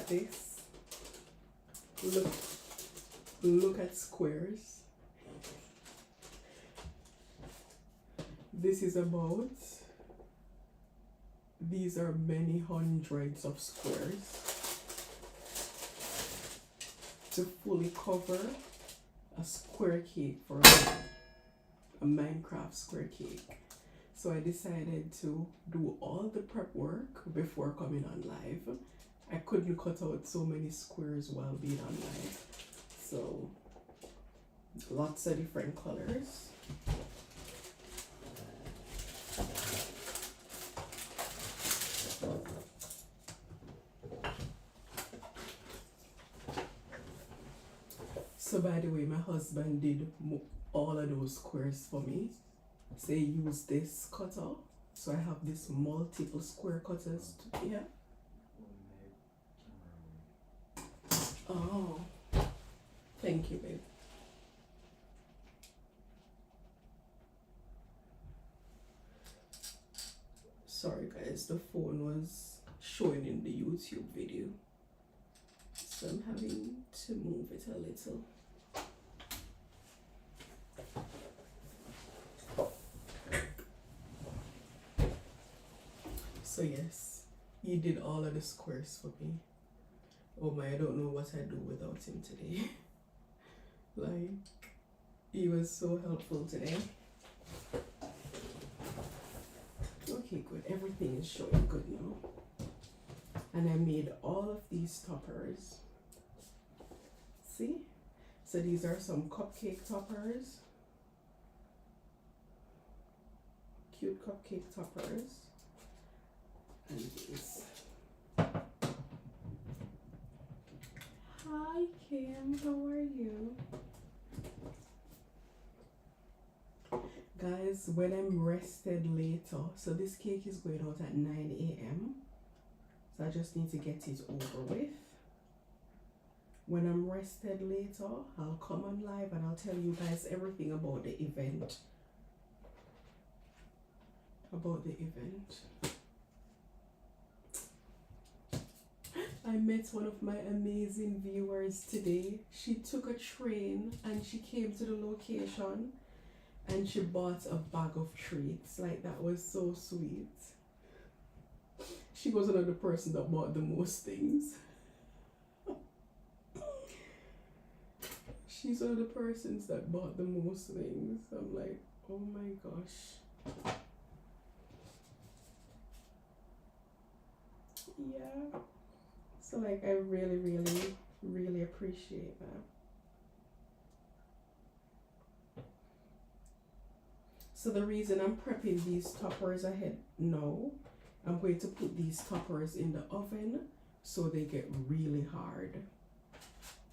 this. Look at squares. This is about, these are many hundreds of squares to fully cover a square cake for a Minecraft square cake. So I decided to do all the prep work before coming on live. I couldn't cut out so many squares while being on live. So lots of different colors. So by the way, my husband did all of those squares for me. So I use this cutter. So I have this multiple square cutters here. Oh, thank you, babe. Sorry guys, the phone was showing in the YouTube video, so I'm having to move it a little. So yes, he did all of the squares for me. Oh my, I don't know what I'd do without him today. Like, he was so helpful today. Okay, good. Everything is showing good now. And I made all of these toppers. See? So these are some cupcake toppers. Cute cupcake toppers. And these. Hi Kim, how are you? Guys, when I'm rested later, so this cake is going out at 9 a.m. So I just need to get it over with. When I'm rested later, I'll come on live and I'll tell you guys everything about the event. I met one of my amazing viewers today. She took a train and she came to the location and she bought a bag of treats. Like, that was so sweet. She was another person that bought the most things. She's one of the persons that bought the most things. I'm like, oh my gosh. Yeah. So like, I really appreciate that. So the reason I'm prepping these toppers ahead now, I'm going to put these toppers in the oven so they get really hard.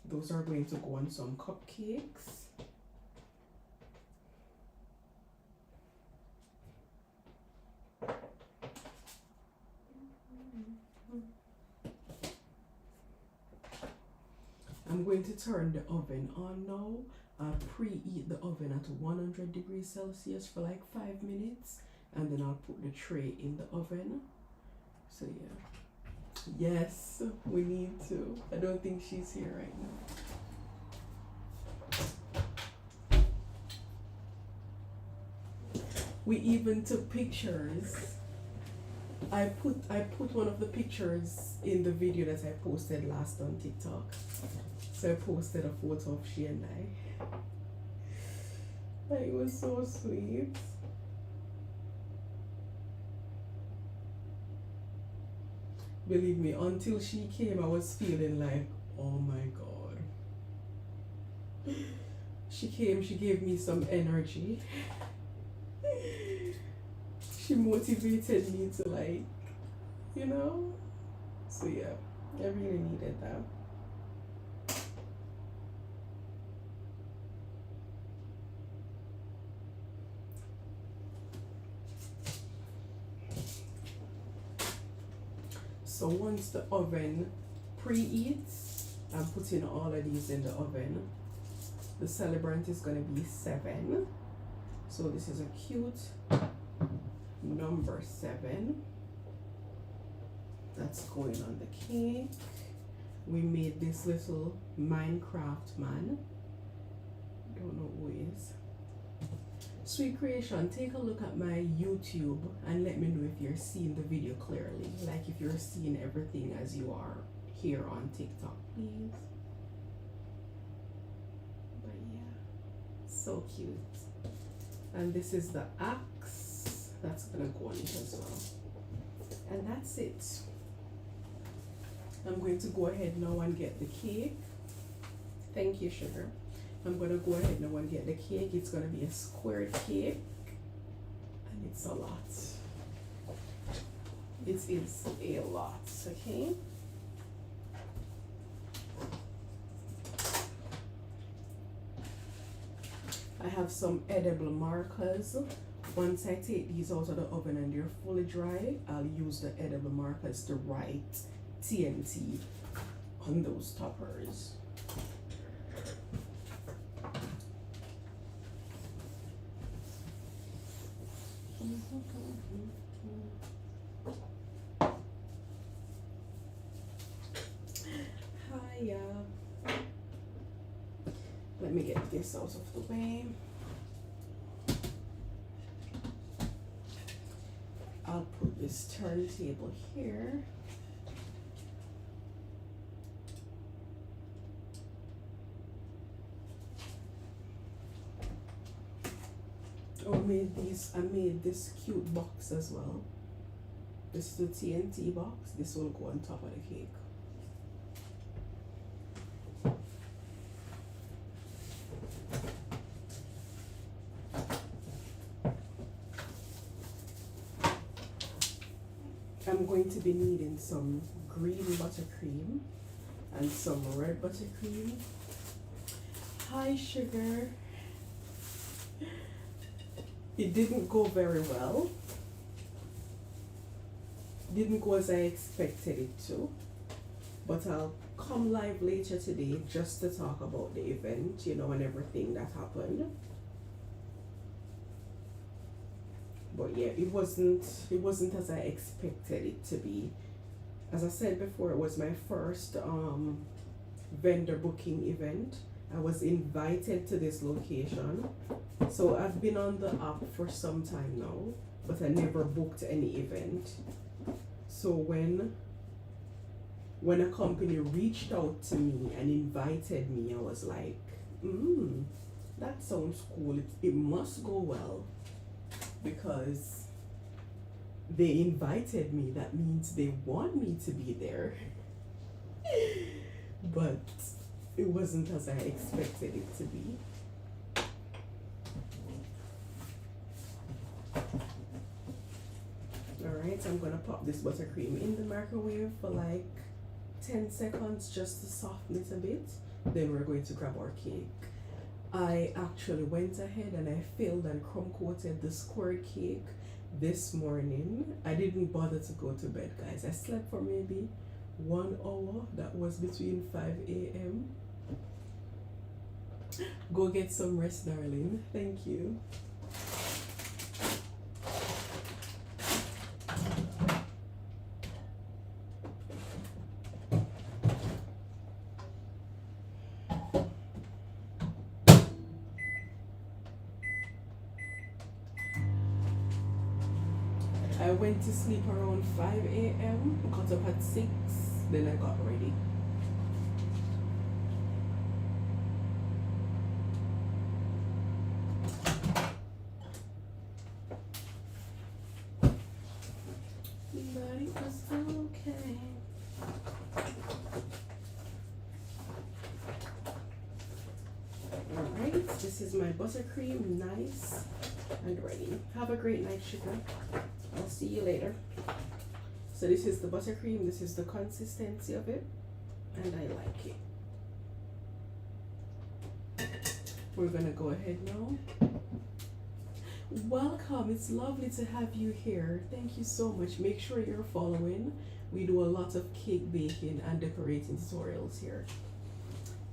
Those are going to go on some cupcakes. I'm going to turn the oven on now. I'll preheat the oven at 100 degrees Celsius for like 5 minutes, and then I'll put the tray in the oven. So yeah. Yes, we need to. I don't think she's here right now. We even took pictures. I put one of the pictures in the video that I posted last on TikTok. So I posted a photo of she and I. Like, it was so sweet. Believe me, until she came, I was feeling like, oh my God. She came, she gave me some energy. She motivated me to, like, you know? So yeah, I really needed that. So once the oven preheats, I'm putting all of these in the oven. The celebrant is going to be 7. So this is a cute number 7. That's going on the cake. we made this little Minecraft man. Don't know who he is. Sweet Creation, take a look at my YouTube and let me know if you're seeing the video clearly. Like if you're seeing everything as you are here on TikTok, please. But yeah, so cute. And this is the axe that's gonna go on it as well. And that's it. I'm going to go ahead now and get the cake. Thank you, sugar. I'm gonna go ahead now and get the cake. It's gonna be a square cake, and it's a lot. It is a lot, okay? I have some edible markers. Once I take these out of the oven and they're fully dry, I'll use the edible markers to write TNT on those toppers. Hiya. Let me get this out of the way. I'll put this turntable here. I made this cute box as well. This is the TNT box. This will go on top of the cake. I'm going to be needing some green buttercream and some red buttercream. Hi, sugar. It didn't go very well. Didn't go as I expected it to. But I'll come live later today just to talk about the event, you know, and everything that happened. But yeah, it wasn't as I expected it to be. As I said before, it was my first vendor booking event. I was invited to this location. So I've been on the app for some time now, but I never booked any event. So when a company reached out to me and invited me, I was like, that sounds cool. It must go well, because they invited me. That means they want me to be there. But it wasn't as I expected it to be. Alright, I'm gonna pop this buttercream in the microwave for like 10 seconds just to soften it a bit. Then we're going to grab our cake. I actually went ahead and I filled and crumb coated the square cake this morning. I didn't bother to go to bed, guys. I slept for maybe 1 hour. That was between 5 a.m. Go get some rest, darling. Thank you. I went to sleep around 5 a.m., got up at 6, then I got ready. But it was okay. Alright, this is my buttercream, nice and ready. Have a great night, sugar. I'll see you later. So this is the buttercream, this is the consistency of it, and I like it. We're gonna go ahead now. Welcome, it's lovely to have you here. Thank you so much. Make sure you're following. We do a lot of cake baking and decorating tutorials here.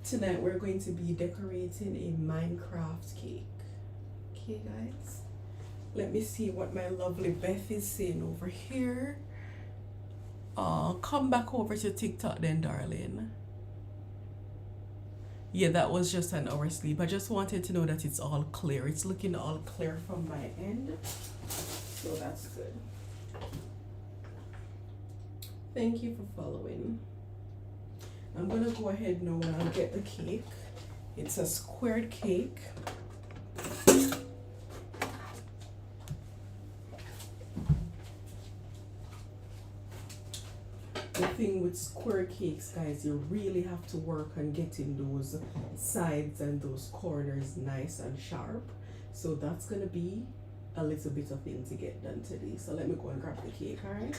Tonight we're going to be decorating a Minecraft cake. Okay, guys? Let me see what my lovely Beth is saying over here. Come back over to TikTok then, darling. Yeah, that was just an hour sleep. I just wanted to know that it's all clear. It's looking all clear from my end. So that's good. Thank you for following. I'm gonna go ahead now and I'll get the cake. It's a squared cake. The thing with square cakes, guys, you really have to work on getting those sides and those corners nice and sharp. So that's gonna be a little bit of thing to get done today. So let me go and grab the cake, alright?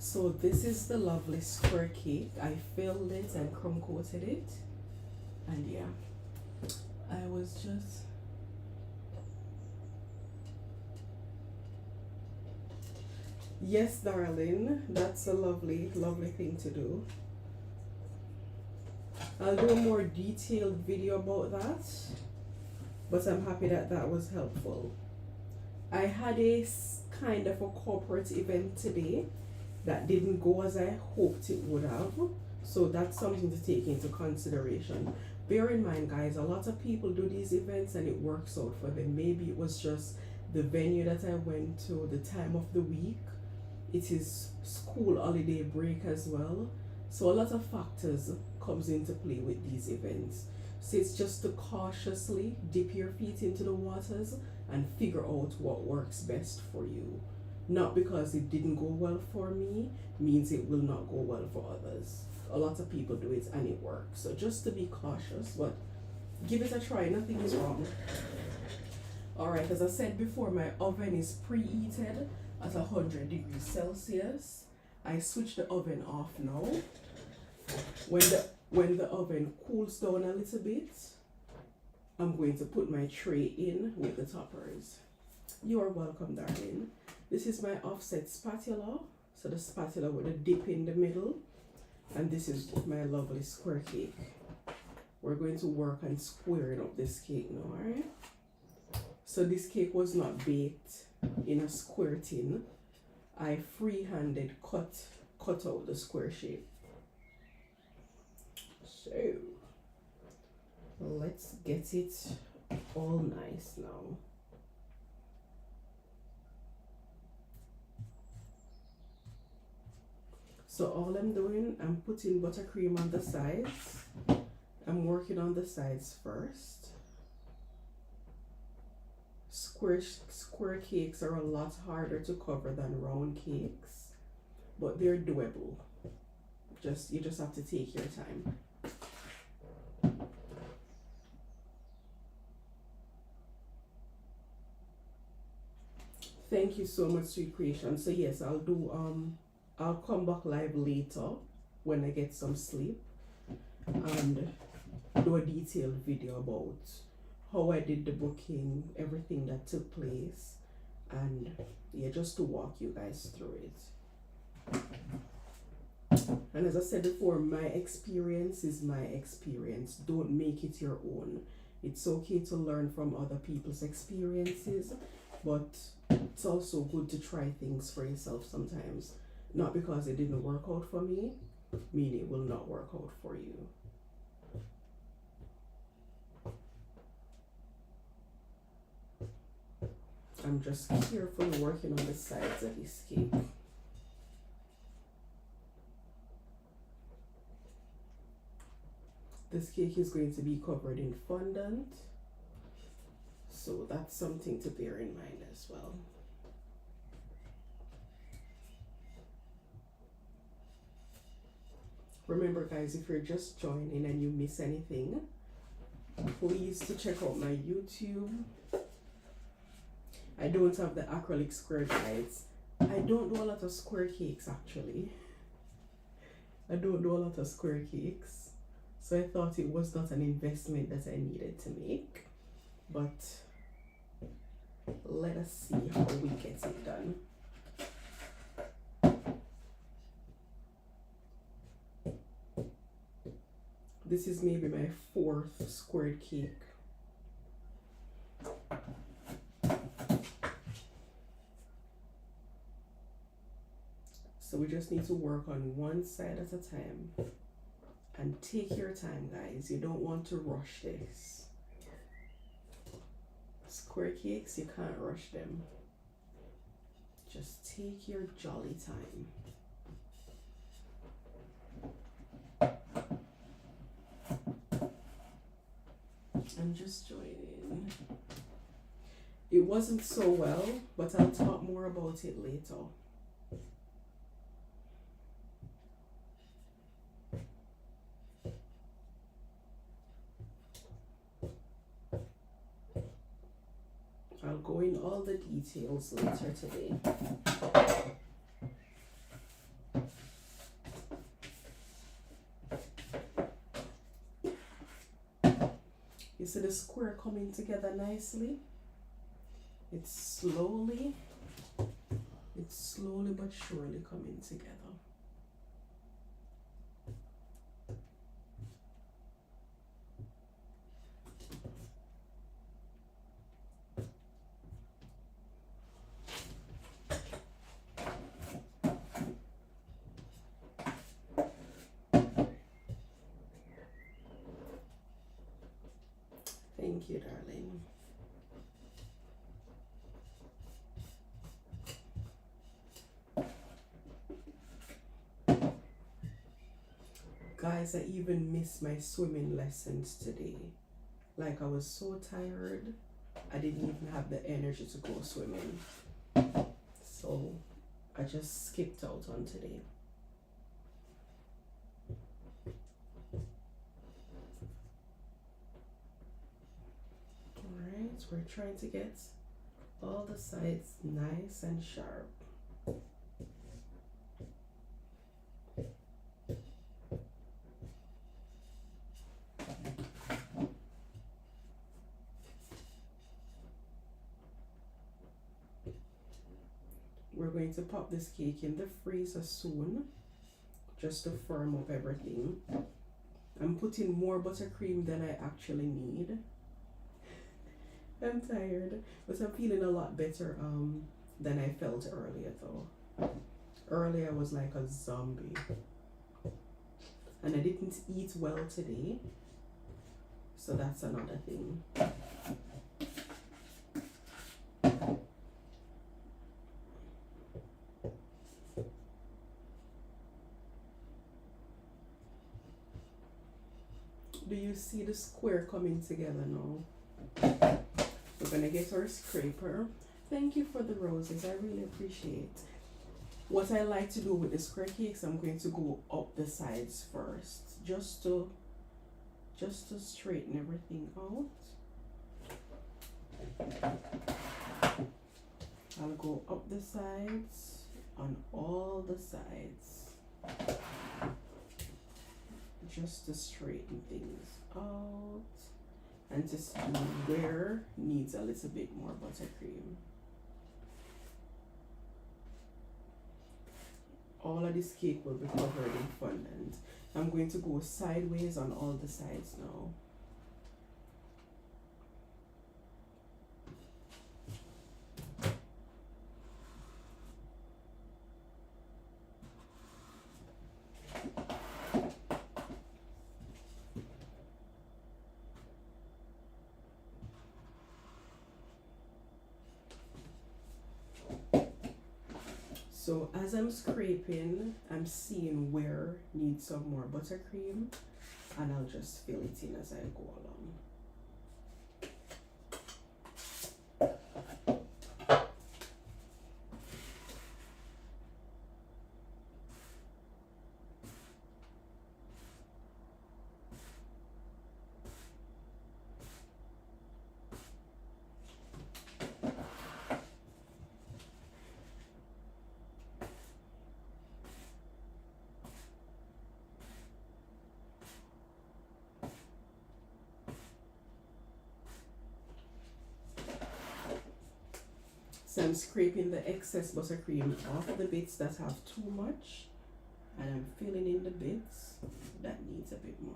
So this is the lovely square cake. I filled it and crumb coated it. And yeah, I was just yes, darling, that's a lovely, lovely thing to do. I'll do a more detailed video about that, but I'm happy that that was helpful. I had a kind of a corporate event today that didn't go as I hoped it would have. So that's something to take into consideration. Bear in mind, guys, a lot of people do these events and it works out for them. Maybe it was just the venue that I went to, the time of the week. It is school holiday break as well. So a lot of factors comes into play with these events. So it's just to cautiously dip your feet into the waters and figure out what works best for you. Not because it didn't go well for me means it will not go well for others. A lot of people do it and it works. So just to be cautious, but give it a try. Nothing is wrong. Alright, as I said before, my oven is preheated at 100 degrees Celsius. I switch the oven off now. When the oven cools down a little bit, I'm going to put my tray in with the toppers. You are welcome, darling. This is my offset spatula. So the spatula with a dip in the middle. And this is my lovely square cake. We're going to work on squaring up this cake now, alright? So this cake was not baked in a square tin. I free-handed cut out the square shape. So let's get it all nice now. So all I'm doing, I'm putting buttercream on the sides. I'm working on the sides first. Square cakes are a lot harder to cover than round cakes, but they're doable. You just have to take your time. Thank you so much, Sweet Creation. So yes, I'll come back live later when I get some sleep and do a detailed video about how I did the booking, everything that took place, and yeah, just to walk you guys through it. And as I said before, my experience is my experience. Don't make it your own. It's okay to learn from other people's experiences, but it's also good to try things for yourself sometimes. Not because it didn't work out for me, mean it will not work out for you. I'm just carefully working on the sides of this cake. This cake is going to be covered in fondant, so that's something to bear in mind as well. Remember, guys, if you're just joining and you miss anything, please to check out my YouTube. I don't have the acrylic square guides. I don't do a lot of square cakes actually. I don't do a lot of square cakes. So I thought it was not an investment that I needed to make, but let us see how we get it done. This is maybe my 4th squared cake. So we just need to work on one side at a time. And take your time, guys. You don't want to rush this. Square cakes, you can't rush them. Just take your jolly time. And just join in. It wasn't so well, but I'll talk more about it later. I'll go in all the details later today. You see the square coming together nicely? It's slowly but surely coming together. Thank you, darling. Guys, I even missed my swimming lessons today. Like, I was so tired, I didn't even have the energy to go swimming. So I just skipped out on today. Alright, we're trying to get all the sides nice and sharp. We're going to pop this cake in the freezer soon, just to firm up everything. I'm putting more buttercream than I actually need. I'm tired, but I'm feeling a lot better than I felt earlier though. Earlier I was like a zombie. And I didn't eat well today, so that's another thing. Do you see the square coming together now? We're gonna get our scraper. Thank you for the roses, I really appreciate. What I like to do with the square cakes, I'm going to go up the sides first, just to straighten everything out. I'll go up the sides on all the sides, just to straighten things out and to see where needs a little bit more buttercream. All of this cake will be covered in fondant. I'm going to go sideways on all the sides now. So as I'm scraping, I'm seeing where needs some more buttercream, and I'll just fill it in as I go along. So I'm scraping the excess buttercream off the bits that have too much, and I'm filling in the bits that needs a bit more.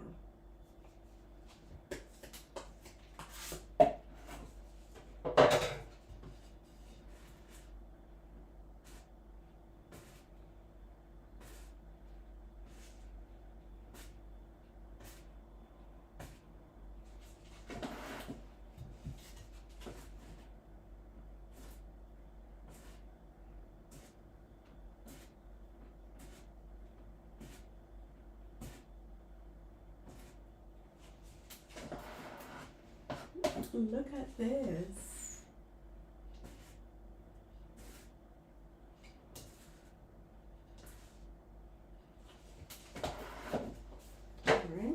Look at this. All right,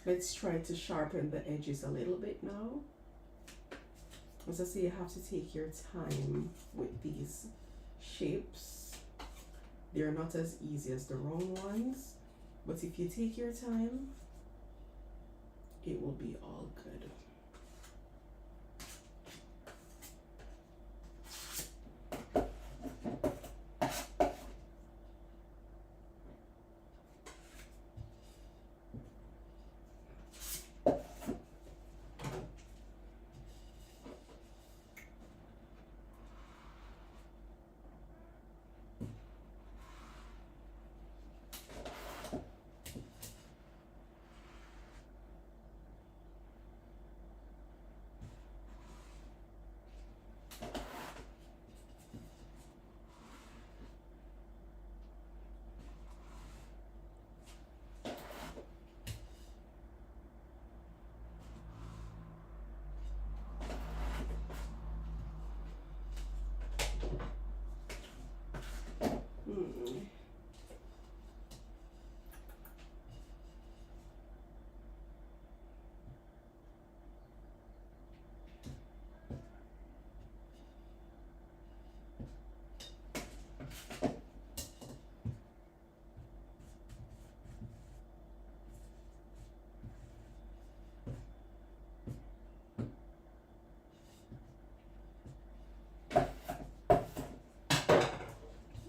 let's try to sharpen the edges a little bit now. As I say, you have to take your time with these shapes. They're not as easy as the round ones, but if you take your time, it will be all good.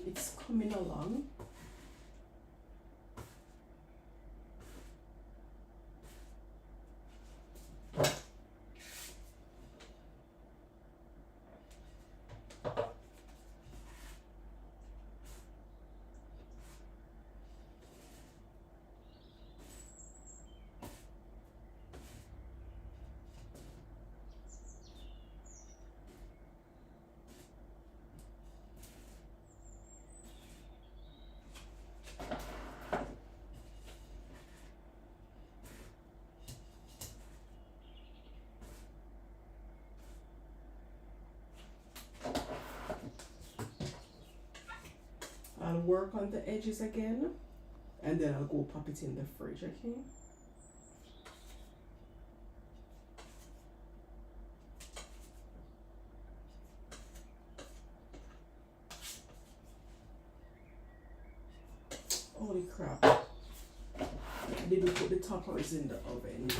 It's coming along. I'll work on the edges again, and then I'll go pop it in the fridge, okay? Holy crap. I didn't put the toppers in the oven.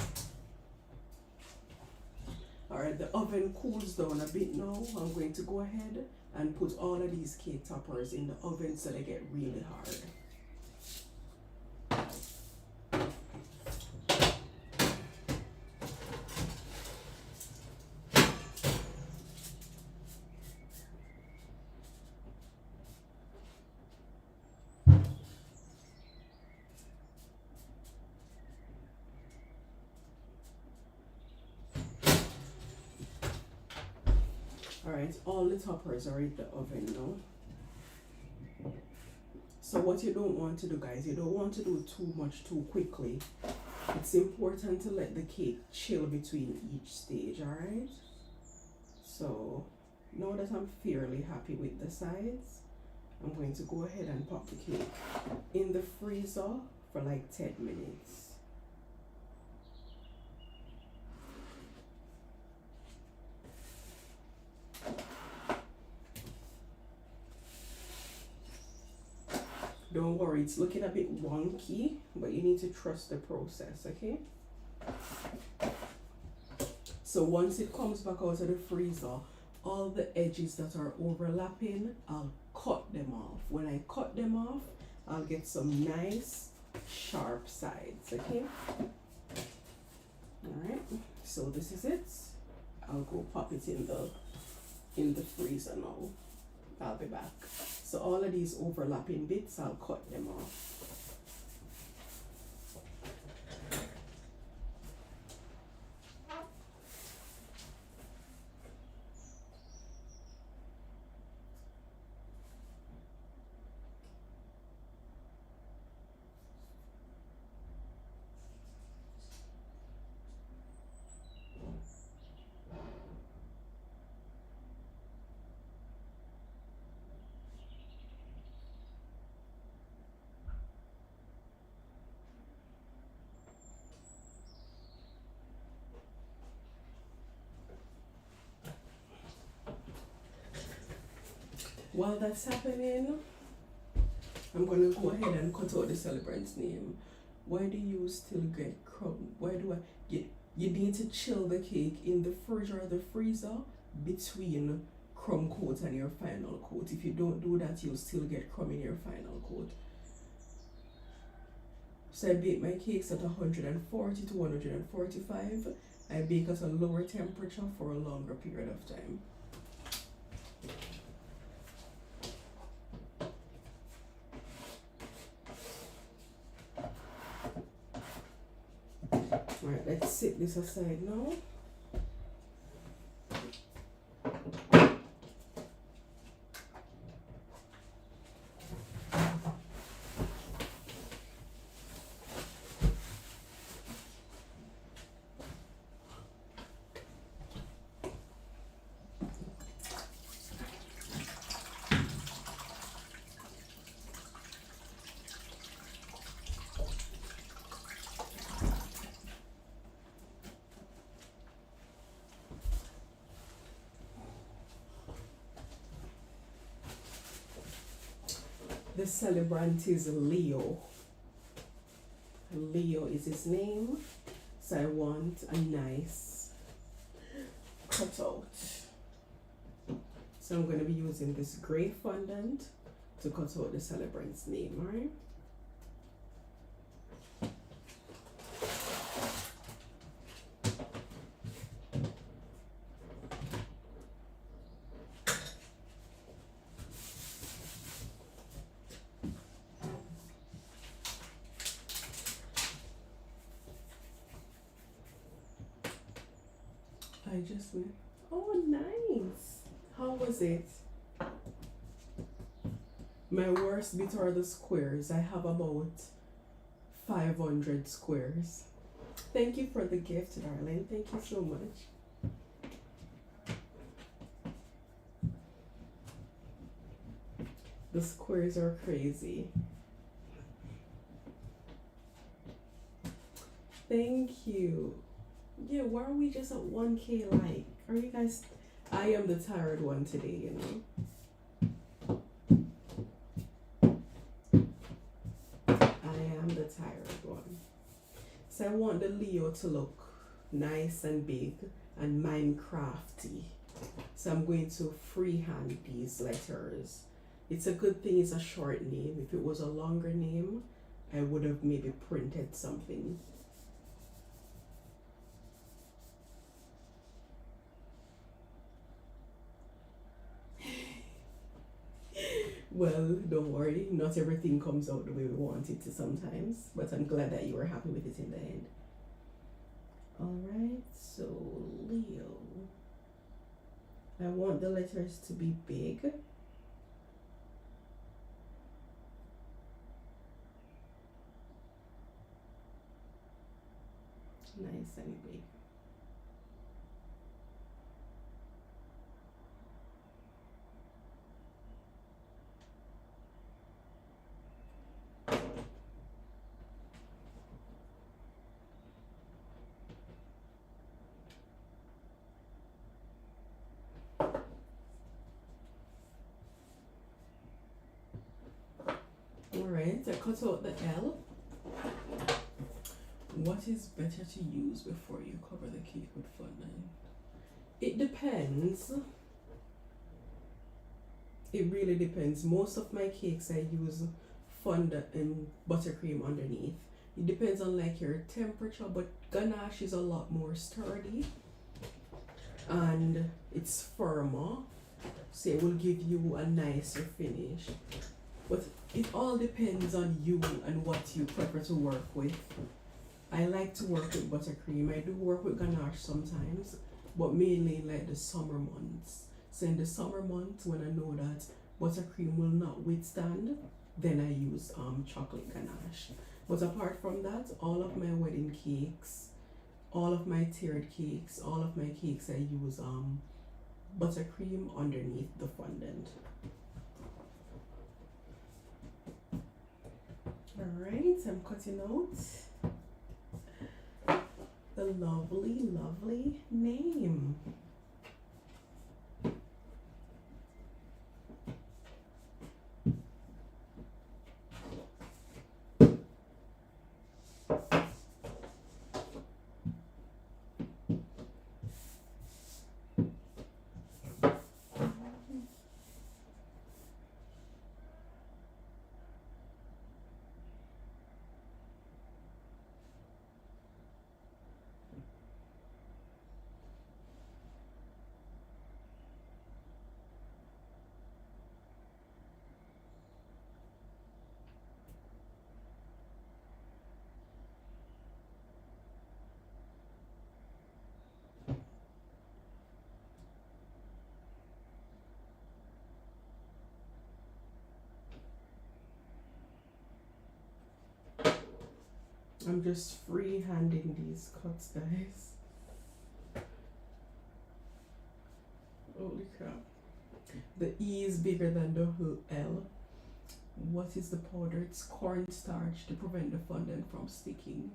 Alright, the oven cools down a bit now. I'm going to go ahead and put all of these cake toppers in the oven so they get really hard. Alright, all the toppers are in the oven now. So what you don't want to do, guys, you don't want to do too much too quickly. It's important to let the cake chill between each stage, alright? So now that I'm fairly happy with the sides, I'm going to go ahead and pop the cake in the freezer for like 10 minutes. Don't worry, it's looking a bit wonky, but you need to trust the process, okay? So once it comes back out of the freezer, all the edges that are overlapping, I'll cut them off. When I cut them off, I'll get some nice sharp sides, okay? Alright, so this is it. I'll go pop it in the freezer now. I'll be back. So all of these overlapping bits, I'll cut them off. While that's happening, I'm gonna go ahead and cut out the celebrant's name. Why do you still get crumb? Why do I get? You need to chill the cake in the fridge or the freezer between crumb coat and your final coat. If you don't do that, you'll still get crumb in your final coat. So I bake my cakes at 140 to 145. I bake at a lower temperature for a longer period of time. Alright, let's set this aside now. The celebrant is Leo. Leo is his name. So I want a nice cutout. So I'm going to be using this gray fondant to cut out the celebrant's name, alright? I just went, oh nice. How was it? My worst bit are the squares. I have about 500 squares. Thank you for the gift, darling. Thank you so much. The squares are crazy. Thank you. Yeah, why are we just at 1K like? Are you guys? I am the tired one today, you know. I am the tired one. So I want the Leo to look nice and big and Minecrafty. So I'm going to freehand these letters. It's a good thing it's a short name. If it was a longer name, I would have maybe printed something. Well, don't worry, not everything comes out the way we want it to sometimes, but I'm glad that you were happy with it in the end. Alright, so Leo. I want the letters to be big. Nice and big. Alright, I cut out the L. What is better to use before you cover the cake with fondant? It depends. It really depends. Most of my cakes I use fondant and buttercream underneath. It depends on like your temperature, but ganache is a lot more sturdy and it's firmer, so it will give you a nicer finish. But it all depends on you and what you prefer to work with. I like to work with buttercream. I do work with ganache sometimes, but mainly in like the summer months. So in the summer months, when I know that buttercream will not withstand, then I use chocolate ganache. But apart from that, all of my wedding cakes, all of my tiered cakes, all of my cakes, I use buttercream underneath the fondant. Alright, I'm cutting out the lovely, lovely name. I'm just free-handing these cuts, guys. Holy crap. The E is bigger than the L. What is the powder? It's cornstarch to prevent the fondant from sticking.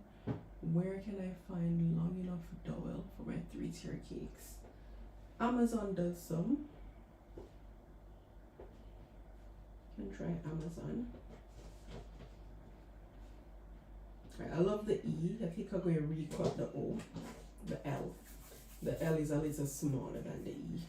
Where can I find long enough dowel for my 3-tier cakes? Amazon does some. You can try Amazon. Right, I love the E. I think I'm going to recut the O, the L. The L is a little smaller than the E.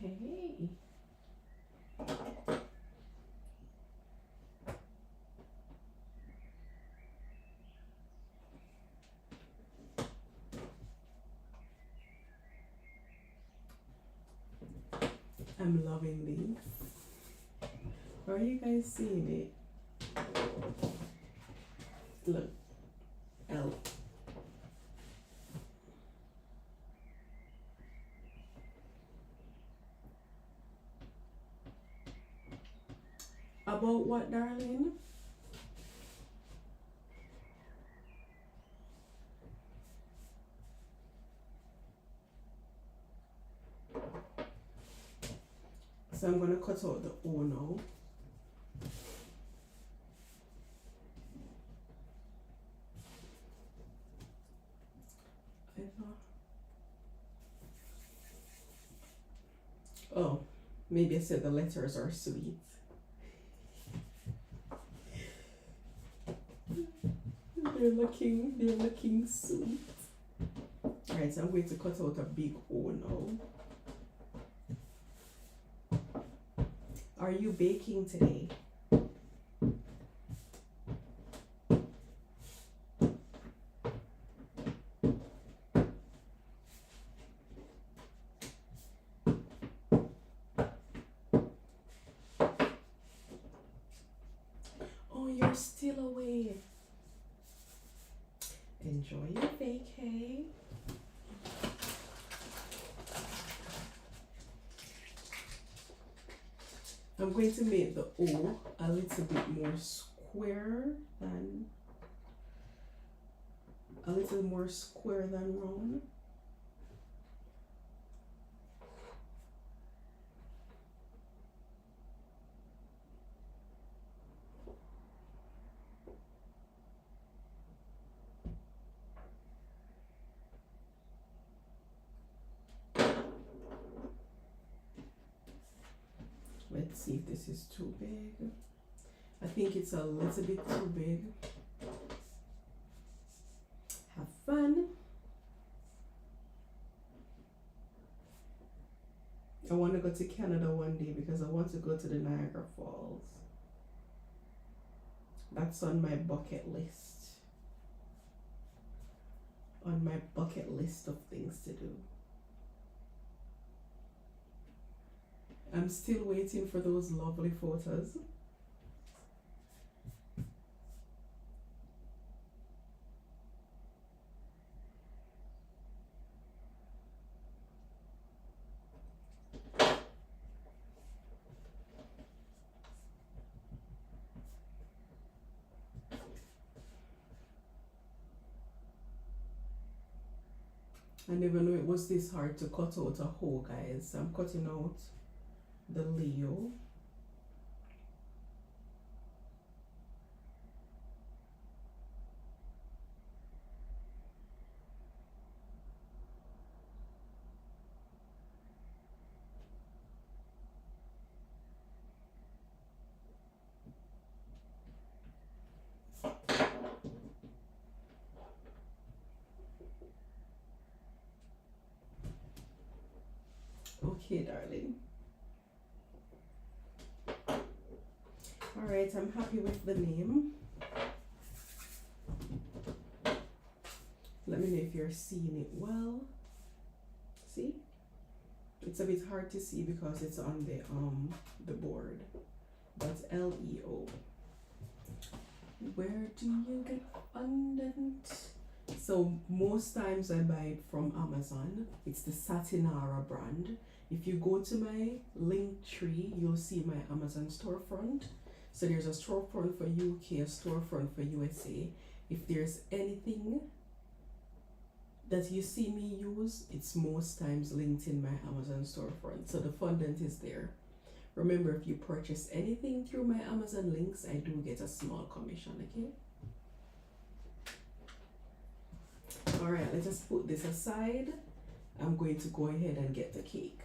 Okay. I'm loving these. Are you guys seeing it? Look, L. About what, darling? So I'm going to cut out the O now. Oh, maybe I said the letters are sweet. They're looking sweet. Alright, so I'm going to cut out a big O now. Are you baking today? Oh, you're still away. Enjoy your vacay. I'm going to make the O a little bit more square than round. Let's see if this is too big. I think it's a little bit too big. Have fun. I want to go to Canada one day because I want to go to the Niagara Falls. That's on my bucket list. On my bucket list of things to do. I'm still waiting for those lovely photos. I never knew it was this hard to cut out a hole, guys. I'm cutting out the Leo. Okay, darling. All right, I'm happy with the name. Let me know if you're seeing it well. See? It's a bit hard to see because it's on the board. But Leo. Where do you get fondant? So most times I buy it from Amazon. It's the Satinara brand. If you go to my link tree, you'll see my Amazon storefront. So there's a storefront for UK, a storefront for USA. If there's anything that you see me use, it's most times linked in my Amazon storefront. So the fondant is there. Remember, if you purchase anything through my Amazon links, I do get a small commission, okay? All right, let's just put this aside. I'm going to go ahead and get the cake.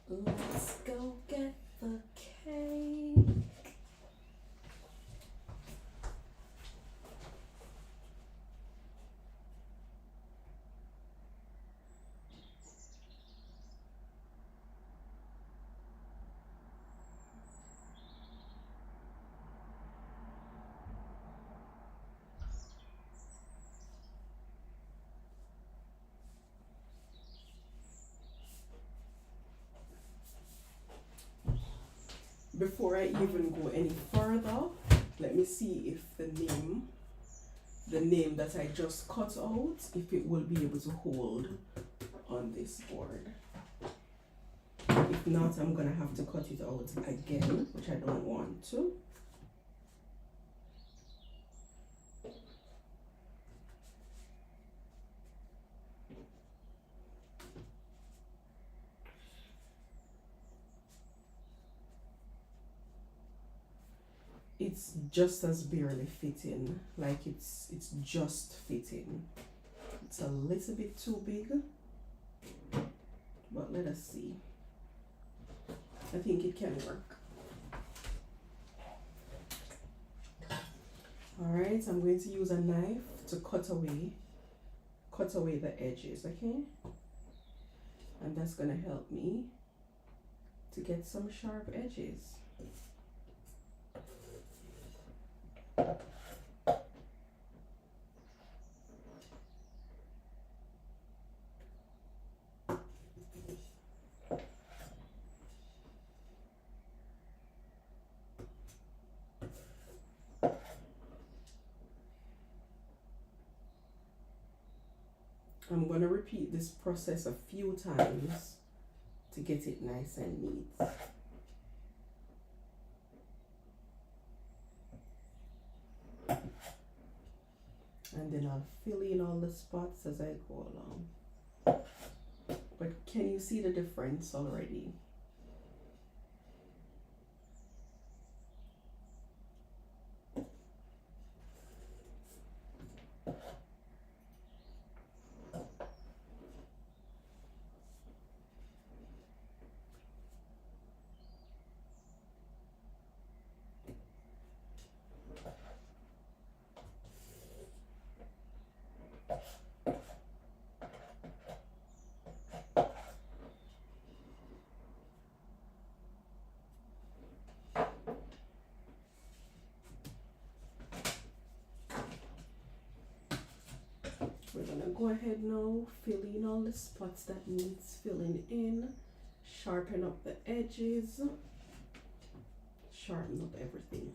Let's go get the cake. Before I even go any further, let me see if the name that I just cut out, if it will be able to hold on this board. If not, I'm gonna have to cut it out again, which I don't want to. It's just as barely fitting, like it's just fitting. It's a little bit too big, but let us see. I think it can work. All right, I'm going to use a knife to cut away the edges, okay? And that's gonna help me to get some sharp edges. I'm going to repeat this process a few times to get it nice and neat. And then I'll fill in all the spots as I go along. But can you see the difference already? We're gonna go ahead now, fill in all the spots that needs filling in, sharpen up the edges, sharpen up everything.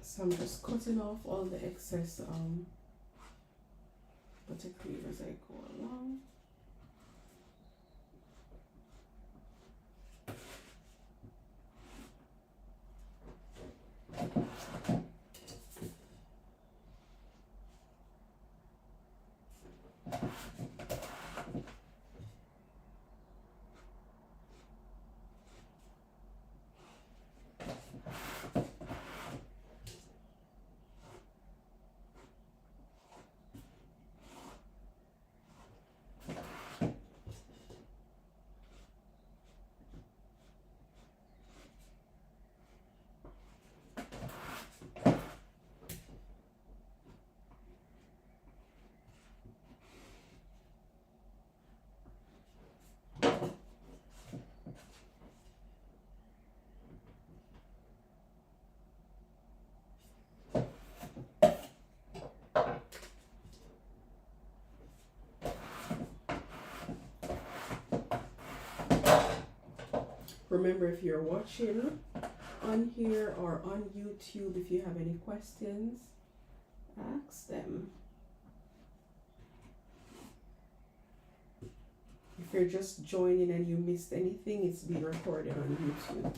So I'm just cutting off all the excess buttercream as I go along. Remember, if you're watching on here or on YouTube, if you have any questions, ask them. If you're just joining and you missed anything, it's being recorded on YouTube.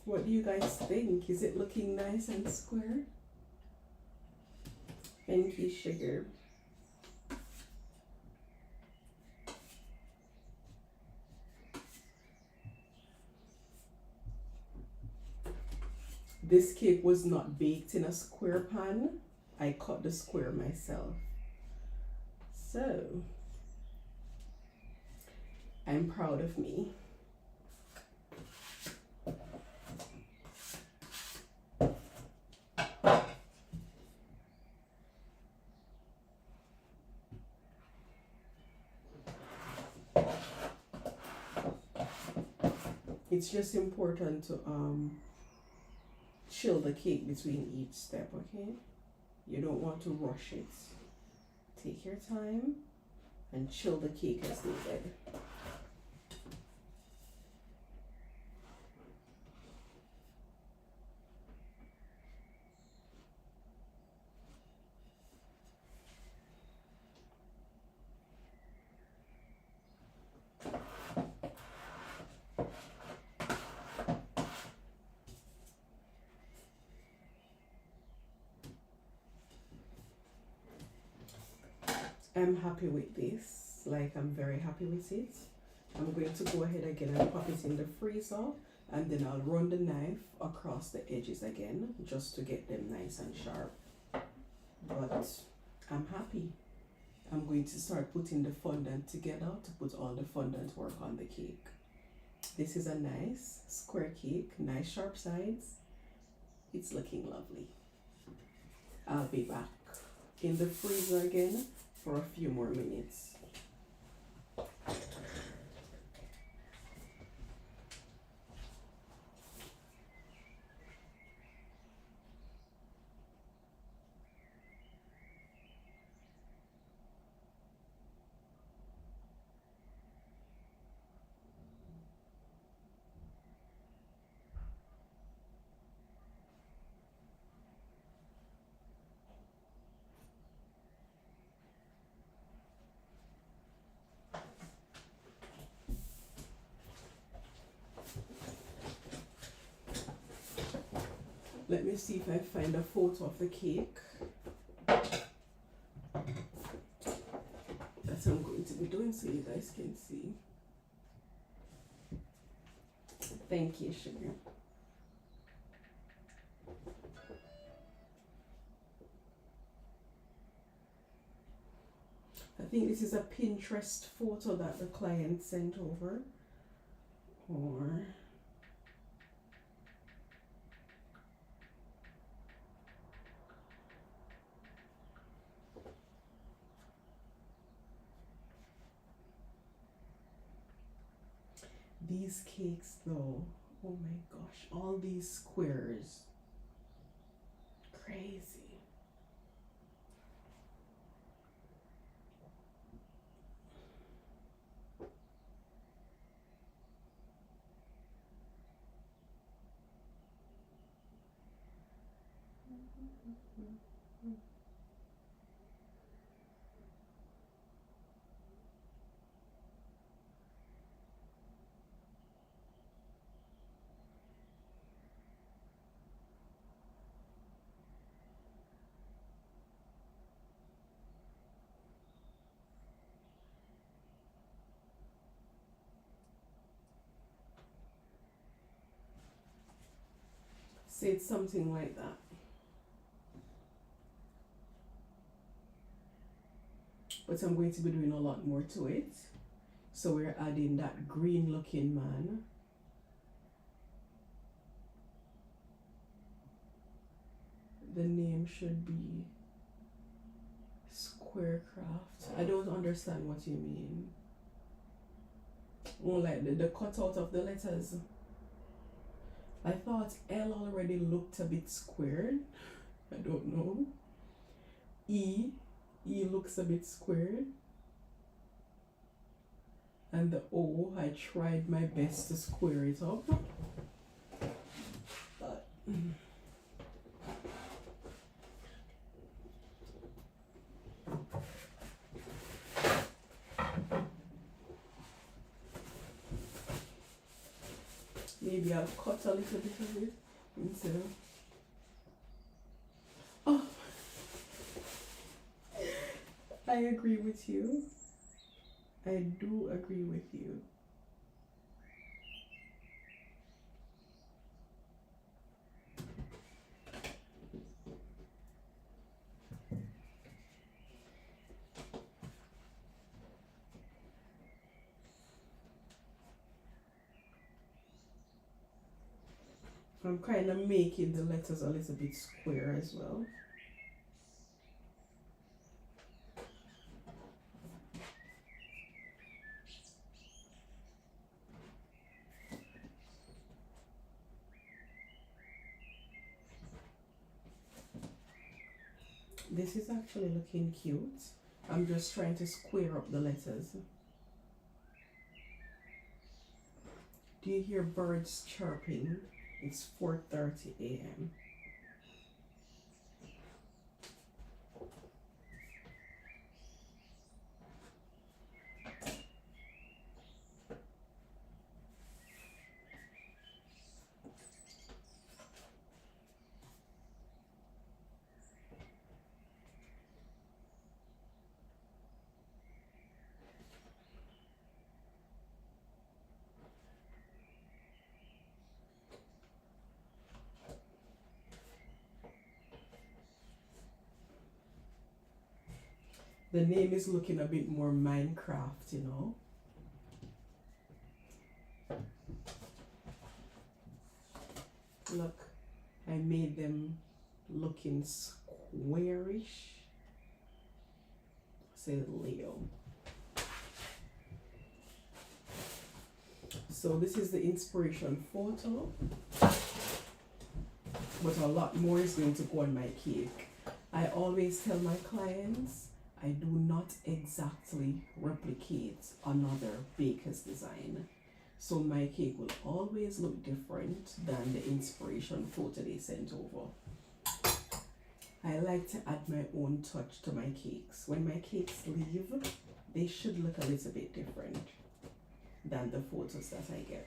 What do you guys think? Is it looking nice and square? Thank you, sugar. This cake was not baked in a square pan. I cut the square myself. So, I'm proud of me. It's just important to chill the cake between each step, okay? You don't want to rush it. Take your time and chill the cake as needed. I'm happy with this, like I'm very happy with it. I'm going to go ahead again and pop it in the freezer, and then I'll run the knife across the edges again just to get them nice and sharp. But I'm happy. I'm going to start putting the fondant together to put all the fondant work on the cake. This is a nice square cake, nice sharp sides. It's looking lovely. I'll be back in the freezer again for a few more minutes. Let me see if I find a photo of the cake that I'm going to be doing so you guys can see. Thank you, sugar. I think this is a Pinterest photo that the client sent over, or these cakes though, oh my gosh, all these squares, crazy. Say it's something like that. But I'm going to be doing a lot more to it. So we're adding that green looking man. The name should be Squarecraft. I don't understand what you mean. Oh, like the cutout of the letters. I thought L already looked a bit squared. I don't know. E looks a bit squared. And the O, I tried my best to square it up. But maybe I'll cut a little bit of it instead of. Oh, I agree with you. I do agree with you. I'm kind of making the letters a little bit square as well. This is actually looking cute. I'm just trying to square up the letters. Do you hear birds chirping? It's 4:30 a.m. The name is looking a bit more Minecraft, you know. Look, I made them looking squarish. Say Leo. So this is the inspiration photo, but a lot more is going to go on my cake. I always tell my clients, I do not exactly replicate another baker's design. So my cake will always look different than the inspiration photo they sent over. I like to add my own touch to my cakes. When my cakes leave, they should look a little bit different than the photos that I get.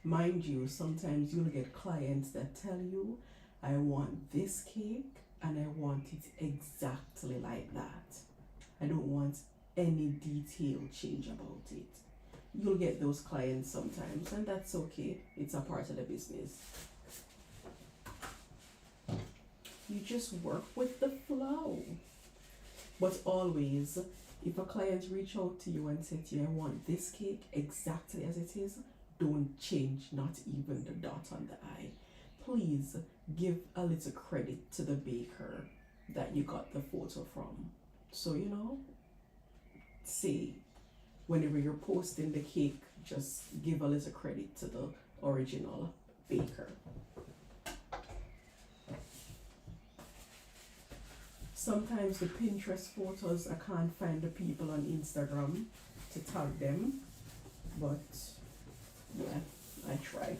Mind you, sometimes you'll get clients that tell you, I want this cake and I want it exactly like that. I don't want any detail change about it. You'll get those clients sometimes, and that's okay. It's a part of the business. You just work with the flow. But always, if a client reach out to you and say to you, I want this cake exactly as it is, don't change not even the dot on the I. Please give a little credit to the baker that you got the photo from. So, you know, say whenever you're posting the cake, just give a little credit to the original baker. Sometimes the Pinterest photos, I can't find the people on Instagram to tag them, but yeah, I try.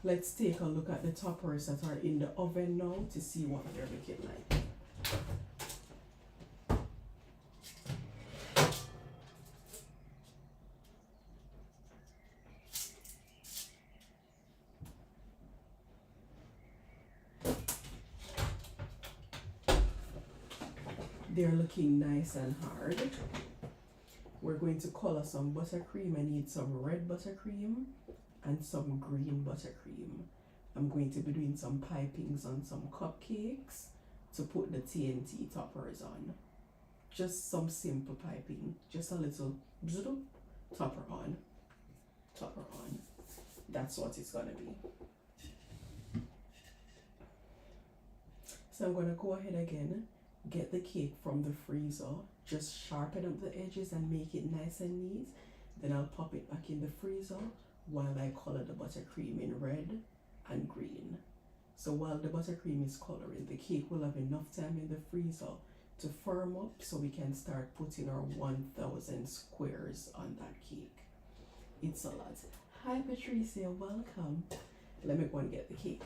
Let's take a look at the toppers that are in the oven now to see what they're looking like. They're looking nice and hard. We're going to color some buttercream. I need some red buttercream and some green buttercream. I'm going to be doing some pipings on some cupcakes to put the TNT toppers on. Just some simple piping, just a little topper on, topper on. That's what it's gonna be. So I'm gonna go ahead again, get the cake from the freezer, just sharpen up the edges and make it nice and neat. Then I'll pop it back in the freezer while I color the buttercream in red and green. So while the buttercream is coloring, the cake will have enough time in the freezer to firm up so we can start putting our 1,000 squares on that cake. It's a lot. Hi Patricia, welcome. Let me go and get the cake.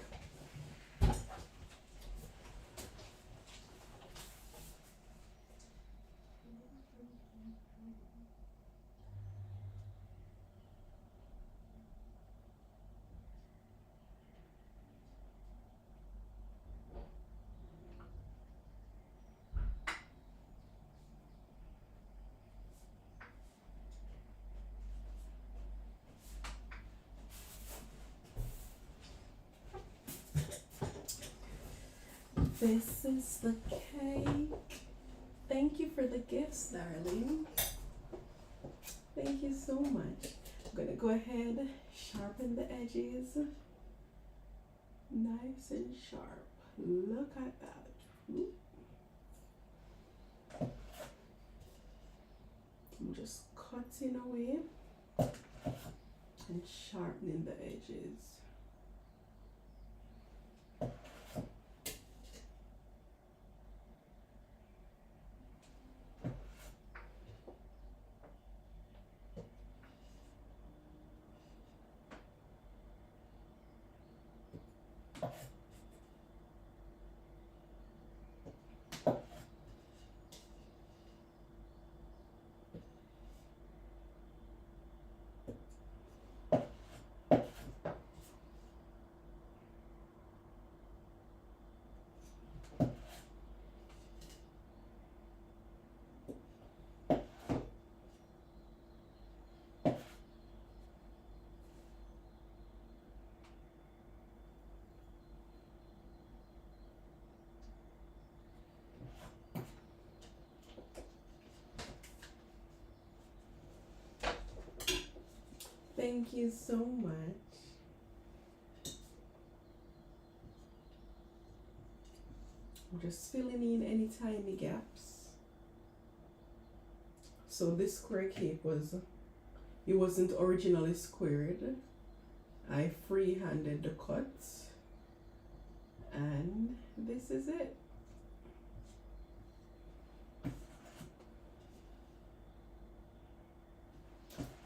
This is the cake. Thank you for the gifts, darling. Thank you so much. I'm gonna go ahead, sharpen the edges. Nice and sharp. Look at that. I'm just cutting away and sharpening the edges. Thank you so much. I'm just filling in any tiny gaps. So this square cape it wasn't originally squared. I free-handed the cut, and this is it.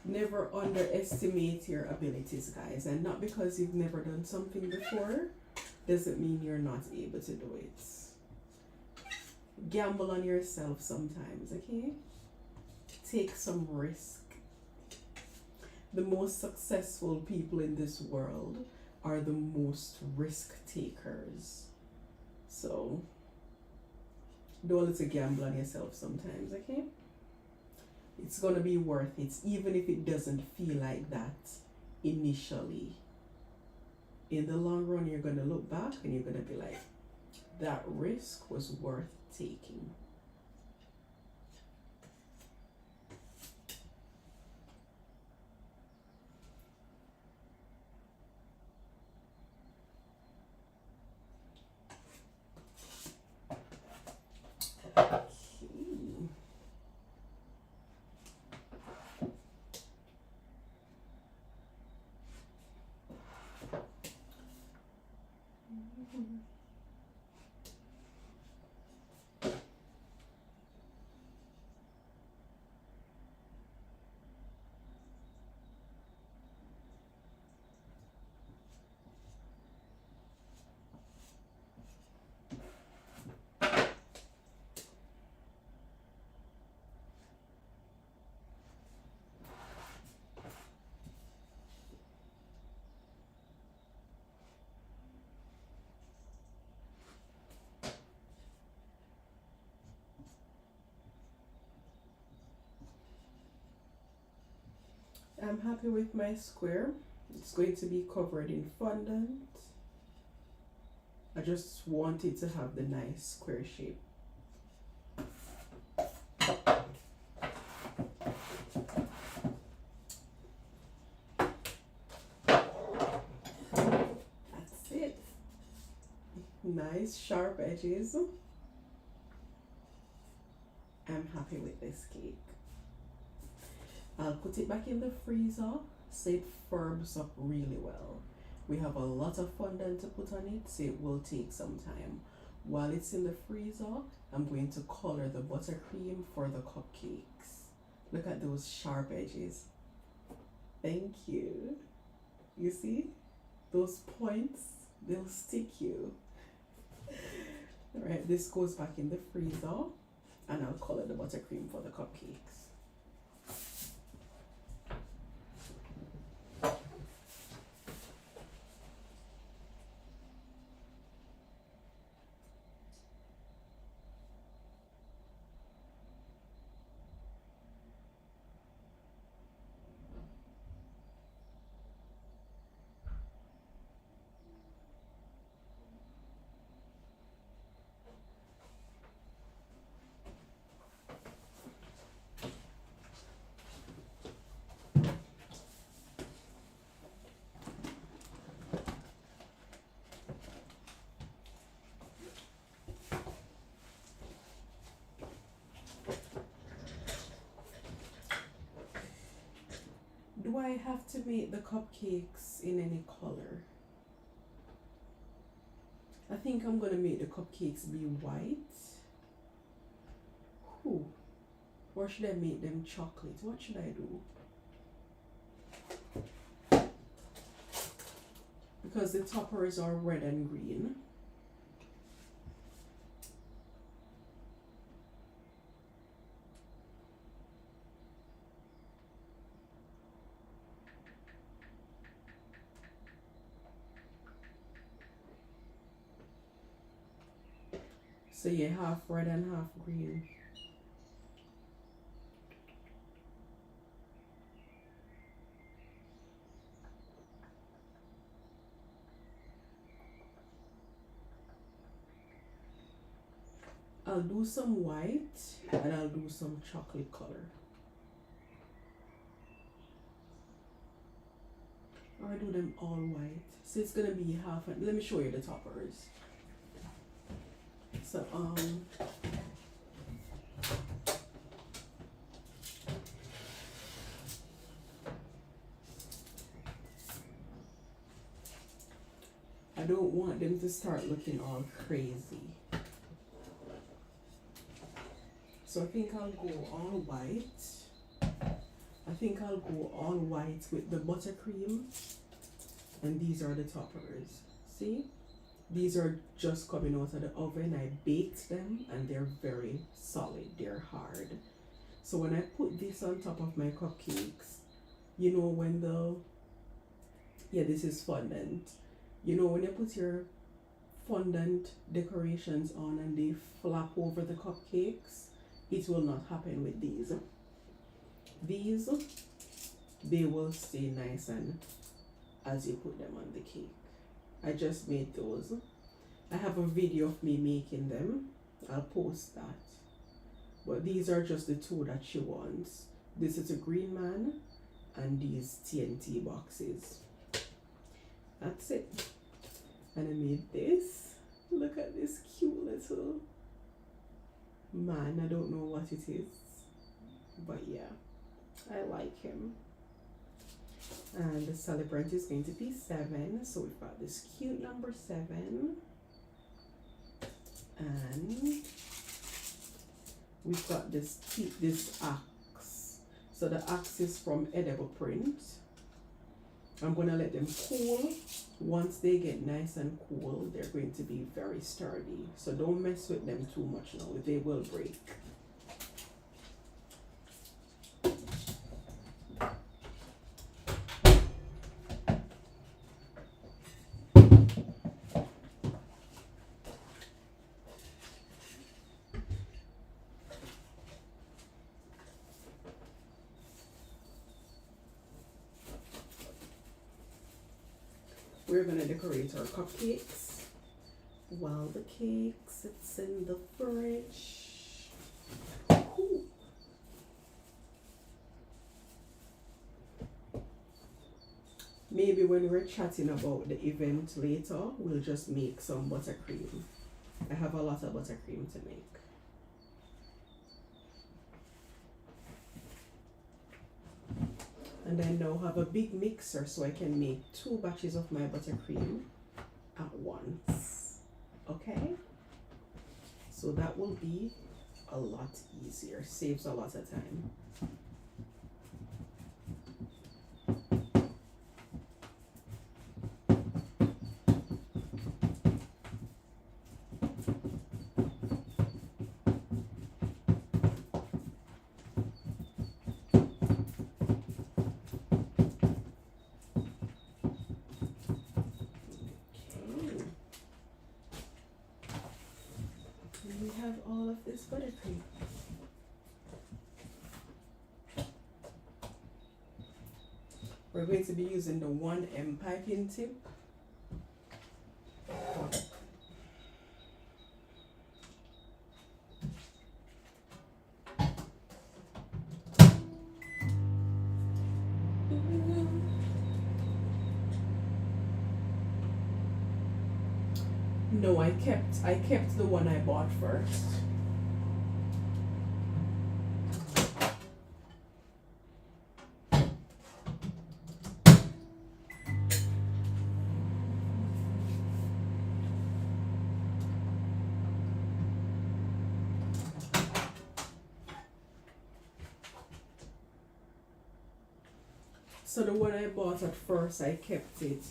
Never underestimate your abilities, guys, and not because you've never done something before doesn't mean you're not able to do it. Gamble on yourself sometimes, okay? Take some risk. The most successful people in this world are the most risk takers. So do a little gamble on yourself sometimes, okay? It's gonna be worth it, even if it doesn't feel like that initially. In the long run, you're gonna look back and you're gonna be like, that risk was worth taking. I'm happy with my square. It's going to be covered in fondant. I just want it to have the nice square shape. That's it. Nice sharp edges. I'm happy with this cake. I'll put it back in the freezer so it firms up really well. We have a lot of fondant to put on it, so it will take some time. While it's in the freezer, I'm going to color the buttercream for the cupcakes. Look at those sharp edges. Thank you. You see? Those points, they'll stick you. Alright, this goes back in the freezer, and I'll color the buttercream for the cupcakes. I have to make the cupcakes in any color? I think I'm gonna make the cupcakes be white. Ooh. Or should I make them chocolate? What should I do? Because the toppers are red and green. So yeah, half red and half green. I'll do some white and I'll do some chocolate color. Or I do them all white. So it's gonna be half. Let me show you the toppers. So I don't want them to start looking all crazy. So I think I'll go all white. I think I'll go all white with the buttercream. And these are the toppers. See? These are just coming out of the oven. I baked them and they're very solid. They're hard. So when I put this on top of my cupcakes, you know when this is fondant. You know when you put your fondant decorations on and they flap over the cupcakes, it will not happen with these. These, they will stay nice and as you put them on the cake. I just made those. I have a video of me making them. I'll post that. But these are just the two that she wants. This is a green man and these TNT boxes. That's it. And I made this. Look at this cute little man. I don't know what it is. But yeah, I like him. And the celebrant is going to be 7. So we've got this cute number 7. And we've got this axe. So the axe is from Edible Print. I'm going to let them cool. Once they get nice and cool, they're going to be very sturdy. So don't mess with them too much now. They will break. We're gonna decorate our cupcakes while the cake sits in the fridge. Ooh. Maybe when we're chatting about the event later, we'll just make some buttercream. I have a lot of buttercream to make. And I now have a big mixer so I can make 2 batches of my buttercream at once. Okay? So that will be a lot easier, saves a lot of time. All of this buttercream. We're going to be using the 1M piping tip. No, I kept the one I bought first. So the one I bought at first, I kept it.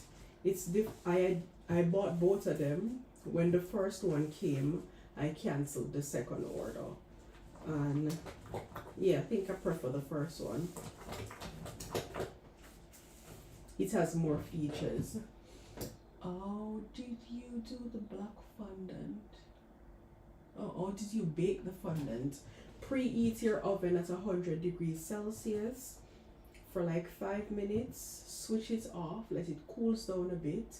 I bought both of them. When the first one came, I canceled the second order. And yeah, I think I prefer the first one. It has more features. Oh, did you do the black fondant? Oh, did you bake the fondant? Preheat your oven at 100 degrees Celsius for like 5 minutes. Switch it off, let it cool down a bit.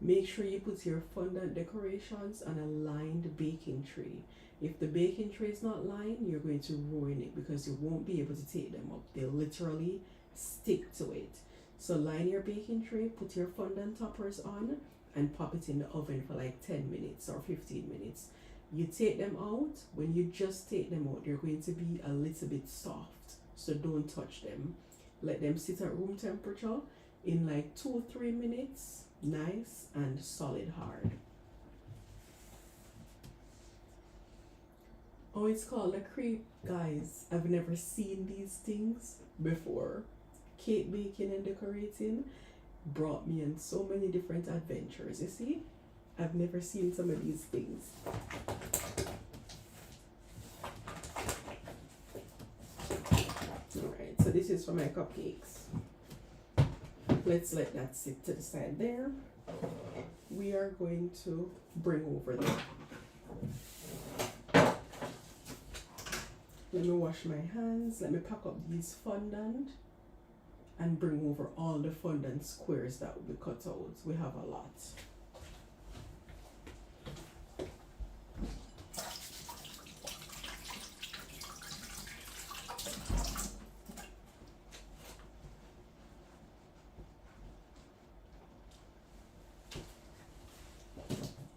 Make sure you put your fondant decorations on a lined baking tray. If the baking tray is not lined, you're going to ruin it because you won't be able to take them up. They'll literally stick to it. So line your baking tray, put your fondant toppers on, and pop it in the oven for like 10 minutes or 15 minutes. You take them out. When you just take them out, they're going to be a little bit soft. So don't touch them. Let them sit at room temperature in like 2-3 minutes. Nice and solid hard. Oh, it's called a crepe, guys. I've never seen these things before. Cake baking and decorating brought me on so many different adventures. You see, I've never seen some of these things. Alright, so this is for my cupcakes. Let's let that sit to the side there. We are going to bring over them. Let me wash my hands. Let me pack up these fondant and bring over all the fondant squares that we cut out. We have a lot.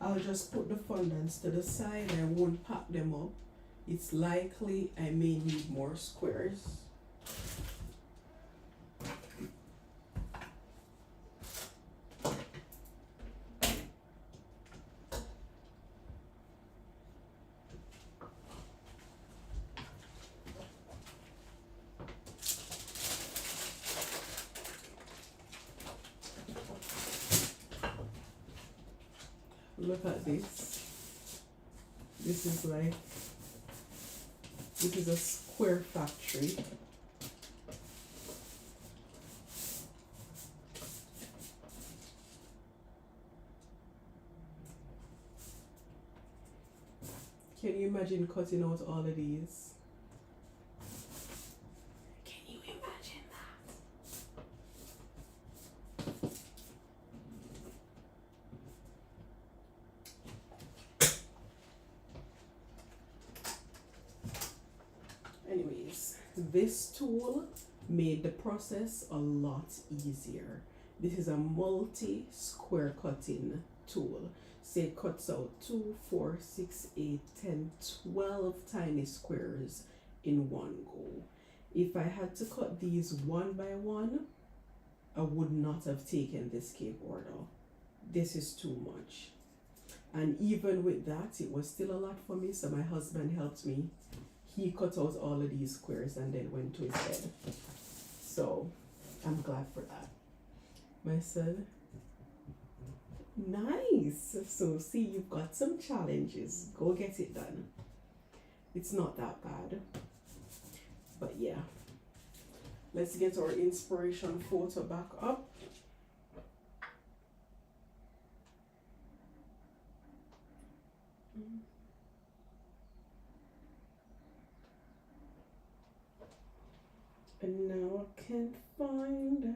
I'll just put the fondants to the side. I won't pack them up. It's likely I may need more squares. Look at this. This is a square factory. Can you imagine cutting out all of these? Can you imagine that? Anyways, this tool made the process a lot easier. This is a multi-square cutting tool. So it cuts out 2, 4, 6, 8, 10, 12 tiny squares in one go. If I had to cut these one by one, I would not have taken this cake order. This is too much. And even with that, it was still a lot for me, so my husband helped me. He cut out all of these squares and then went to his bed. So I'm glad for that. My son, nice. So see, you've got some challenges. Go get it done. It's not that bad. But yeah, let's get our inspiration photo back up. And now I can't find it.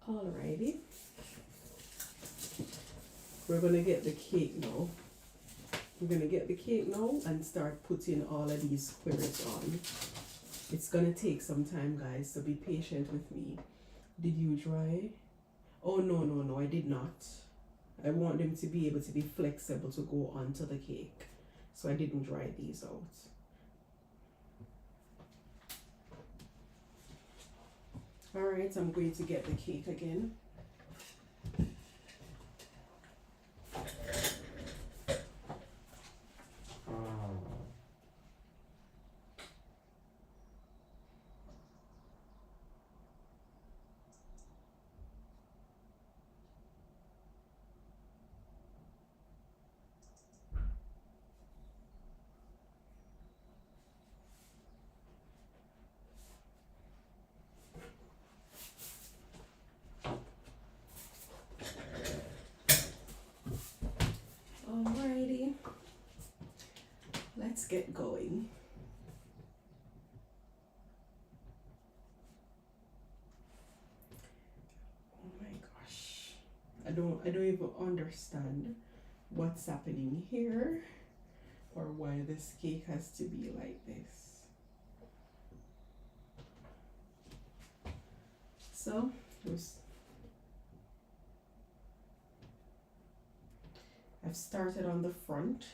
Alrighty. We're gonna get the cake now. We're gonna get the cake now and start putting all of these squares on. It's gonna take some time, guys, so be patient with me. Did you dry? Oh, no, I did not. I want them to be able to be flexible to go onto the cake. So I didn't dry these out. Alright, I'm going to get the cake again. Alrighty, let's get going. Oh my gosh, I don't even understand what's happening here or why this cake has to be like this. So I've started on the front.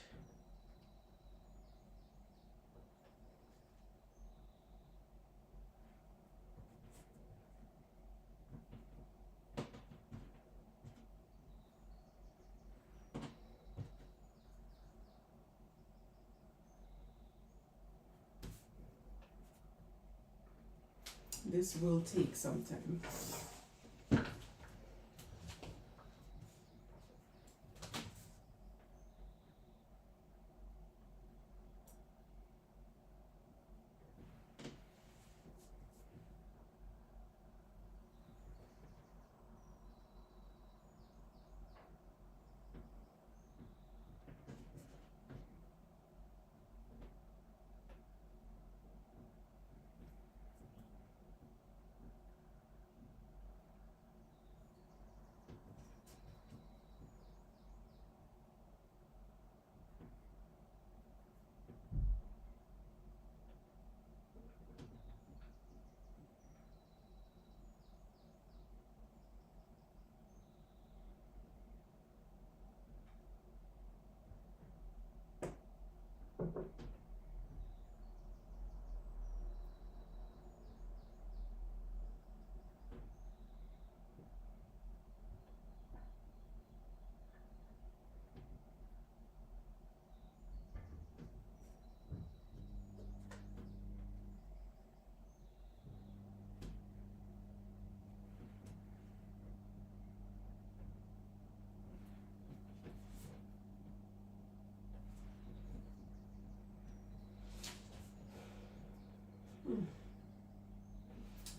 This will take some time.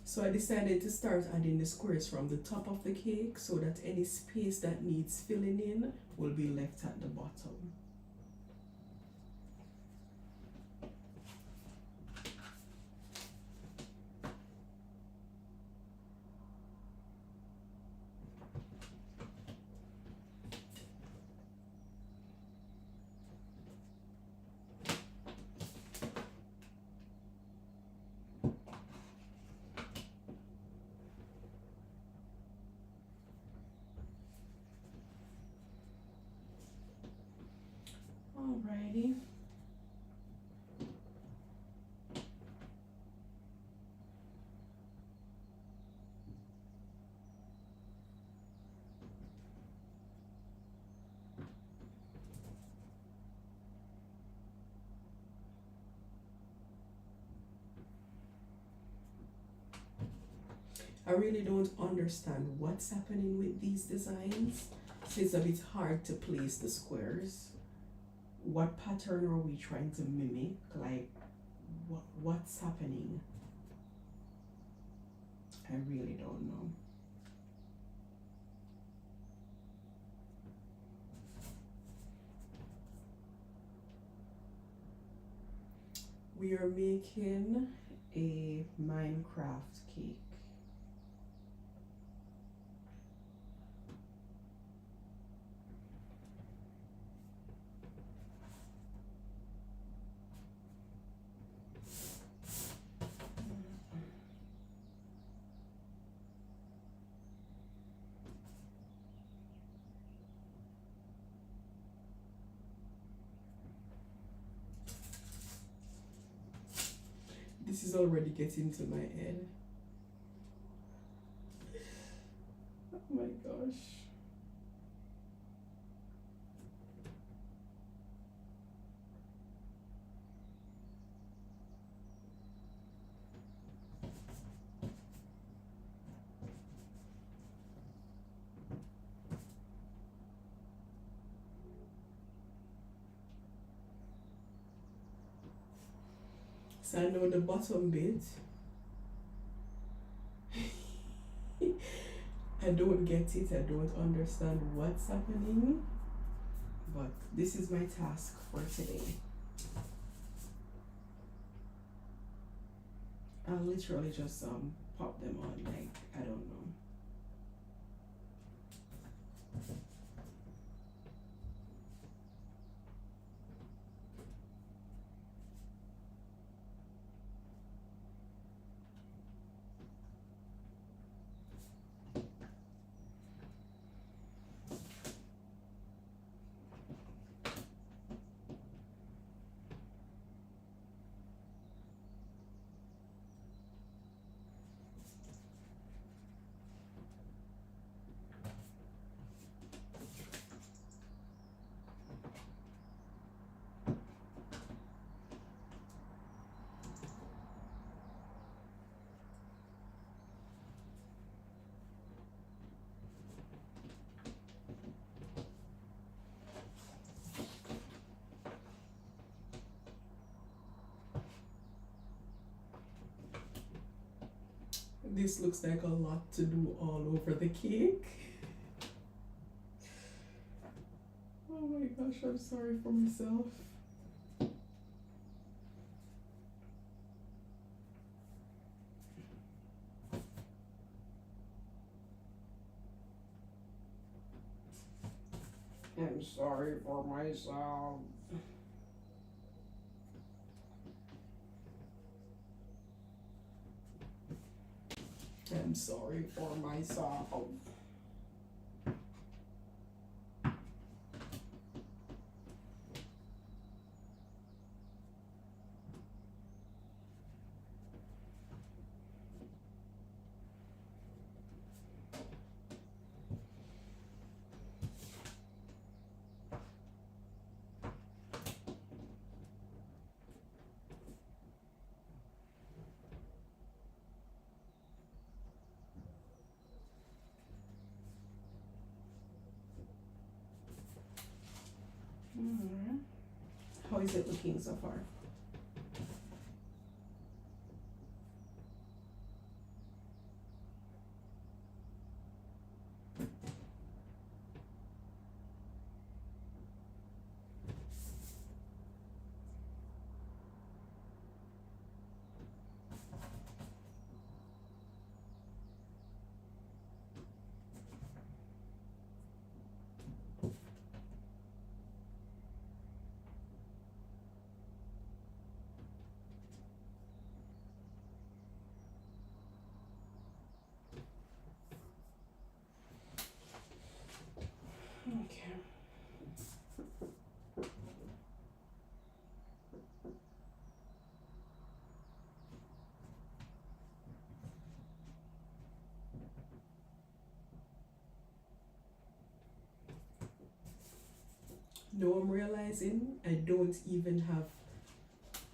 So I decided to start adding the squares from the top of the cake so that any space that needs filling in will be left at the bottom. Alrighty. I really don't understand what's happening with these designs, so it's a bit hard to place the squares. What pattern are we trying to mimic? Like, what's happening? I really don't know. We are making a Minecraft cake. This is already getting to my head. So I know the bottom bit. I don't get it, I don't understand what's happening, but this is my task for today. I'll literally just pop them on, like, I don't know. This looks like a lot to do all over the cake. Oh my gosh, I'm sorry for myself. I'm sorry for myself. I'm sorry for myself. How is it looking so far? Okay. Now I'm realizing I don't even have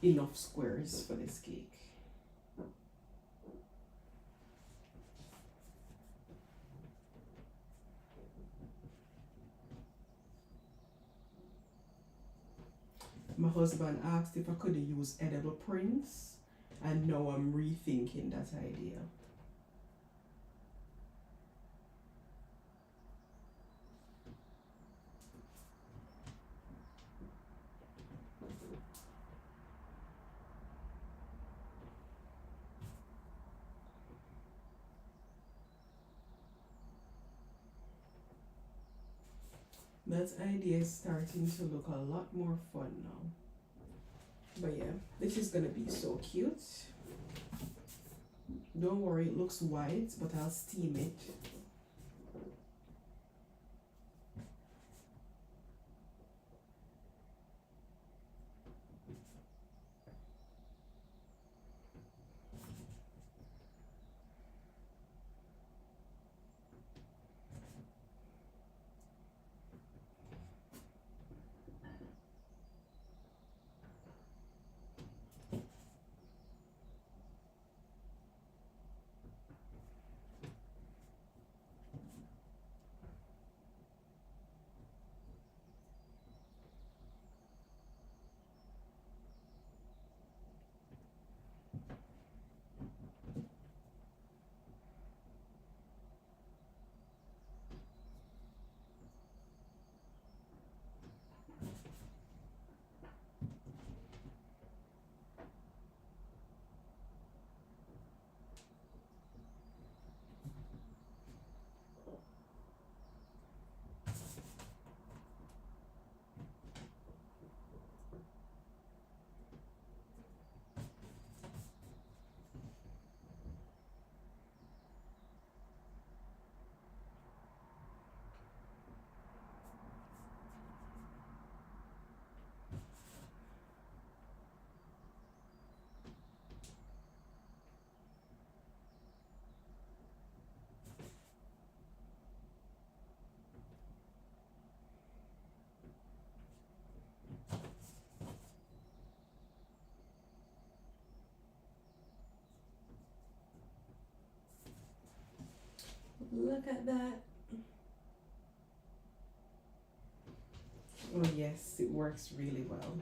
enough squares for this cake. My husband asked if I could use edible prints, and now I'm rethinking that idea. That idea is starting to look a lot more fun now. But yeah, this is gonna be so cute. Don't worry, it looks white, but I'll steam it. Look at that. Oh yes, it works really well.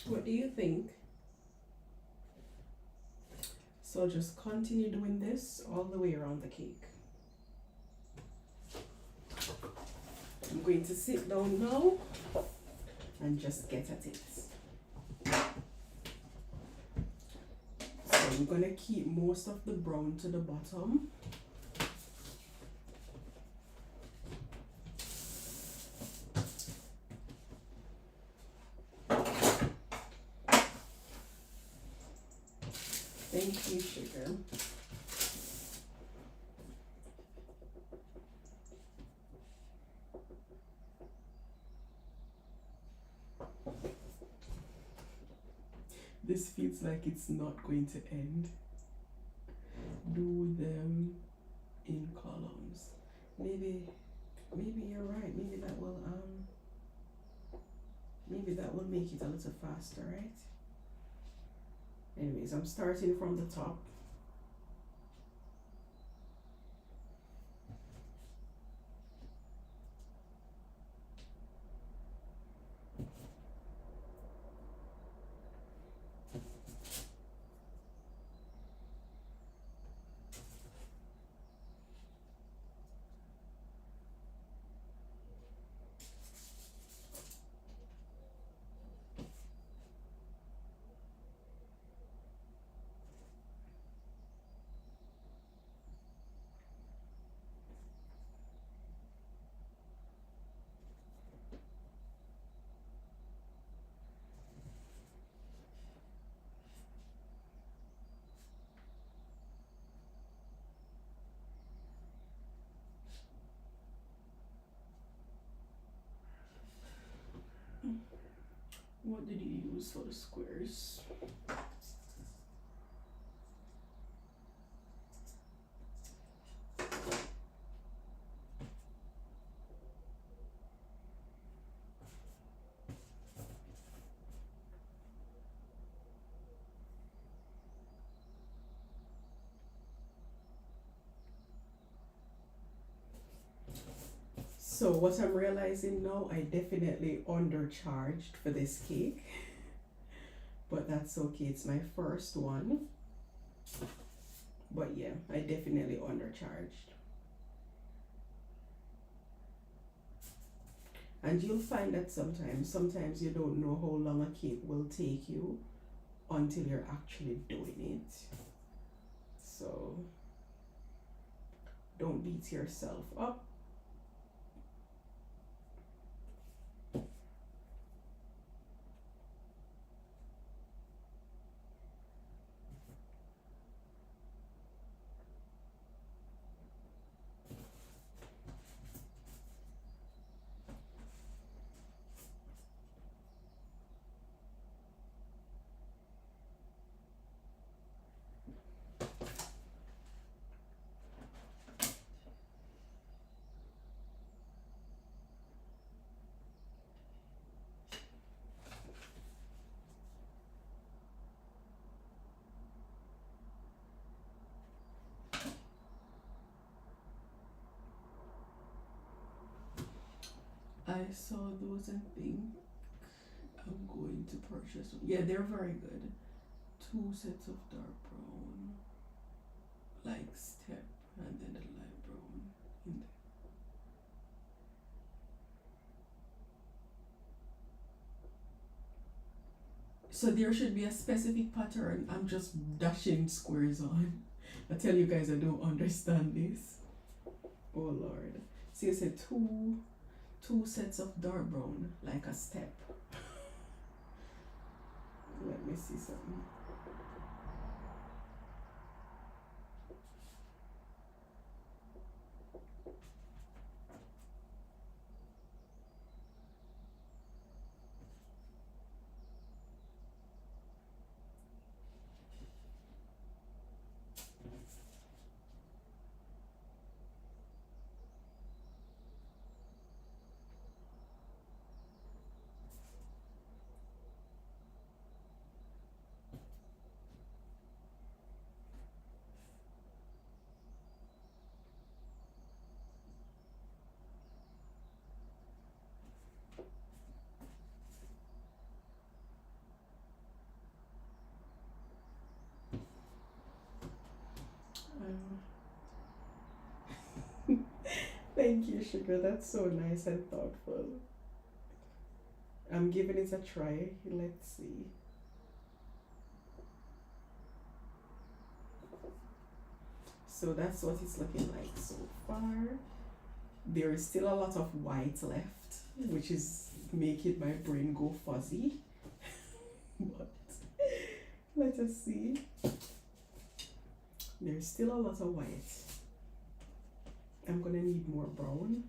What do you think? So just continue doing this all the way around the cake. I'm going to sit down now and just get at it. So I'm gonna keep most of the brown to the bottom. Thank you, sugar. This feels like it's not going to end. Do them in columns. Maybe you're right. Maybe that will make it a little faster, right? Anyways, I'm starting from the top. What did you use for the squares? So what I'm realizing now, I definitely undercharged for this cake, but that's okay. It's my first one. But yeah, I definitely undercharged. And you'll find that sometimes you don't know how long a cake will take you until you're actually doing it. So don't beat yourself up. I saw those and think I'm going to purchase them. Yeah, they're very good. 2 sets of dark brown, like step, and then the light brown in there. So there should be a specific pattern. I'm just dashing squares on. I tell you guys, I don't understand this. Oh Lord. So you said two sets of dark brown, like a step. Let me see something. Thank you, Sugar. That's so nice and thoughtful. I'm giving it a try. Let's see. So that's what it's looking like so far. There is still a lot of white left, which is making my brain go fuzzy. But let us see. There's still a lot of white. I'm gonna need more brown.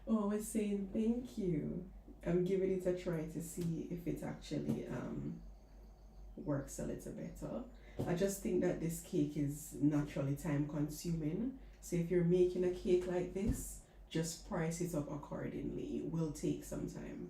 Oh, I was saying thank you. I'm giving it a try to see if it actually works a little better. I just think that this cake is naturally time consuming. So if you're making a cake like this, just price it up accordingly. It will take some time.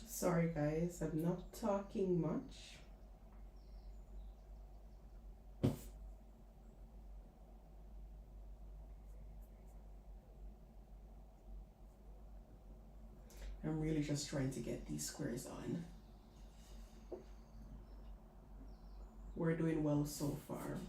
Sorry guys, I'm not talking much. I'm really just trying to get these squares on. We're doing well so far.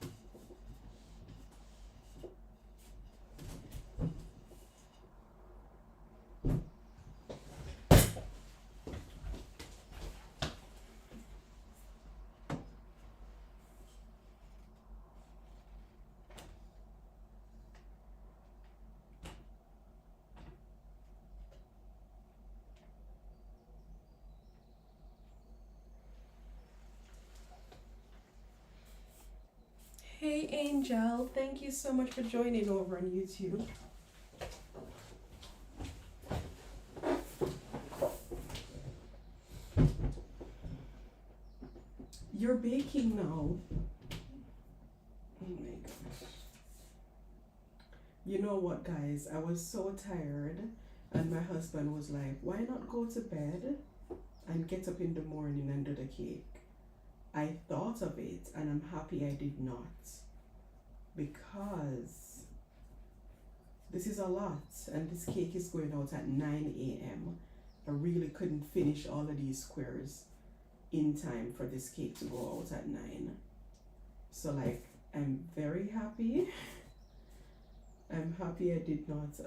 Hey Angel, thank you so much for joining over on YouTube. You're baking now. Oh my gosh. You know what, guys? I was so tired, and my husband was like, why not go to bed and get up in the morning and do the cake? I thought of it, and I'm happy I did not, because this is a lot, and this cake is going out at 9 a.m. I really couldn't finish all of these squares in time for this cake to go out at 9. So like, I'm very happy. I'm happy I did not,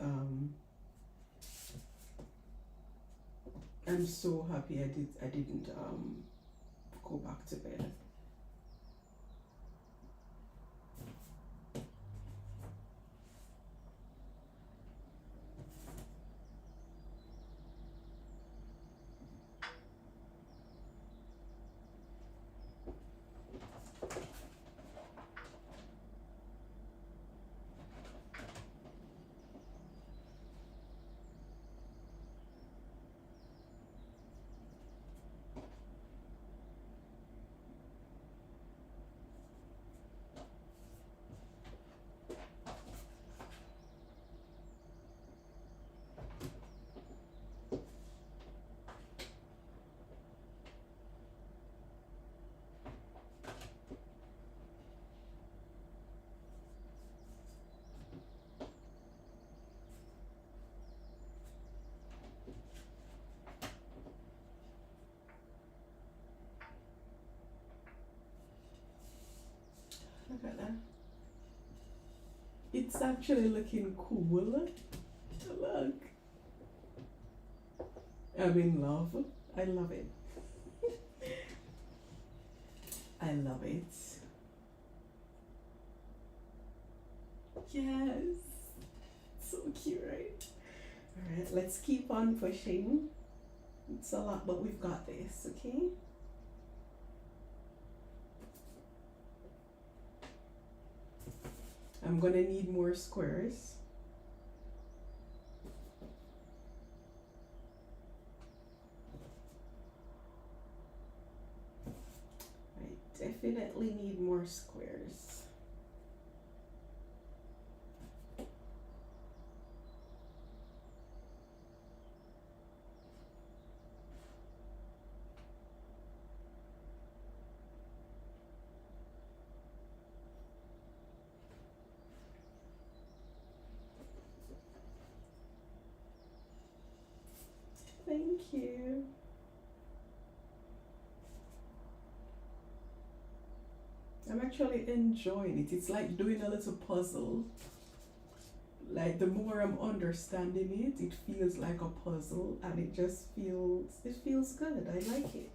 I'm so happy I didn't go back to bed. Look at that. It's actually looking cool. Look. I'm in love. I love it. I love it. Yes. So cute, right? Alright, let's keep on pushing. It's a lot, but we've got this, okay? I'm gonna need more squares. I definitely need more squares. Thank you. I'm actually enjoying it. It's like doing a little puzzle. Like the more I'm understanding it, it feels like a puzzle and it feels good. I like it.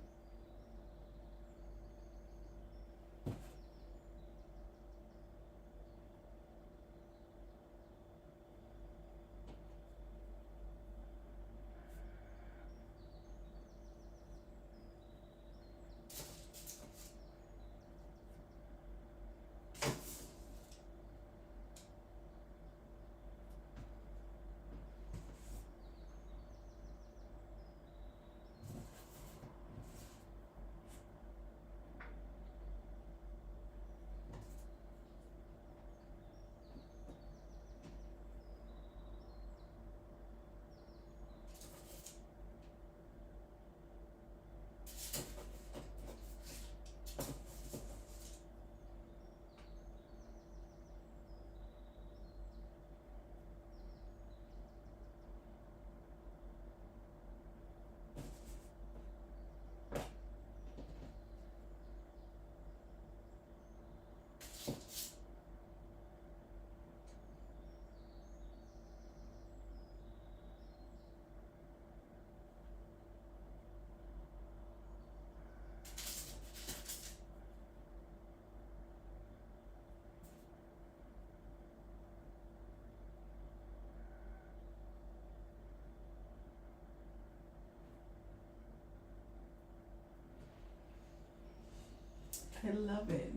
I love it.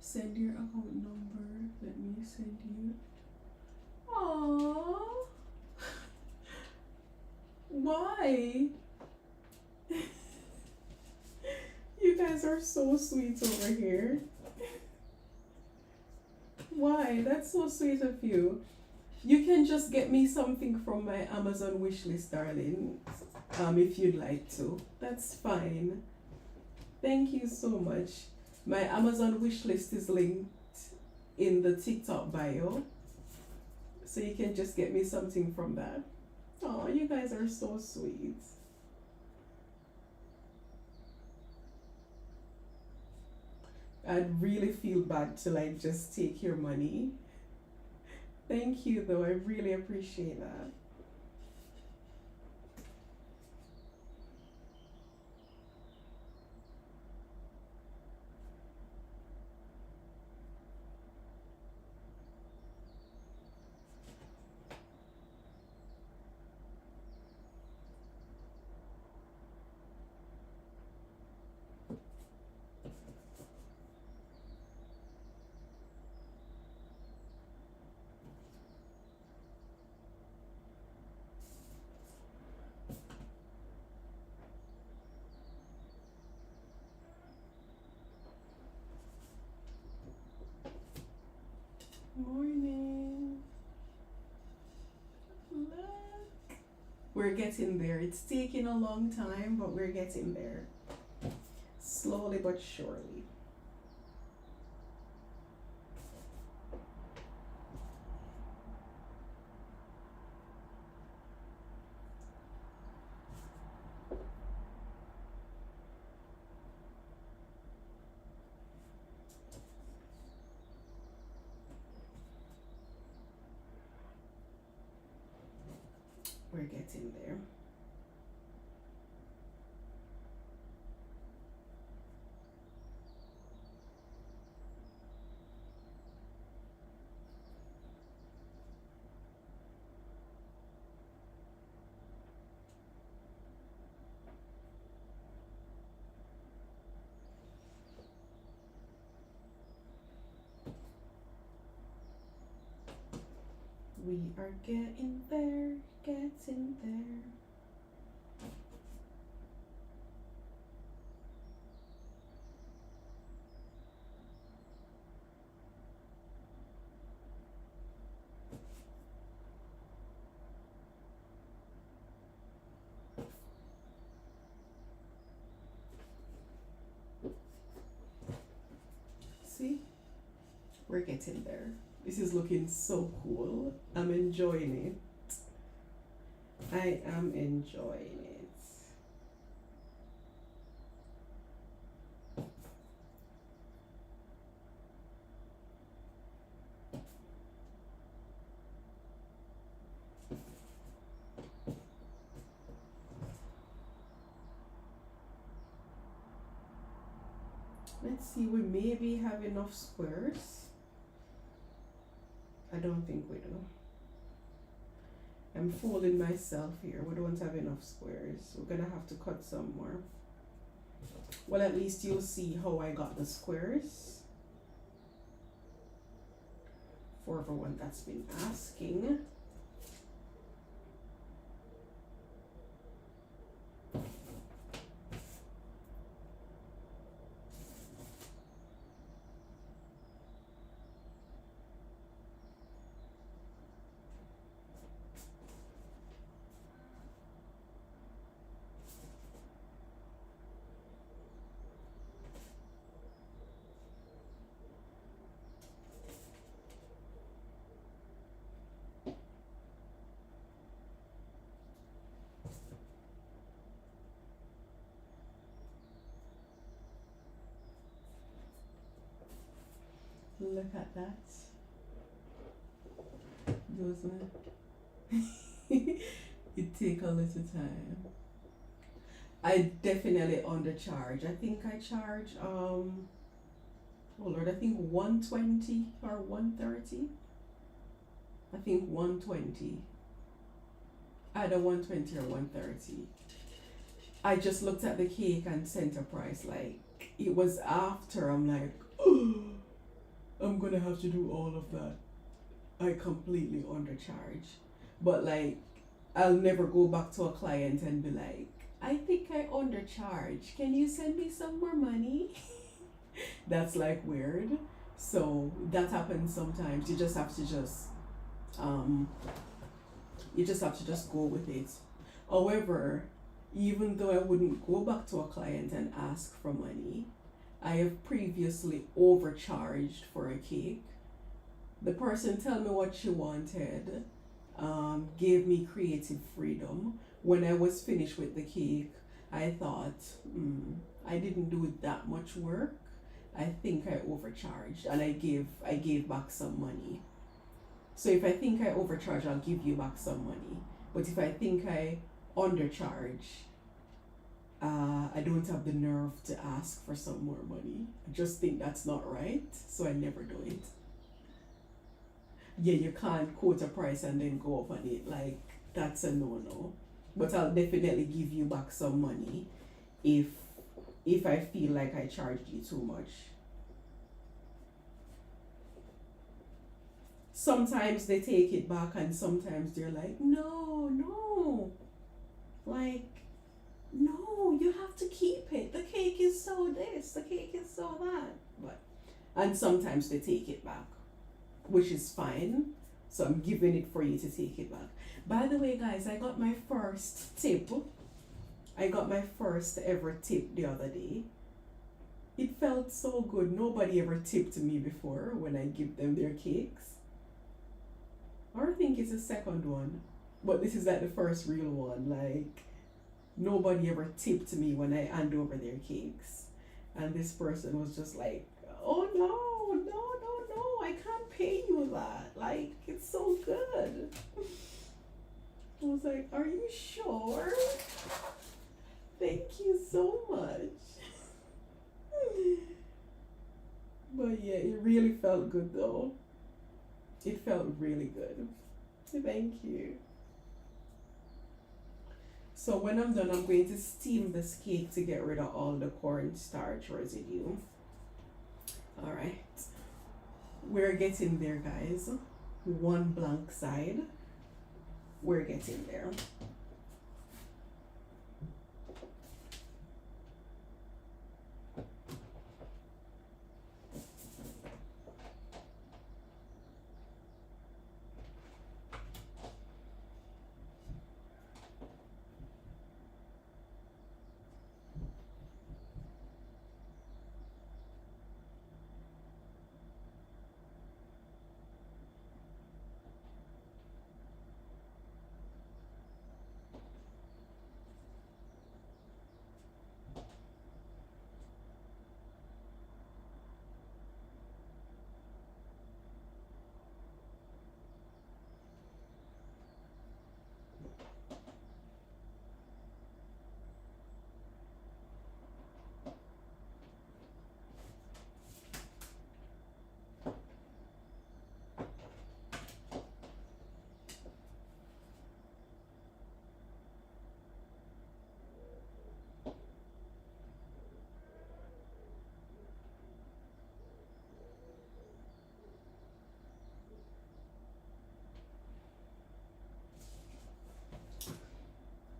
Send your account number. Let me send you. Aww. Why? You guys are so sweet over here. Why? That's so sweet of you. You can just get me something from my Amazon wishlist, darling. If you'd like to. That's fine. Thank you so much. My Amazon wishlist is linked in the TikTok bio. So you can just get me something from that. Oh, you guys are so sweet. I'd really feel bad to like just take your money. Thank you though, I really appreciate that. Morning. Look. We're getting there. It's taking a long time, but we're getting there. Slowly but surely. We're getting there. We are getting there, getting there. See? We're getting there. This is looking so cool. I'm enjoying it. I am enjoying it. Let's see, we maybe have enough squares. I don't think we do. I'm fooling myself here. We don't have enough squares. We're gonna have to cut some more. Well, at least you'll see how I got the squares. For everyone that's been asking. Look at that. Doesn't it? It take a little time. I definitely undercharge. I think I charge oh Lord, I think 120 or 130. I think 120. Either 120 or 130. I just looked at the cake and center price, like it was after I'm like, oh, I'm gonna have to do all of that. I completely undercharge. But like I'll never go back to a client and be like, I think I undercharge. Can you send me some more money? That's like weird. So that happens sometimes. You just have to just go with it. However, even though I wouldn't go back to a client and ask for money, I have previously overcharged for a cake. The person tell me what she wanted, gave me creative freedom. When I was finished with the cake, I thought, I didn't do that much work. I think I overcharged, and I gave back some money. So if I think I overcharge, I'll give you back some money. But if I think I undercharge, I don't have the nerve to ask for some more money. I just think that's not right, so I never do it. Yeah, you can't quote a price and then go up on it. Like, that's a no-no. But I'll definitely give you back some money if I feel like I charged you too much. Sometimes they take it back and sometimes they're like, no. Like, no, you have to keep it. The cake is so this, the cake is so that. And sometimes they take it back. which is fine. So I'm giving it for you to take it back. By the way, guys, I got my first tip. I got my first ever tip the other day. It felt so good. Nobody ever tipped me before when I give them their cakes. Or I think it's the second one. But this is like the first real one. Like, nobody ever tipped me when I hand over their cakes. And this person was just like, oh no, no, no, no, I can't pay you that. Like, it's so good. I was like, are you sure? Thank you so much. But yeah, it really felt good though. It felt really good. Thank you. So when I'm done, I'm going to steam this cake to get rid of all the cornstarch residue. Alright. We're getting there, guys. One blank side. We're getting there.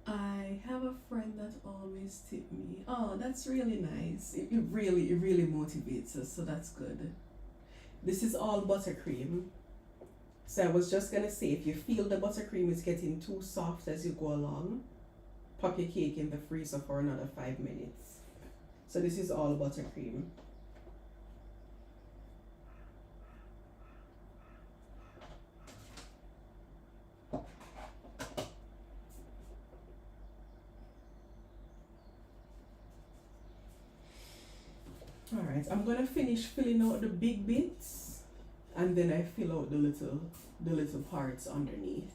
I have a friend that always tip me. Oh, that's really nice. It really motivates us, so that's good. This is all buttercream. So I was just gonna say, if you feel the buttercream is getting too soft as you go along, pop your cake in the freezer for another 5 minutes. So this is all buttercream. Alright, I'm gonna finish filling out the big bits and then I fill out the little parts underneath.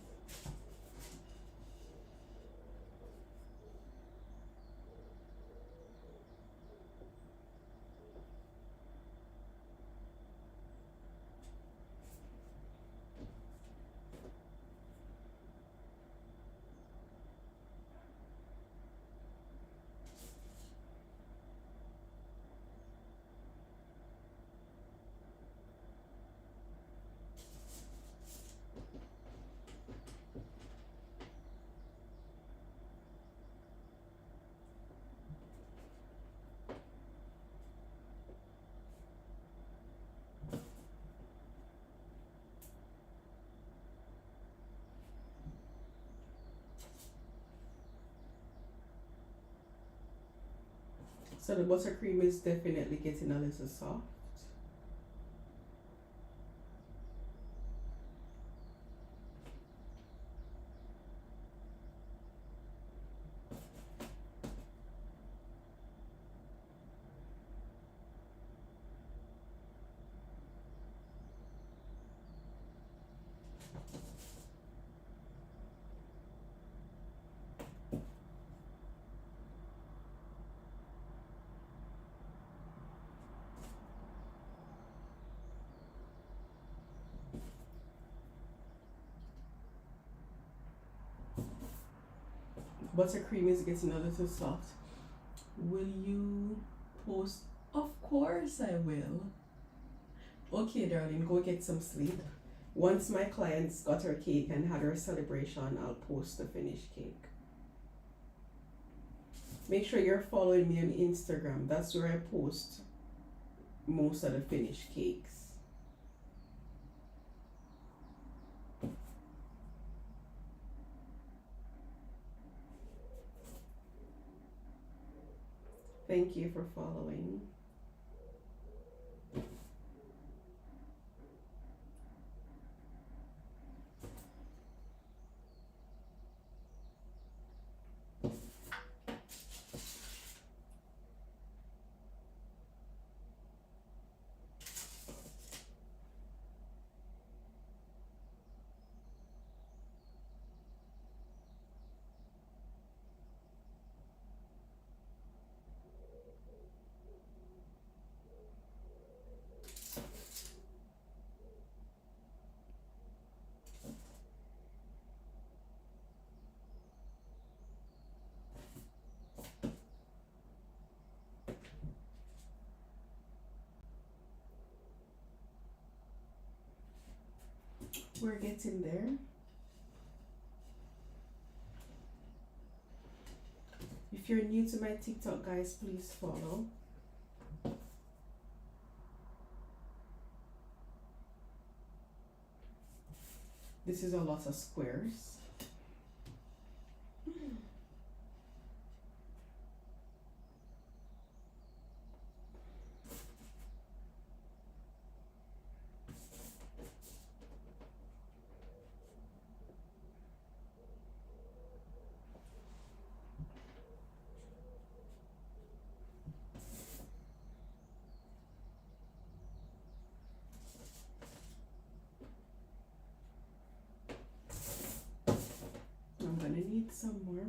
So the buttercream is definitely getting a little soft. Buttercream is getting a little soft. Will you post? Of course I will. Okay, darling, go get some sleep. Once my clients got her cake and had her celebration, I'll post the finished cake. Make sure you're following me on Instagram. That's where I post most of the finished cakes. Thank you for following. We're getting there. If you're new to my TikTok, guys, please follow. This is a lot of squares. I'm gonna need some more.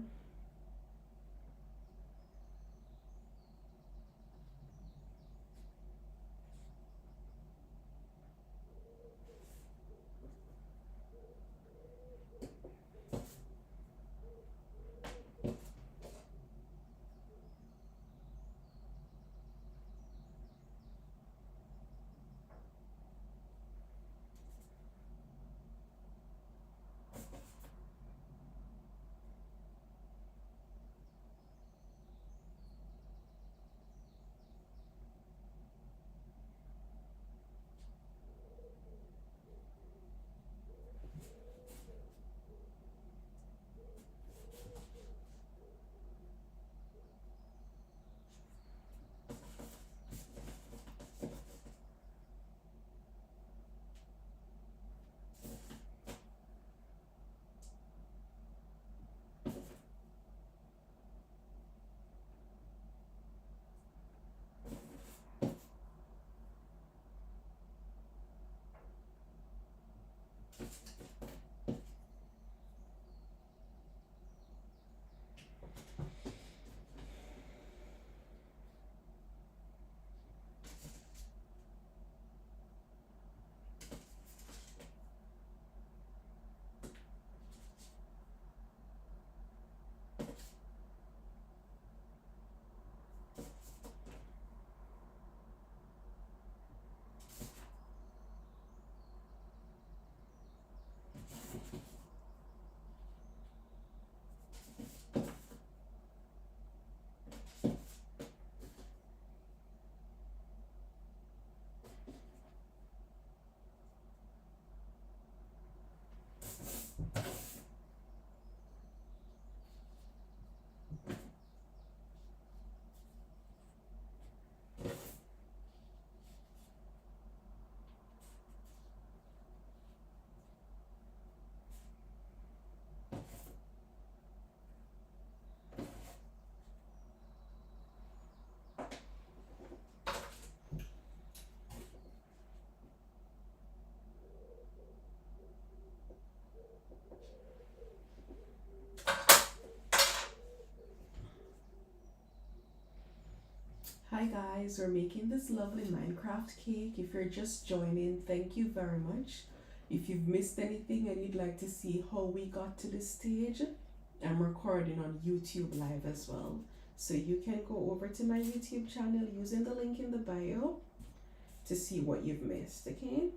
Hi guys, we're making this lovely Minecraft cake. If you're just joining, thank you very much. If you've missed anything and you'd like to see how we got to this stage, I'm recording on YouTube Live as well. So you can go over to my YouTube channel using the link in the bio to see what you've missed, okay?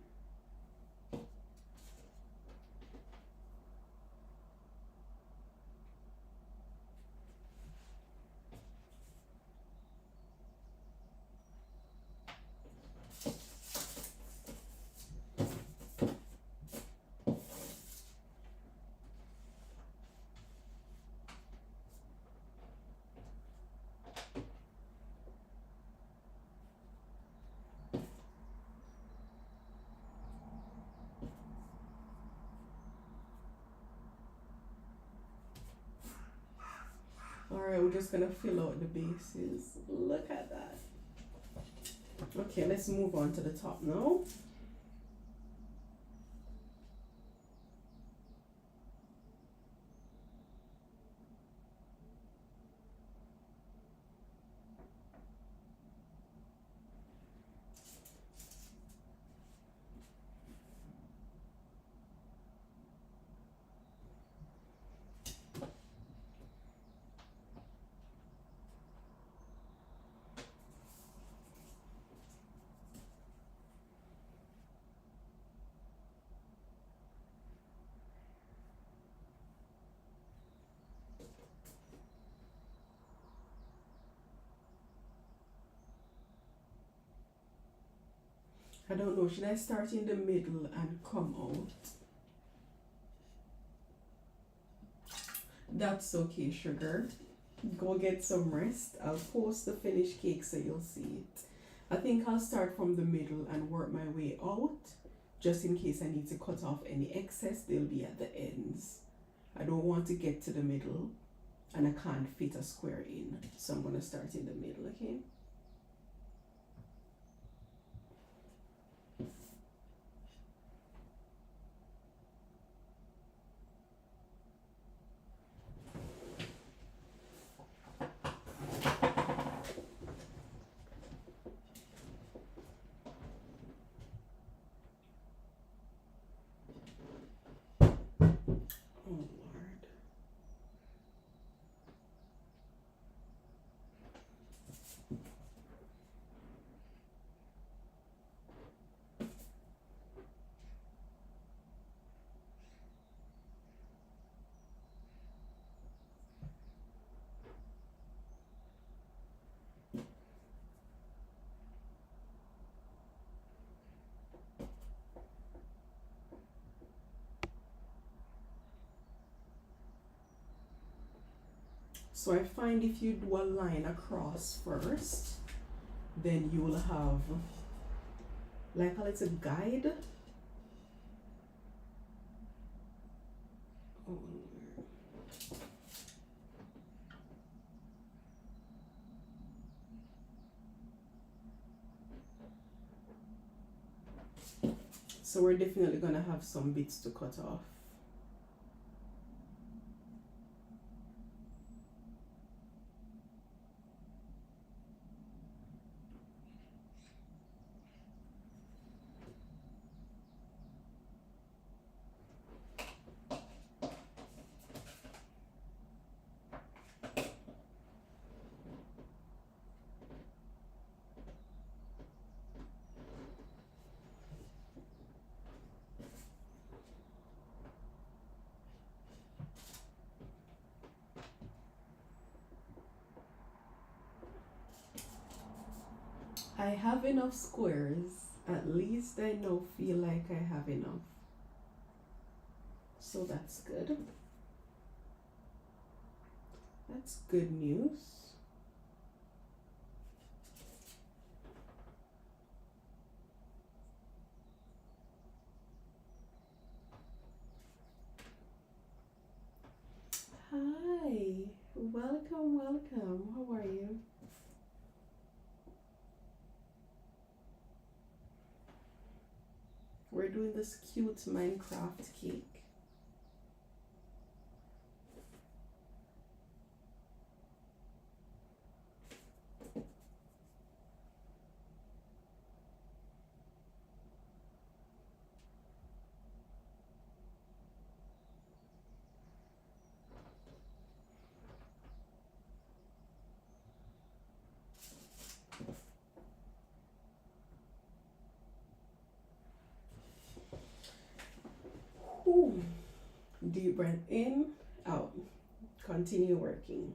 just gonna fill out the bases. Look at that. Okay, let's move on to the top now. I don't know, should I start in the middle and come out? That's okay, sugar. Go get some rest. I'll post the finished cake so you'll see it. I think I'll start from the middle and work my way out. Just in case I need to cut off any excess, they'll be at the ends. I don't want to get to the middle and I can't fit a square in. So I'm going to start in the middle, okay? So I find if you do a line across first, then you will have like a little guide. Oh, so we're definitely gonna have some bits to cut off. I have enough squares. At least I now feel like I have enough. So that's good. That's good news. Hi, welcome, welcome. How are you? We're doing this cute Minecraft cake. Ooh. Deep breath in, out. Continue working.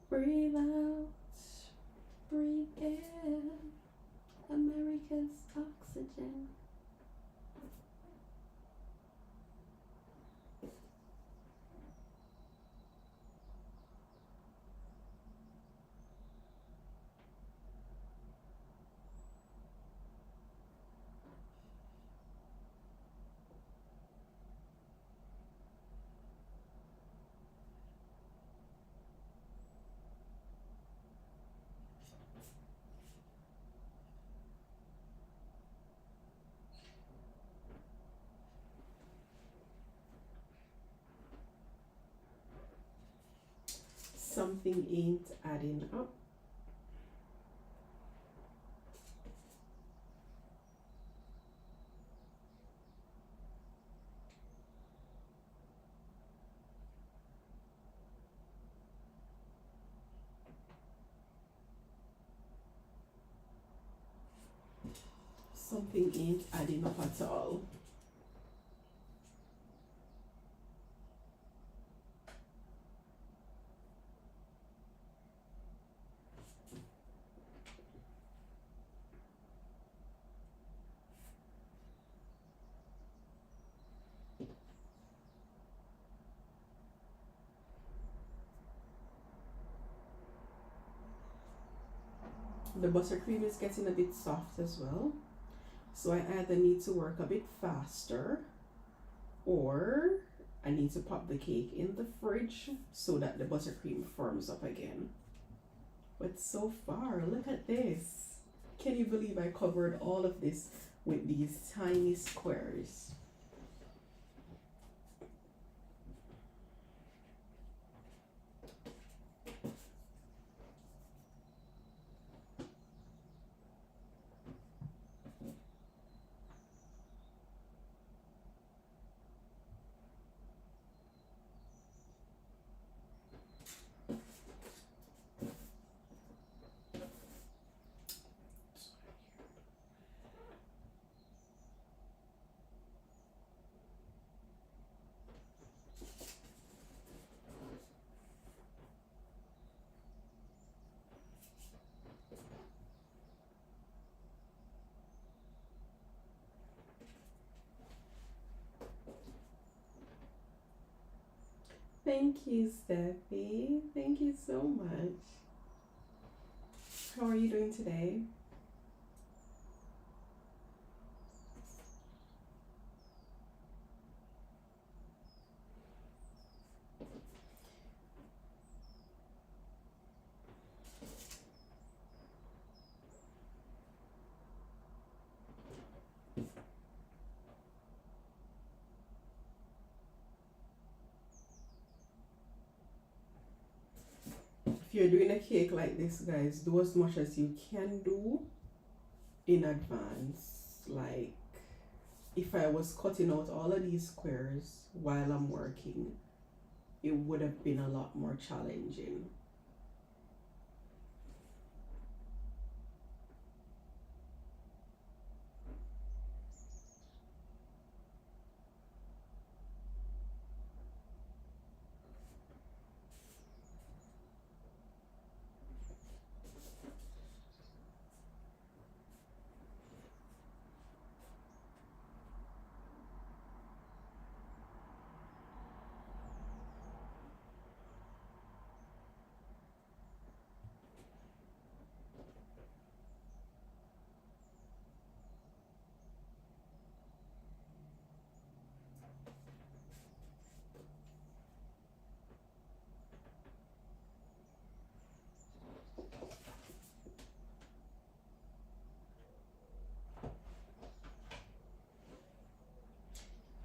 Breathe out, breathe in. America's oxygen. something ain't adding up. Something ain't adding up at all. The buttercream is getting a bit soft as well. So I either need to work a bit faster, or I need to pop the cake in the fridge so that the buttercream firms up again. But so far, look at this. Can you believe I covered all of this with these tiny squares? Thank you, Steffi. Thank you so much. How are you doing today? If you're doing a cake like this, guys, do as much as you can do in advance. Like, if I was cutting out all of these squares while I'm working, it would have been a lot more challenging.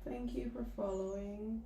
Thank you for following.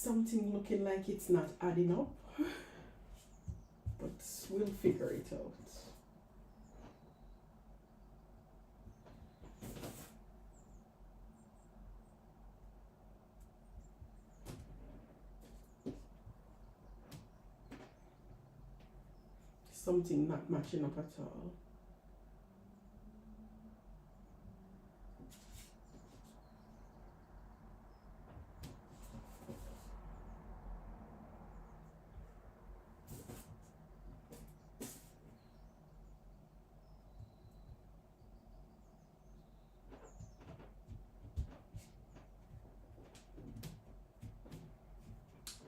something looking like it's not adding up, but we'll figure it out. Something not matching up at all.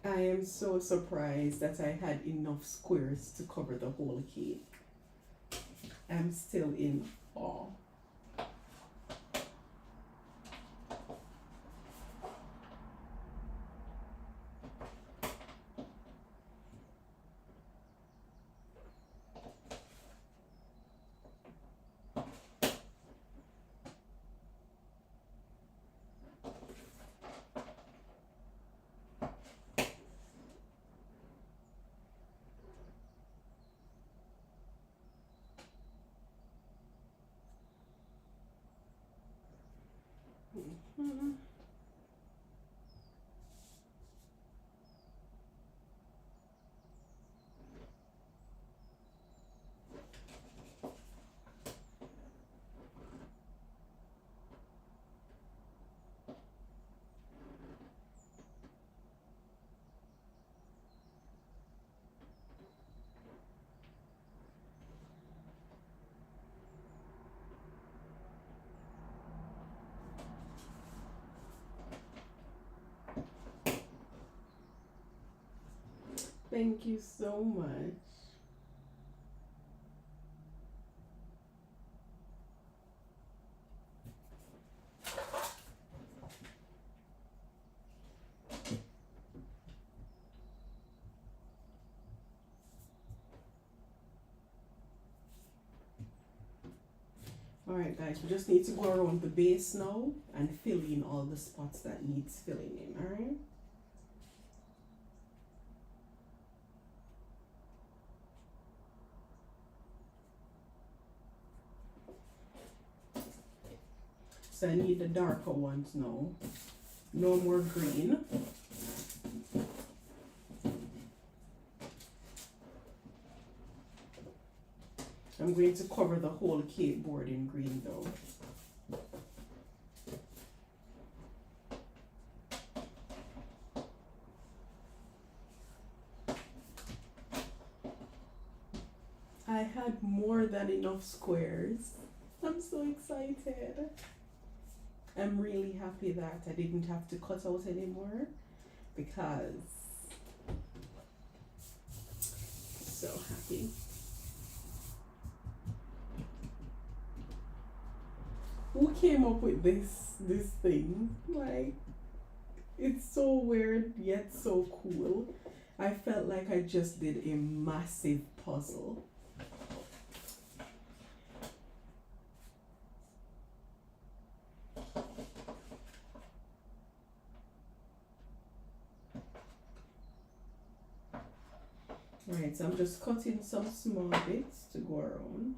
I am so surprised that I had enough squares to cover the whole cake. I'm still in awe. Mhm. Thank you so much. Alright guys, we just need to go around the base now and fill in all the spots that needs filling in, alright? So I need the darker ones now. No more green. I'm going to cover the whole cake board in green though. I had more than enough squares. I'm so excited. I'm really happy that I didn't have to cut out anymore because so happy. Who came up with this thing? Like, it's so weird yet so cool. I felt like I just did a massive puzzle. Alright, so I'm just cutting some small bits to go around.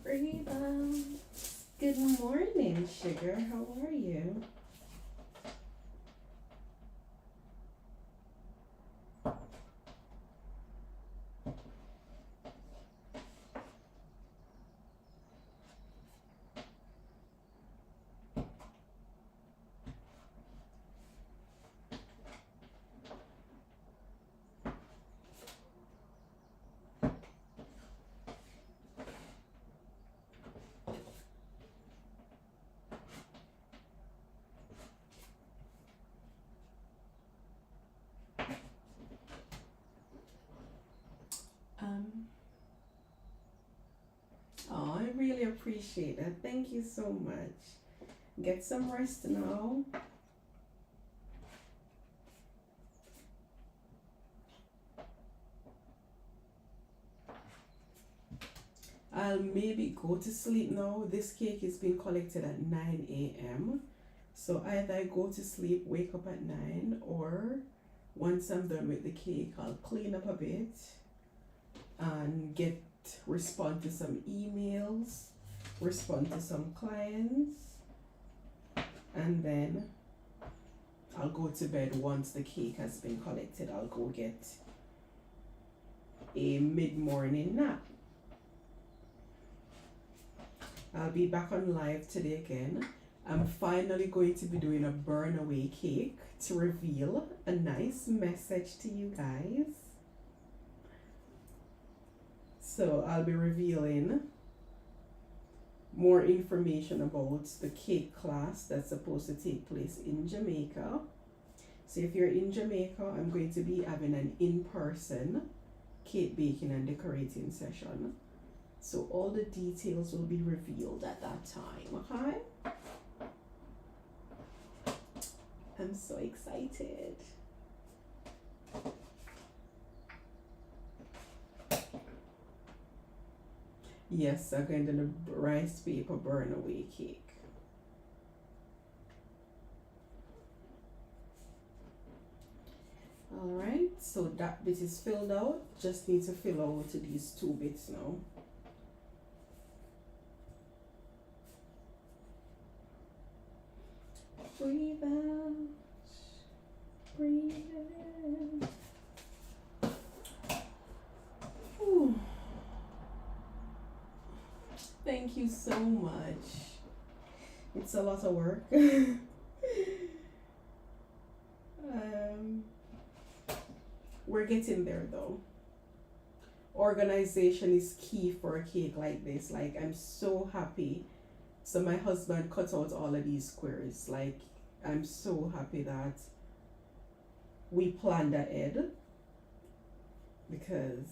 Reba, good morning, sugar. How are you? appreciate that. Thank you so much. Get some rest now. I'll maybe go to sleep now. This cake is being collected at 9 a.m. So either I go to sleep, wake up at 9, or once I'm done with the cake, I'll clean up a bit and respond to some emails, respond to some clients, and then I'll go to bed once the cake has been collected. I'll go get a mid-morning nap. I'll be back on live today again. I'm finally going to be doing a burn away cake to reveal a nice message to you guys. So I'll be revealing more information about the cake class that's supposed to take place in Jamaica. So if you're in Jamaica, I'm going to be having an in-person cake baking and decorating session. So all the details will be revealed at that time, okay? I'm so excited. Yes, I'm going to do the rice paper burn away cake. Alright, so that bit is filled out. Just need to fill out these two bits now. Breathe out, breathe in. Whew. Thank you so much. It's a lot of work. We're getting there though. Organization is key for a cake like this. Like, I'm so happy. So my husband cut out all of these squares. Like, I'm so happy that we planned ahead, because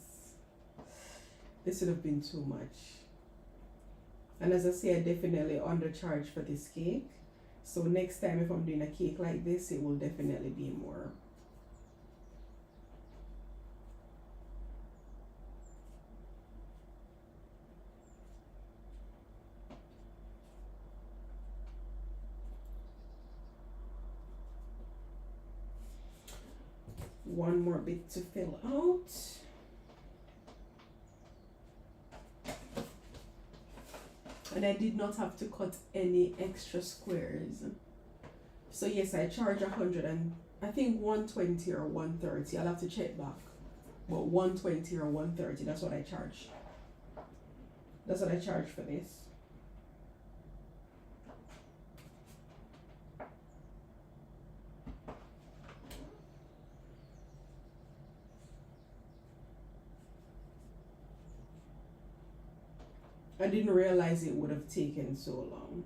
this would have been too much. And as I say, I definitely undercharged for this cake. So next time if I'm doing a cake like this, it will definitely be more. One more bit to fill out. And I did not have to cut any extra squares. So yes, I charge 100 and I think 120 or 130. I'll have to check back. But 120 or 130, that's what I charge. That's what I charge for this. I didn't realize it would have taken so long.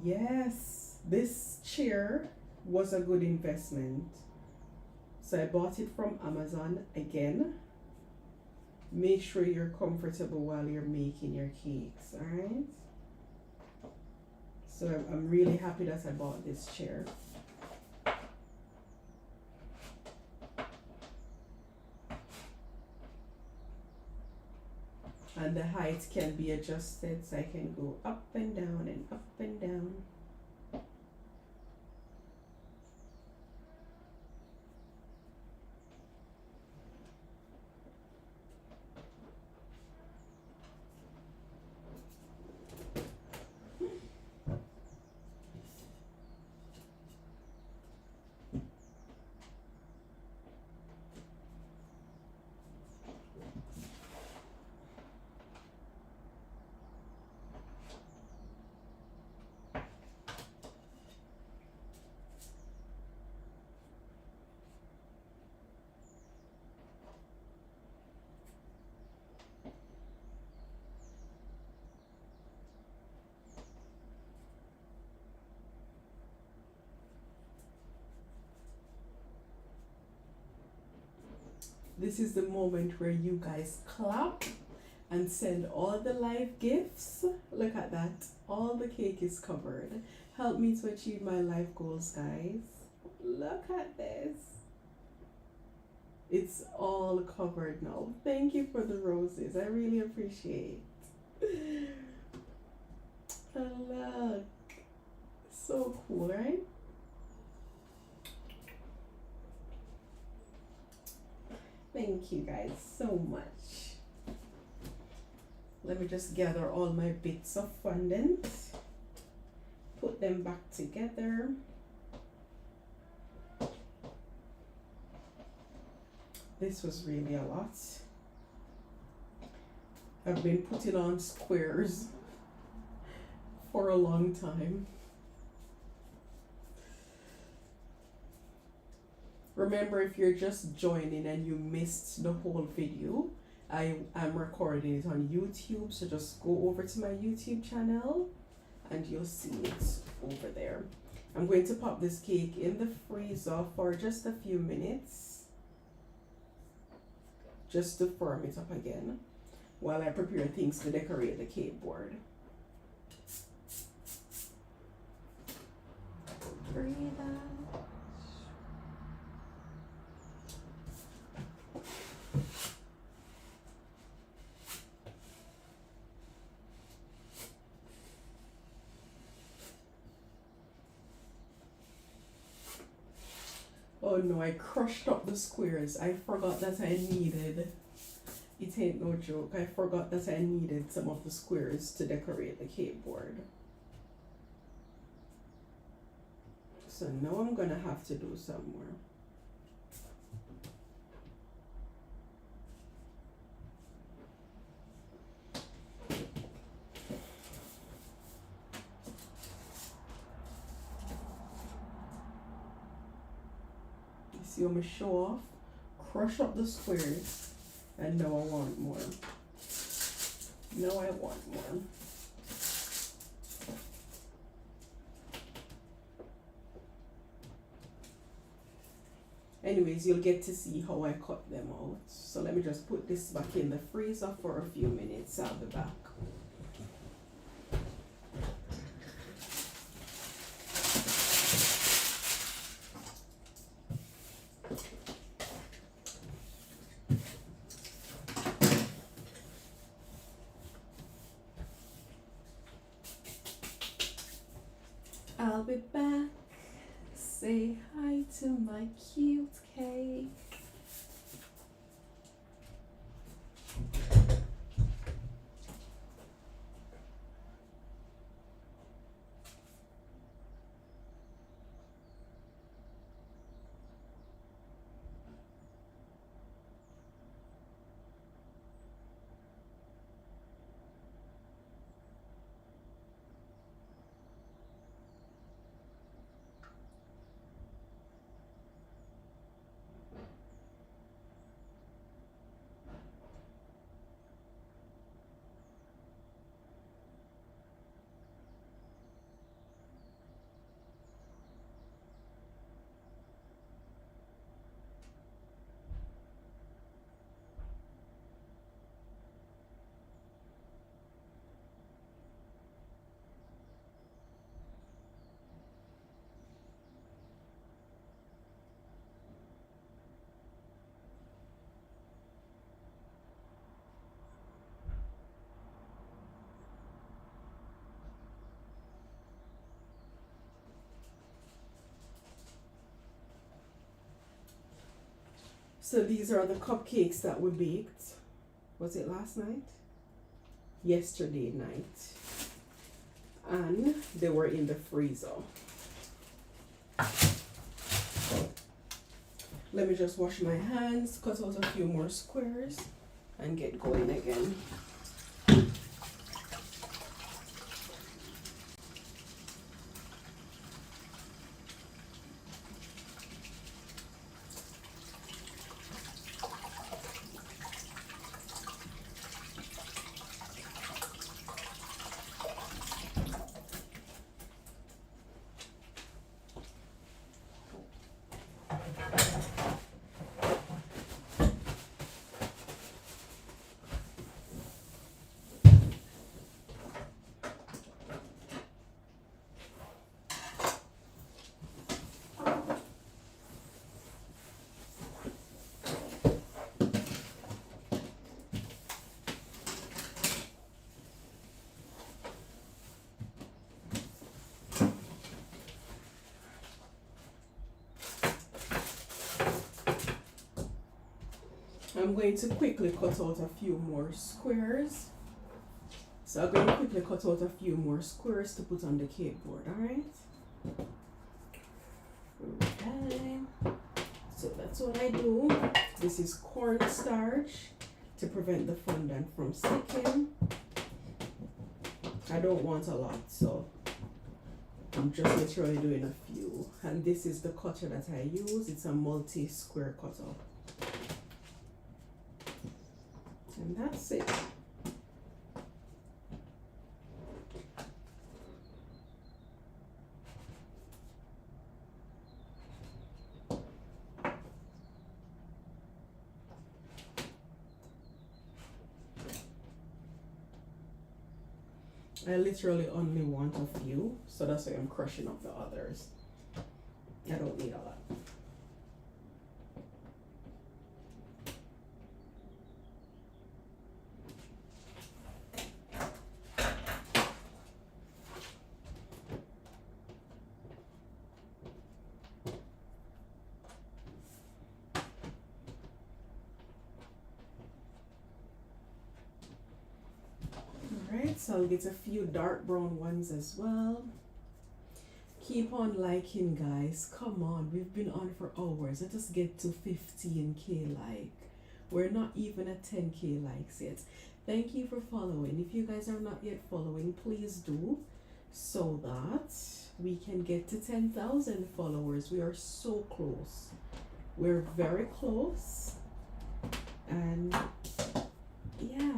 Yes, this chair was a good investment. So I bought it from Amazon again. Make sure you're comfortable while you're making your cakes, alright? So I'm really happy that I bought this chair. And the height can be adjusted, so I can go up and down and up and down. This is the moment where you guys clap and send all the live gifts. Look at that. All the cake is covered. Help me to achieve my life goals, guys. Look at this. It's all covered now. Thank you for the roses. I really appreciate. And look. So cool, right? Thank you guys so much. Let me just gather all my bits of fondant, put them back together. This was really a lot. I've been putting on squares for a long time. Remember, if you're just joining and you missed the whole video, I am recording it on YouTube, so just go over to my YouTube channel and you'll see it over there. I'm going to pop this cake in the freezer for just a few minutes, just to firm it up again while I prepare things to decorate the cake board. Breathe out. Oh no, I crushed up the squares. I forgot that I needed, it ain't no joke, I forgot that I needed some of the squares to decorate the cake board. So now I'm gonna have to do some more. See how I show off, crush up the squares, and now I want more. Now I want more. Anyways, you'll get to see how I cut them out. So let me just put this back in the freezer for a few minutes. I'll be back. I'll be back. Say hi to my cute cake. So these are the cupcakes that we baked. Was it last night? Yesterday night. And they were in the freezer. Let me just wash my hands, cut out a few more squares, and get going again. I'm going to quickly cut out a few more squares. So I'm going to quickly cut out a few more squares to put on the cake board, alright? Okay. So that's what I do. This is cornstarch to prevent the fondant from sticking. I don't want a lot, so I'm just literally doing a few. And this is the cutter that I use. It's a multi-square cutter. And that's it. I literally only want a few, so that's why I'm crushing up the others. I don't need a lot. Alright, so I'll get a few dark brown ones as well. Keep on liking, guys. Come on, we've been on for hours. Let us get to 15k like. We're not even at 10k likes yet. Thank you for following. If you guys are not yet following, please do, so that we can get to 10,000 followers. We are so close. We're very close. And yeah.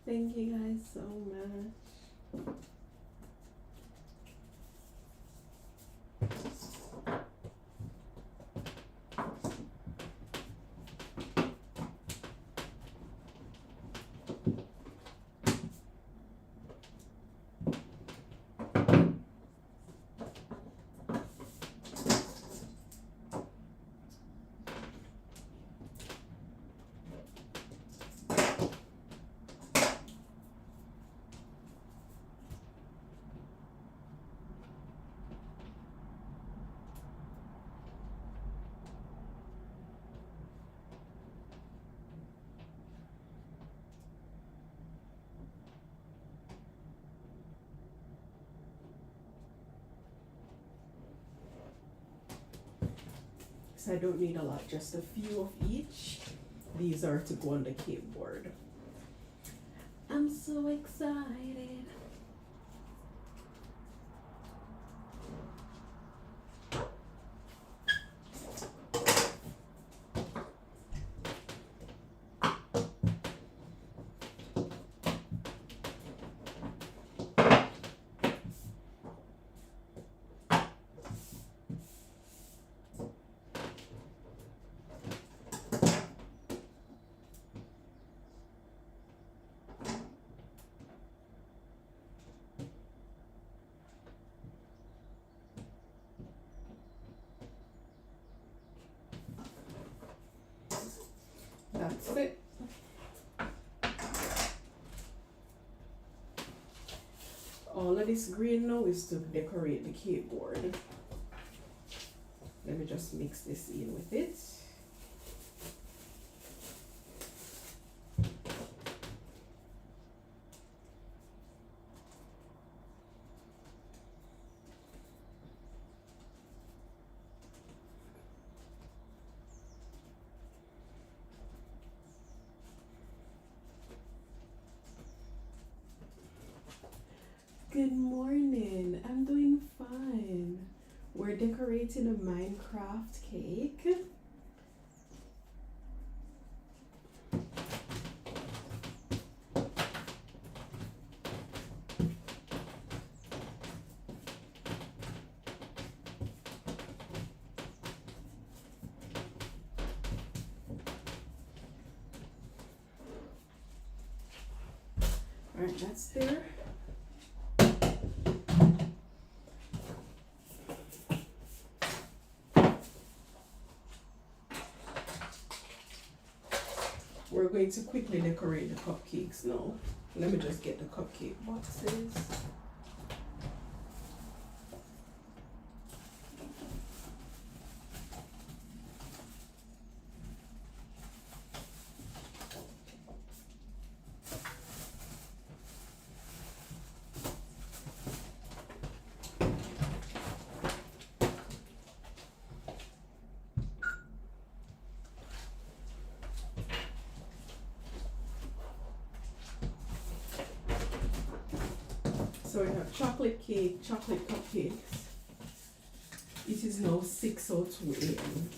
Thank you guys so much. I don't need a lot, just a few of each. These are to go on the cake board. I'm so excited. That's it. All of this green now is to decorate the cake board. Let me just mix this in with it. Good morning. I'm doing fine. We're decorating a Minecraft cake. Alright, that's there. We're going to quickly decorate the cupcakes now. Let me just get the cupcake boxes. So we have chocolate cake, chocolate cupcakes. It is now 6:02 a.m.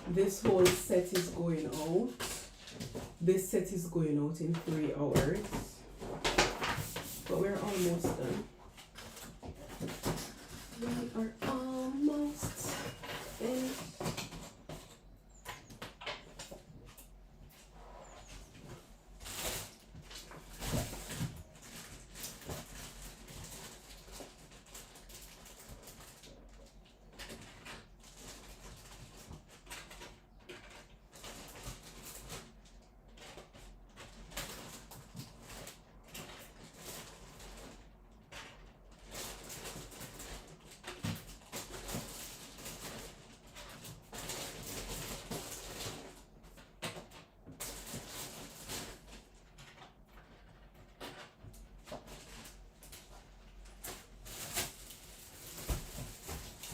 This whole set is going out. This set is going out in 3 hours. But we're almost done. We are almost in.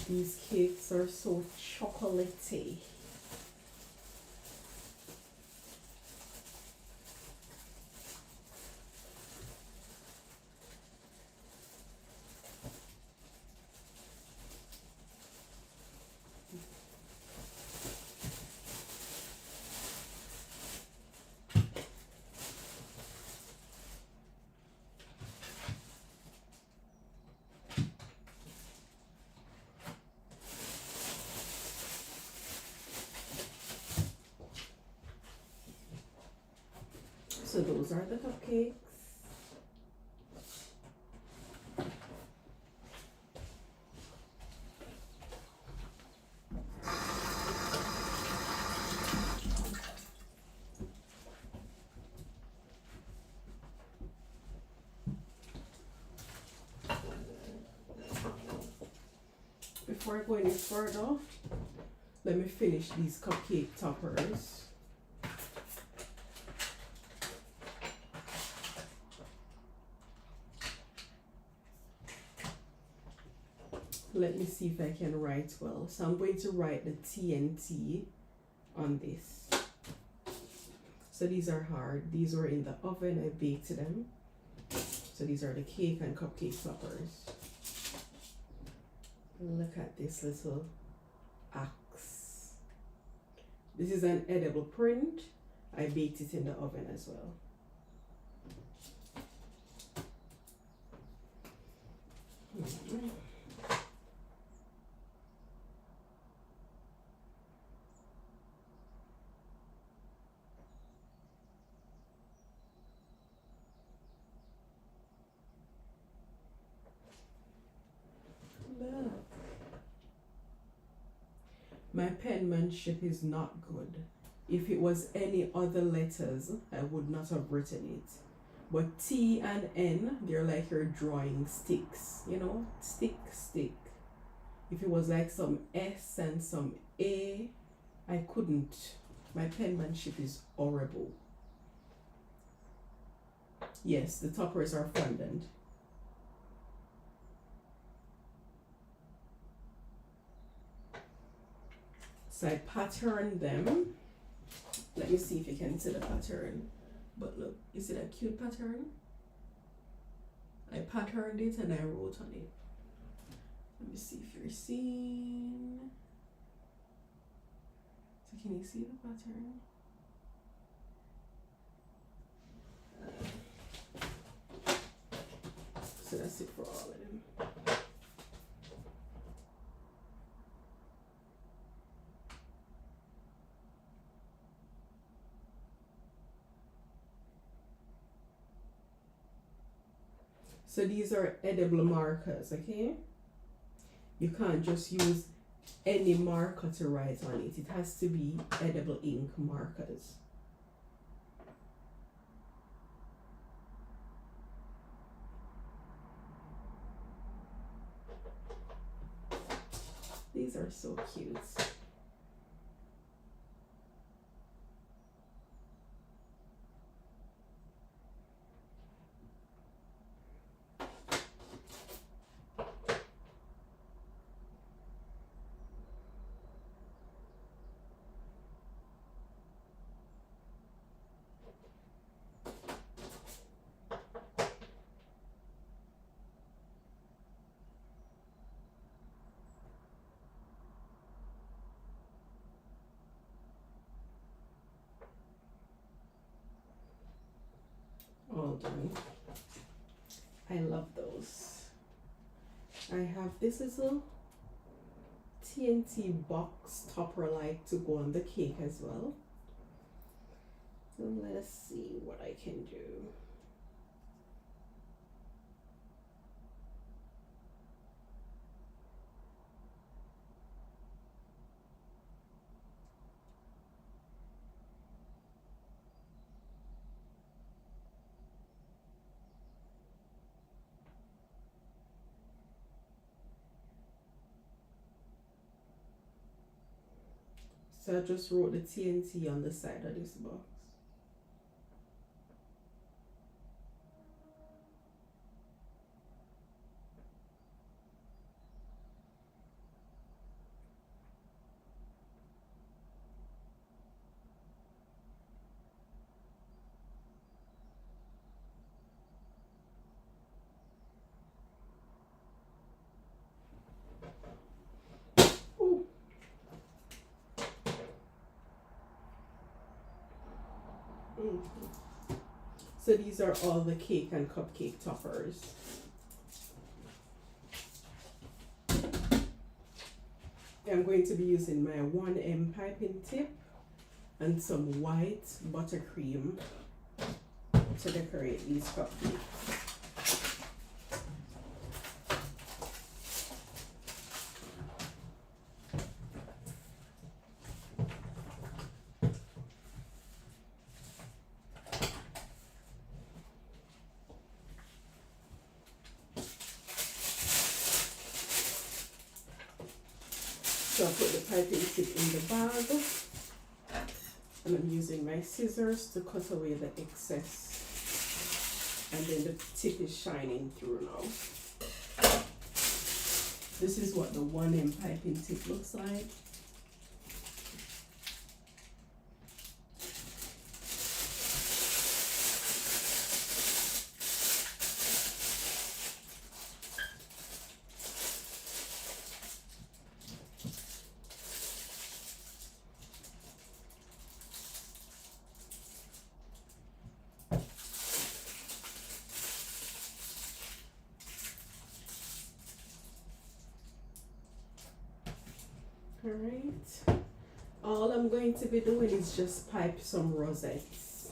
These cakes are so chocolatey. So those are the cupcakes. Before I go any further, let me finish these cupcake toppers. Let me see if I can write well. So I'm going to write the TNT on this. So these are hard. These were in the oven. I baked them. So these are the cake and cupcake toppers. Look at this little axe. This is an edible print. I baked it in the oven as well. My penmanship is not good. If it was any other letters, I would not have written it. But T and N, they're like you're drawing sticks, you know? Stick, stick. If it was like some S and some A, I couldn't. My penmanship is horrible. Yes, the toppers are fondant. So I patterned them. Let me see if you can see the pattern. But look, is it a cute pattern? I patterned it and I wrote on it. Let me see if you're seeing. So can you see the pattern? So that's it for all of them. So these are edible markers, okay? You can't just use any marker to write on it. It has to be edible ink markers. These are so cute. All done. I love those. I have this little TNT box topper light to go on the cake as well. So let us see what I can do. So I just wrote the TNT on the side of this box. Ooh. So these are all the cake and cupcake toppers. I'm going to be using my 1M piping tip and some white buttercream to decorate these cupcakes. So I'll put the piping tip in the bag, and I'm using my scissors to cut away the excess, and then the tip is shining through now. This is what the 1M piping tip looks like. Alright, all I'm going to be doing is just pipe some rosettes.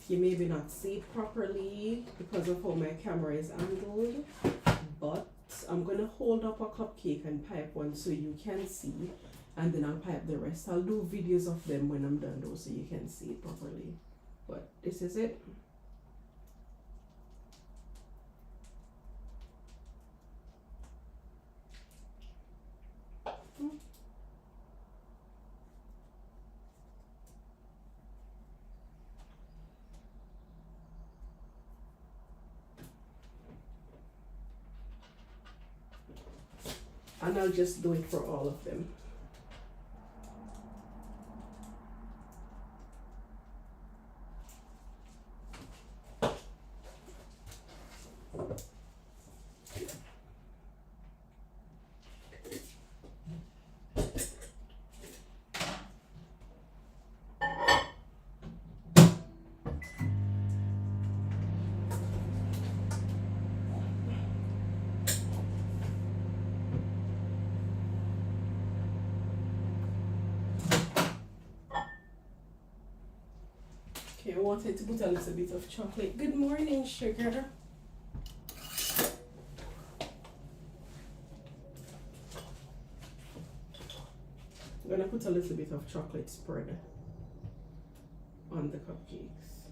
You maybe not see it properly because of how my camera is angled, but I'm going to hold up a cupcake and pipe one so you can see, and then I'll pipe the rest. I'll do videos of them when I'm done though so you can see it properly, but this is it. And I'll just do it for all of them. I wanted to put a little bit of chocolate. Good morning, sugar. I'm gonna put a little bit of chocolate spread on the cupcakes.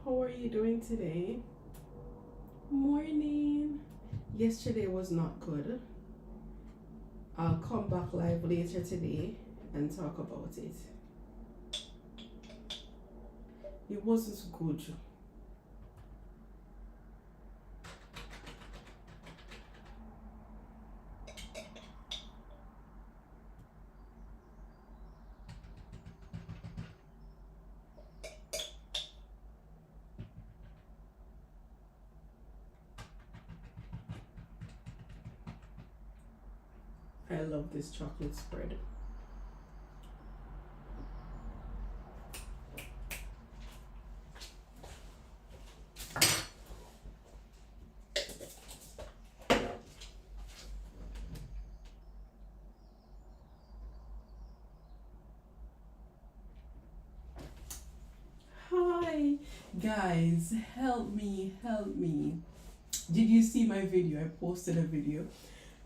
How are you doing today? Morning. Yesterday was not good. I'll come back live later today and talk about it. It wasn't good. I love this chocolate spread. Hi guys, help me, help me. Did you see my video? I posted a video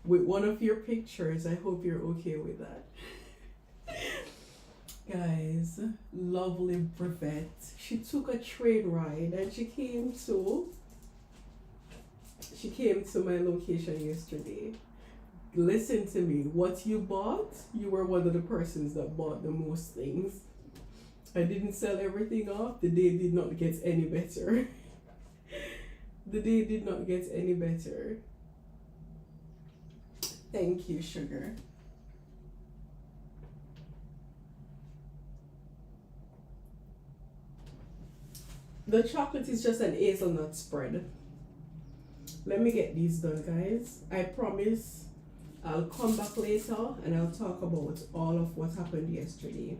with one of your pictures. I hope you're okay with that. Guys, lovely Brevette. She took a train ride and she came to my location yesterday. Listen to me, what you bought, you were one of the persons that bought the most things. I didn't sell everything off. The day did not get any better. The day did not get any better. Thank you, sugar. The chocolate is just an hazelnut spread. Let me get these done, guys. I promise I'll come back later and I'll talk about all of what happened yesterday.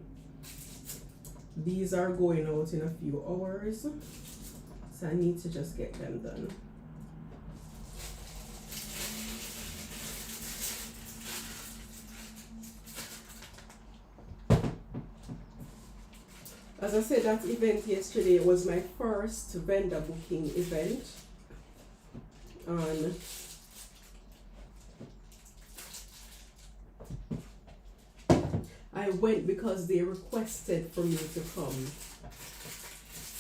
These are going out in a few hours, so I need to just get them done. As I said, that event yesterday was my first vendor booking event. And I went because they requested for me to come.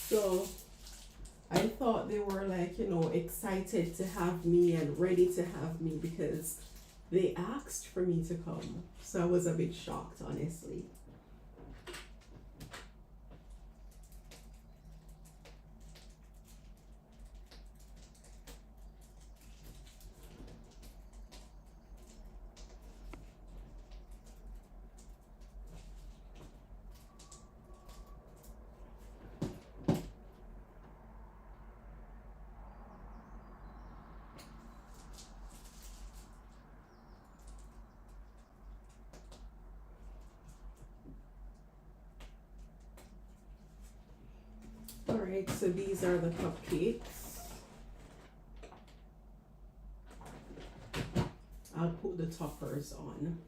So I thought they were like, you know, excited to have me and ready to have me because they asked for me to come. So I was a bit shocked, honestly. Alright, so these are the cupcakes. I'll put the toppers on.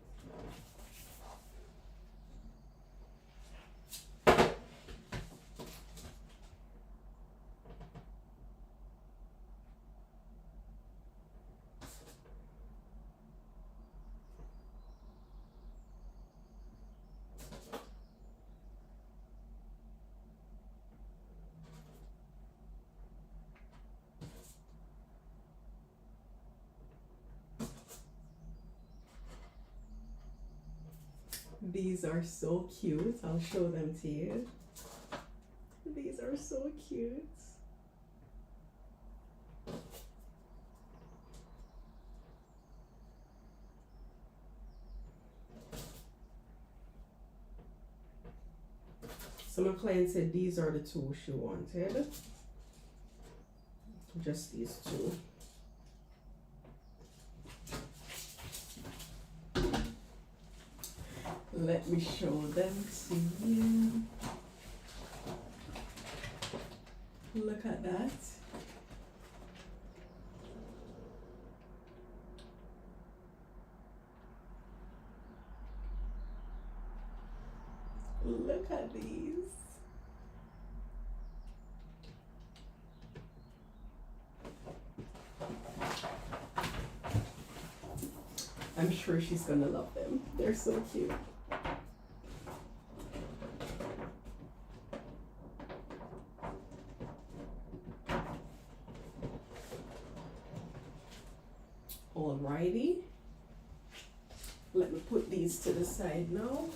These are so cute. I'll show them to you. These are so cute. So my client said these are the two she wanted. Just these two. Let me show them to you. Look at that. I'm sure she's gonna love them. They're so cute. Alrighty. Let me put these to the side now.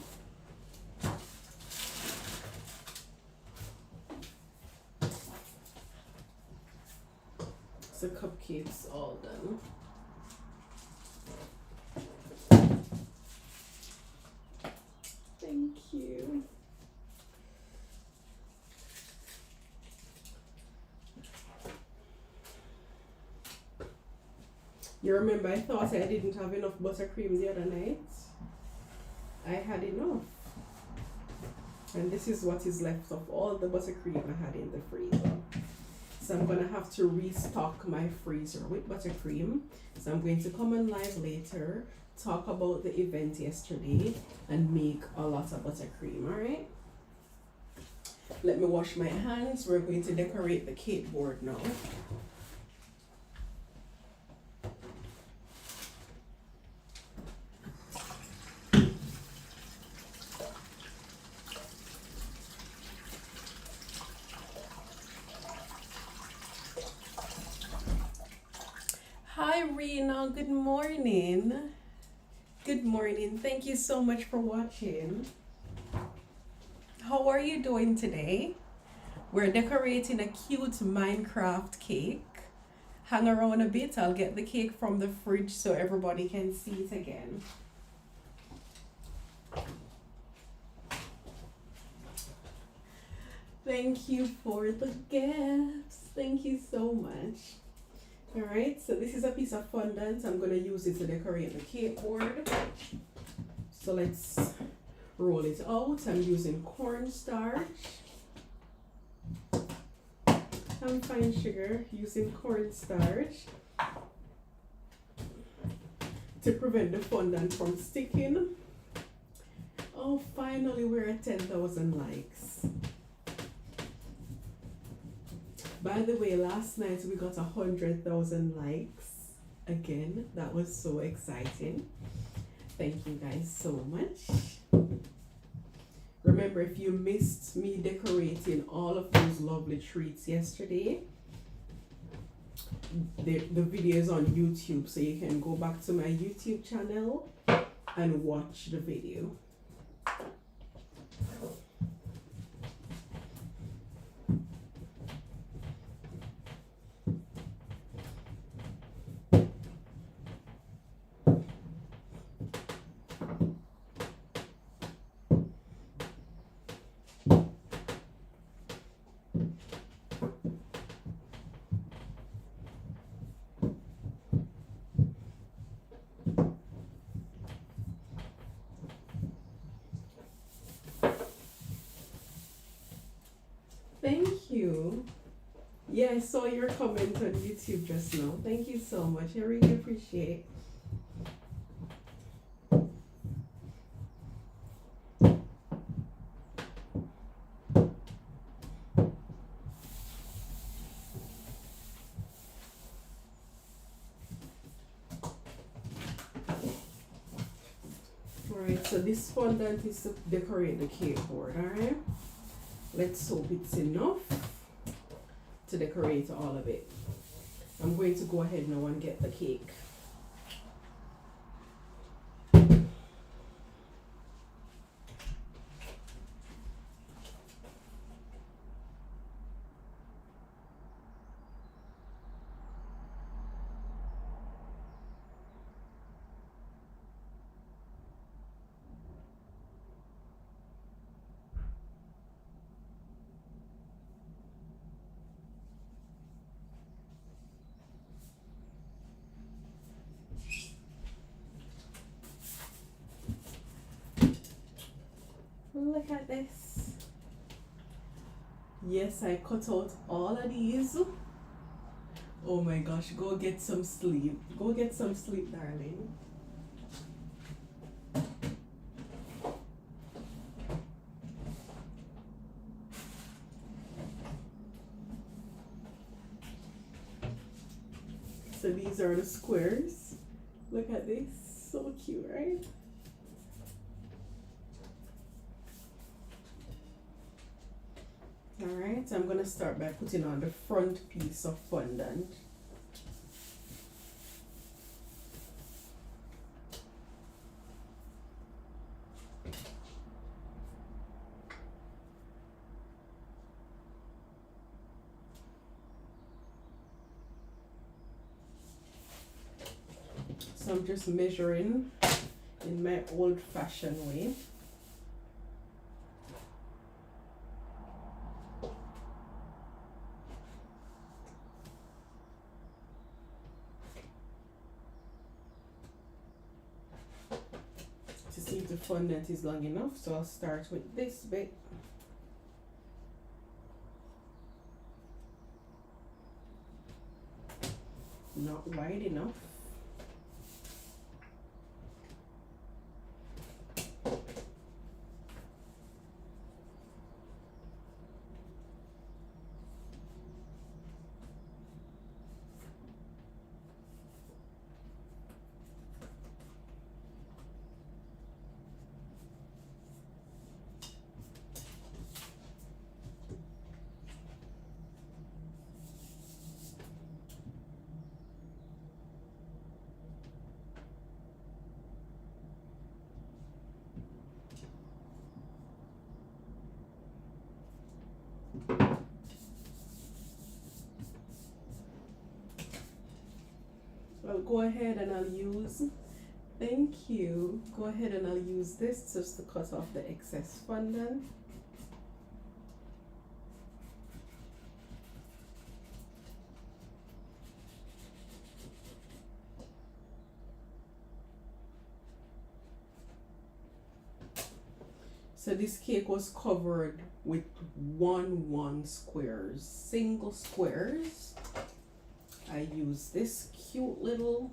So cupcakes all done. Thank you. You remember I thought I didn't have enough buttercream the other night? I had enough. And this is what is left of all the buttercream I had in the freezer. So I'm gonna have to restock my freezer with buttercream. So I'm going to come on live later, talk about the event yesterday, and make a lot of buttercream, alright? Let me wash my hands. We're going to decorate the cake board now. Hi Rena, good morning. Good morning. Thank you so much for watching. How are you doing today? We're decorating a cute Minecraft cake. Hang around a bit, I'll get the cake from the fridge so everybody can see it again. Thank you for the gifts. Thank you so much. Alright, so this is a piece of fondant. I'm going to use it to decorate the cake board. So let's roll it out. I'm using cornstarch. And fine sugar, using cornstarch to prevent the fondant from sticking. Oh, finally we're at 10,000 likes. By the way, last night we got 100,000 likes again. That was so exciting. Thank you guys so much. Remember, if you missed me decorating all of those lovely treats yesterday, the video is on YouTube, so you can go back to my YouTube channel and watch the video. Thank you. Yeah, I saw your comment on YouTube just now. Thank you so much. I really appreciate. Alright, so this fondant is to decorate the cake board, alright? Let's hope it's enough to decorate all of it. I'm going to go ahead now and get the cake. Look at this. Yes, I cut out all of these. Oh my gosh, go get some sleep. Go get some sleep, darling. So these are the squares. Look at this. So cute, right? Alright, I'm gonna start by putting on the front piece of fondant. So I'm just measuring in my old-fashioned way. To see if the fondant is long enough, so I'll start with this bit. Not wide enough. I'll go ahead and I'll use, thank you, go ahead and I'll use this just to cut off the excess fondant. So this cake was covered with 1 squares, single squares. I use this cute little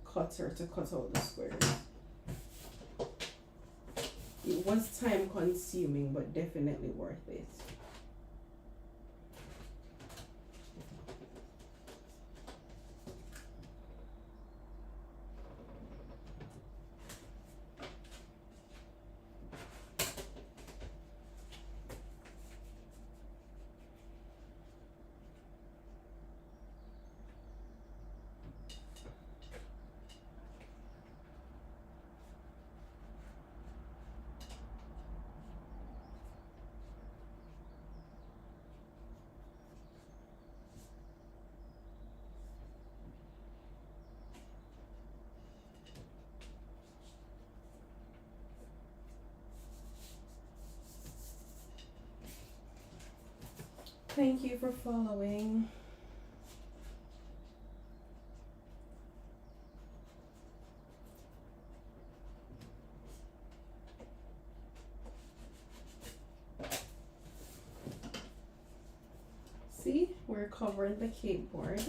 cutter to cut out the squares. It was time consuming, but definitely worth it. Thank you for following. See, we're covering the cake board.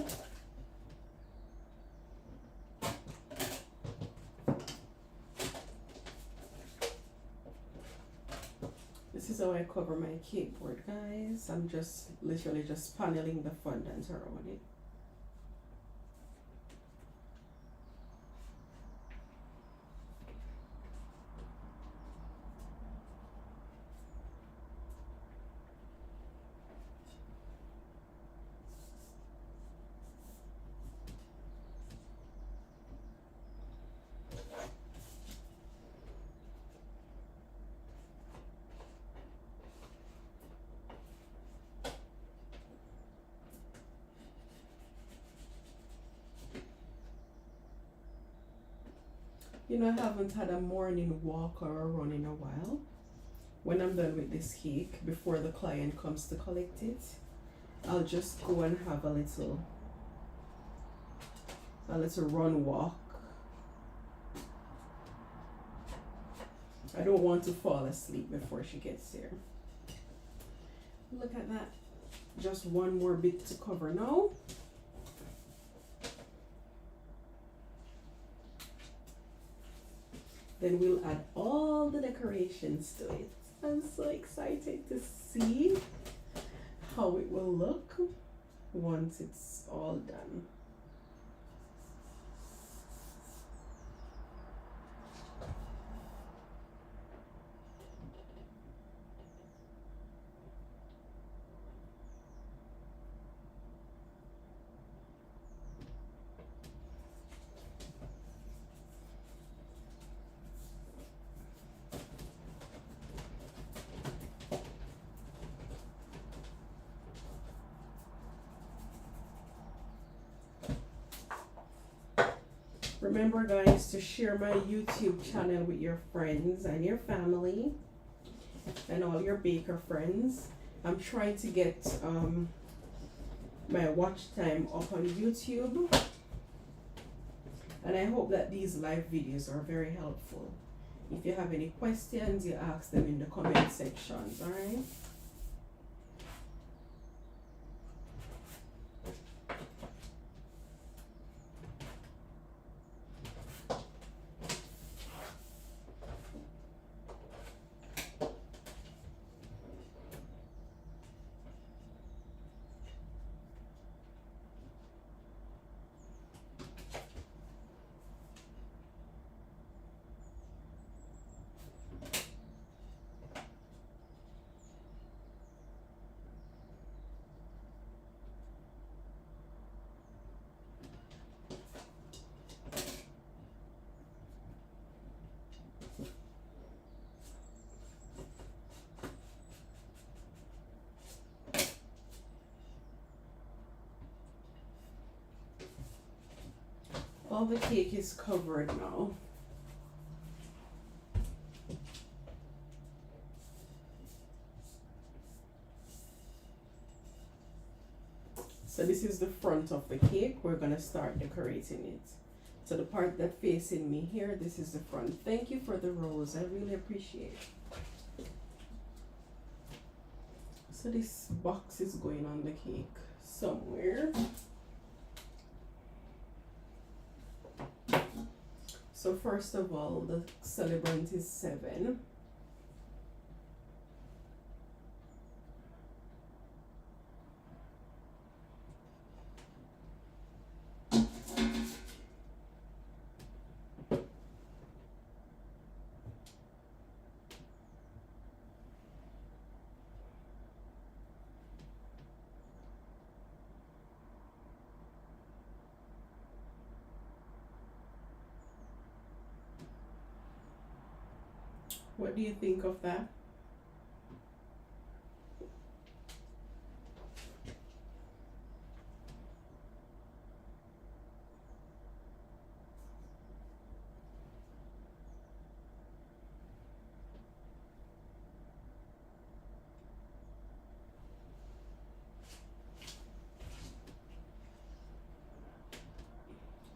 This is how I cover my cake board, guys. I'm just literally just paneling the fondant around it. You know, I haven't had a morning walk or a run in a while. When I'm done with this cake, before the client comes to collect it, I'll just go and have a little run walk. I don't want to fall asleep before she gets here. Look at that. Just one more bit to cover now. Then we'll add all the decorations to it. I'm so excited to see how it will look once it's all done. Remember, guys, to share my YouTube channel with your friends and your family and all your baker friends. I'm trying to get my watch time up on YouTube, and I hope that these live videos are very helpful. If you have any questions, you ask them in the comment sections, alright? All the cake is covered now. So this is the front of the cake. We're gonna start decorating it. So the part that facing me here, this is the front. Thank you for the rose, I really appreciate it. So this box is going on the cake somewhere. So first of all, the celebrant is 7. What do you think of that?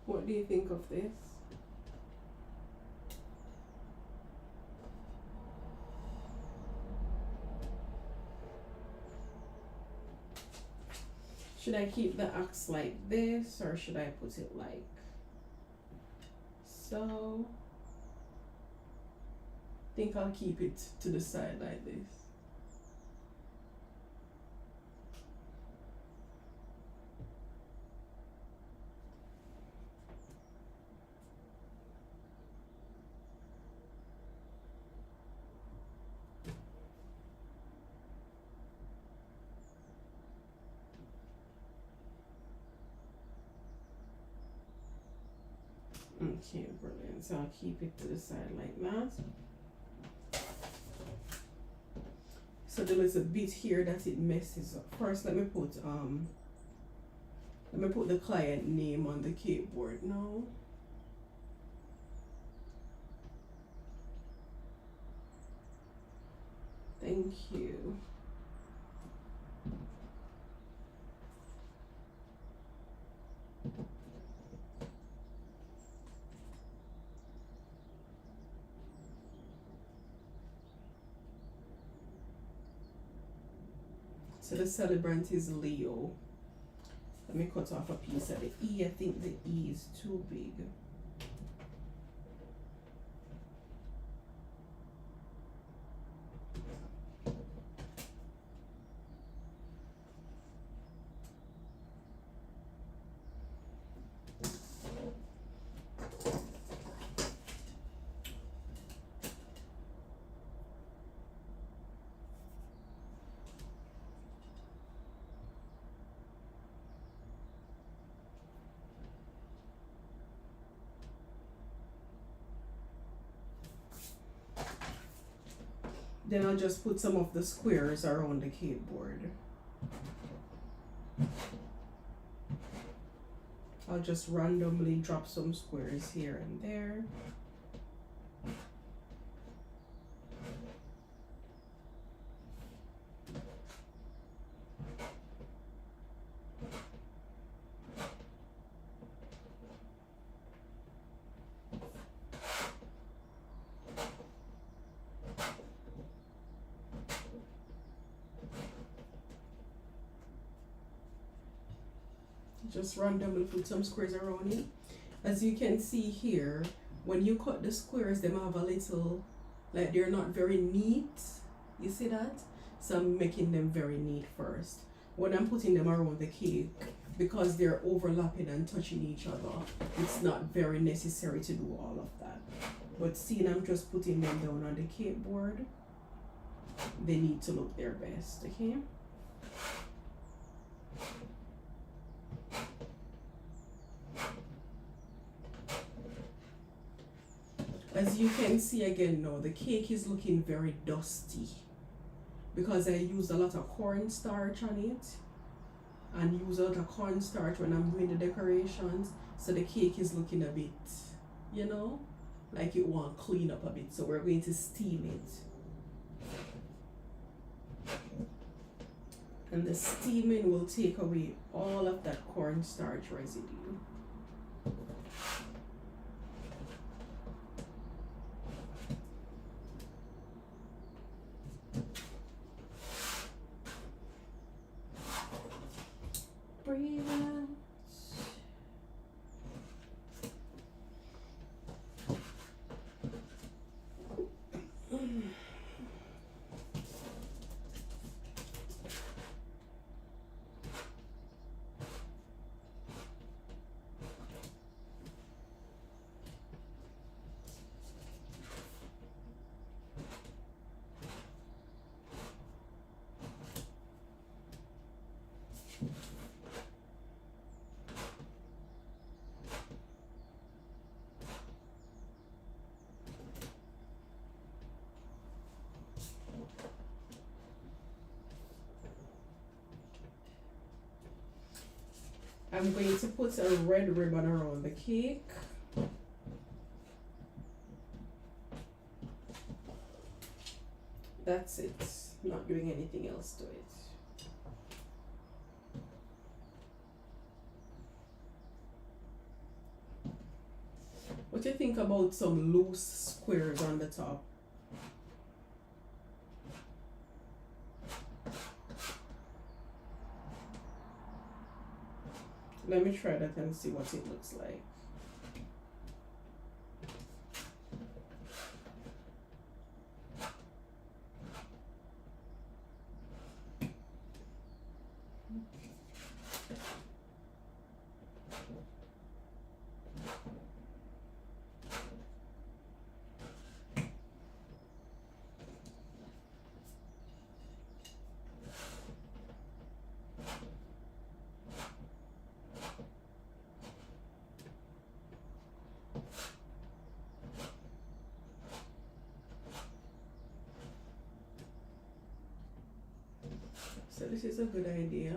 What do you think of this? Should I keep the axe like this, or should I put it like so? I think I'll keep it to the side like this. Okay, brilliant. So I'll keep it to the side like that. So there is a bit here that it messes up. First, let me put the client name on the cake board now. Thank you. So the celebrant is Leo. Let me cut off a piece of the E. I think the E is too big. Then I'll just put some of the squares around the cake board. I'll just randomly drop some squares here and there. Just randomly put some squares around it. As you can see here, when you cut the squares, them have a little, like they're not very neat. You see that? So I'm making them very neat first. When I'm putting them around the cake, because they're overlapping and touching each other, it's not very necessary to do all of that. But seeing I'm just putting them down on the cake board, they need to look their best, okay? As you can see again now, the cake is looking very dusty because I used a lot of cornstarch on it and use a lot of cornstarch when I'm doing the decorations. So the cake is looking a bit, you know, like it won't clean up a bit. So we're going to steam it. And the steaming will take away all of that cornstarch residue. Breathe out. I'm going to put a red ribbon around the cake. That's it. Not doing anything else to it. What do you think about some loose squares on the top? Let me try that and see what it looks like. So this is a good idea.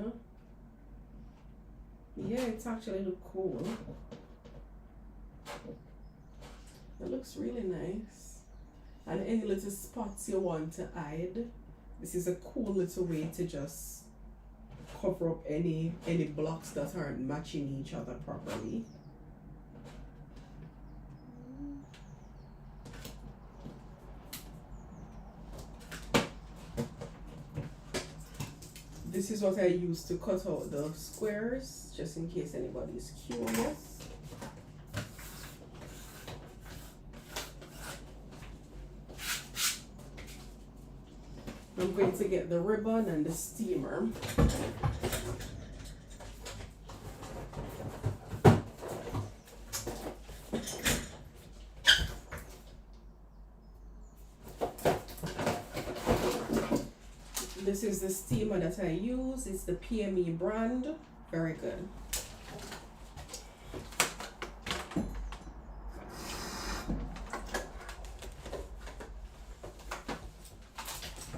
Yeah, it's actually look cool. It looks really nice. And any little spots you want to hide, this is a cool little way to just cover up any blocks that aren't matching each other properly. This is what I use to cut out the squares, just in case anybody's curious. I'm going to get the ribbon and the steamer. This is the steamer that I use. It's the PME brand. Very good.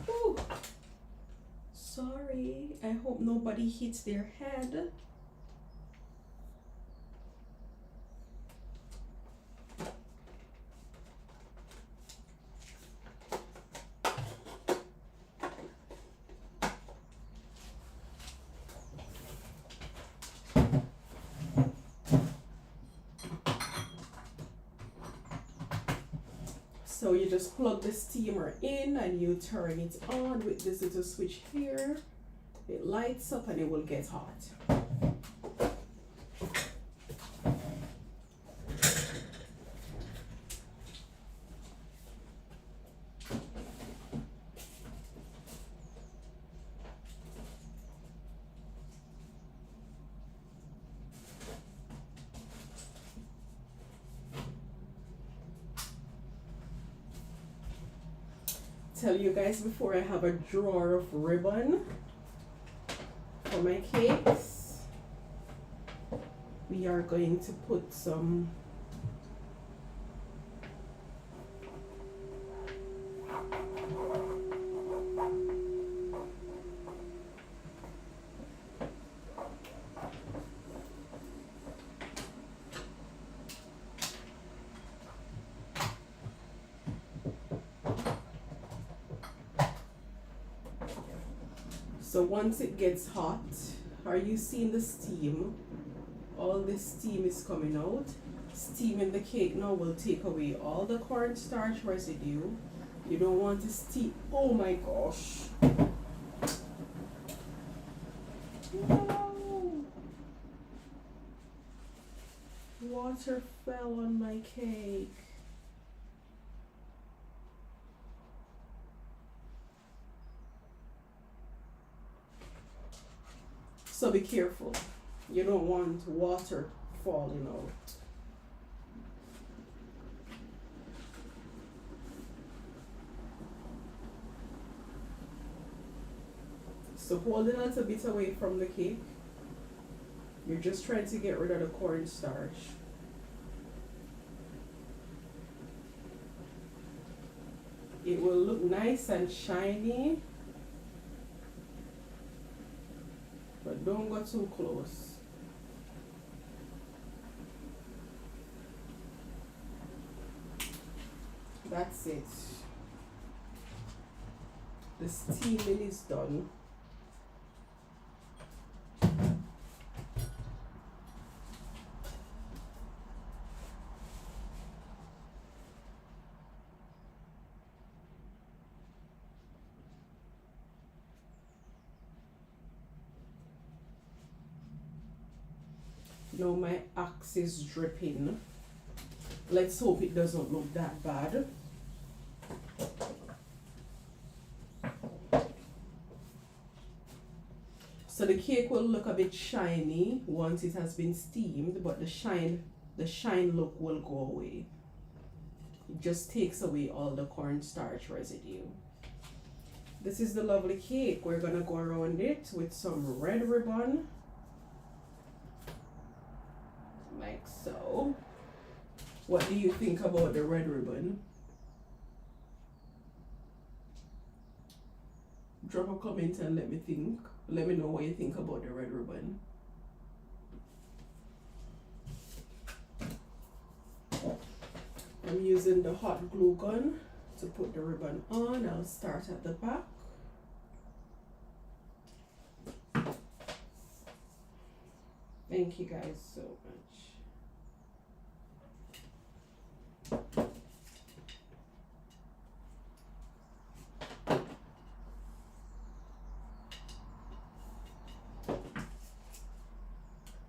Ooh. Sorry. I hope nobody hits their head. So you just plug the steamer in and you turn it on with this little switch here. It lights up and it will get hot. Tell you guys before, I have a drawer of ribbon for my cakes. We are going to put some so once it gets hot, are you seeing the steam? All this steam is coming out. Steaming the cake now will take away all the cornstarch residue. You don't want to steam. Oh my gosh. No. Water fell on my cake. So be careful. You don't want water falling out. So hold it a little bit away from the cake. You're just trying to get rid of the cornstarch. It will look nice and shiny, but don't go too close. That's it. The steaming is done. Now my axe is dripping. Let's hope it doesn't look that bad. So the cake will look a bit shiny once it has been steamed, but the shine look will go away. It just takes away all the cornstarch residue. This is the lovely cake. We're gonna go around it with some red ribbon, like so. What do you think about the red ribbon? Drop a comment and let me know what you think about the red ribbon. I'm using the hot glue gun to put the ribbon on. I'll start at the back. Thank you guys so much.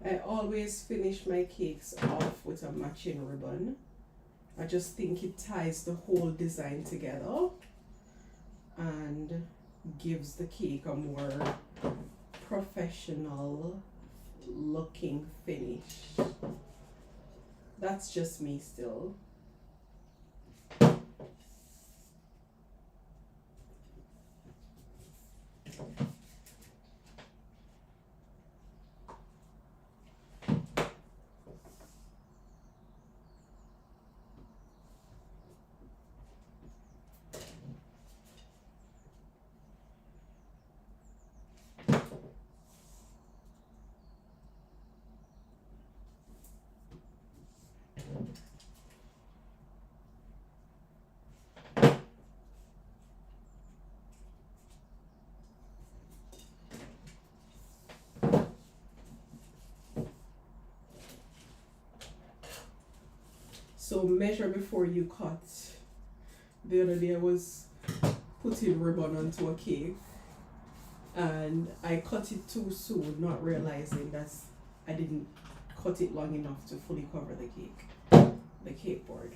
I always finish my cakes off with a matching ribbon. I just think it ties the whole design together and gives the cake a more professional looking finish. That's just me still. So measure before you cut. The other day I was putting ribbon onto a cake and I cut it too soon, not realizing that I didn't cut it long enough to fully cover the cake board.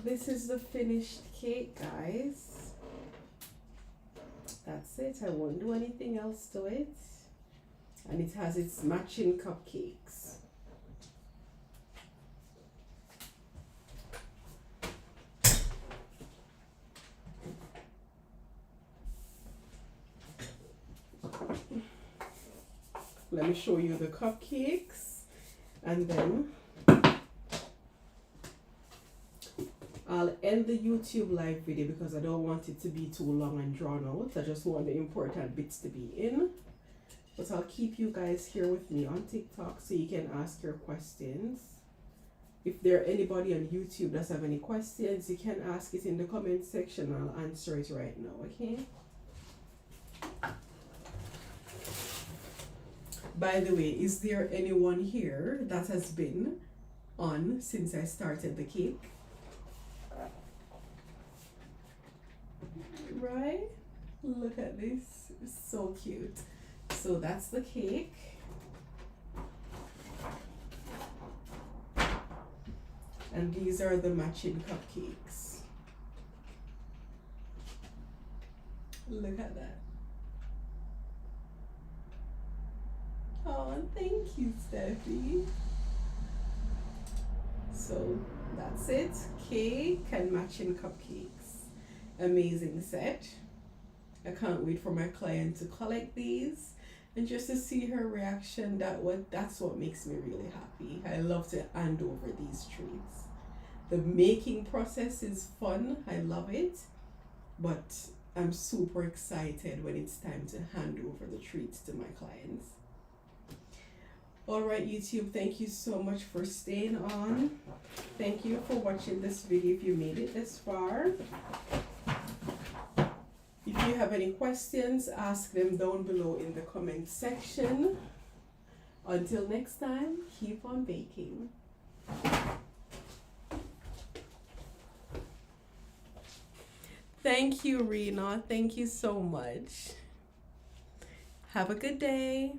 This is the finished cake, guys. That's it. I won't do anything else to it. And it has its matching cupcakes. Let me show you the cupcakes and then I'll end the YouTube live video because I don't want it to be too long and drawn out. I just want the important bits to be in. But I'll keep you guys here with me on TikTok so you can ask your questions. If there are anybody on YouTube that have any questions, you can ask it in the comment section. I'll answer it right now, okay? By the way, is there anyone here that has been on since I started the cake? Right? Look at this. It's so cute. So that's the cake. And these are the matching cupcakes. Look at that. Oh, thank you, Steffi. So that's it. Cake and matching cupcakes. Amazing set. I can't wait for my client to collect these and just to see her reaction. That's what makes me really happy. I love to hand over these treats. The making process is fun. I love it. But I'm super excited when it's time to hand over the treats to my clients. Alright YouTube, thank you so much for staying on. Thank you for watching this video if you made it this far. If you have any questions, ask them down below in the comment section. Until next time, keep on baking. Thank you, Rena. Thank you so much. Have a good day.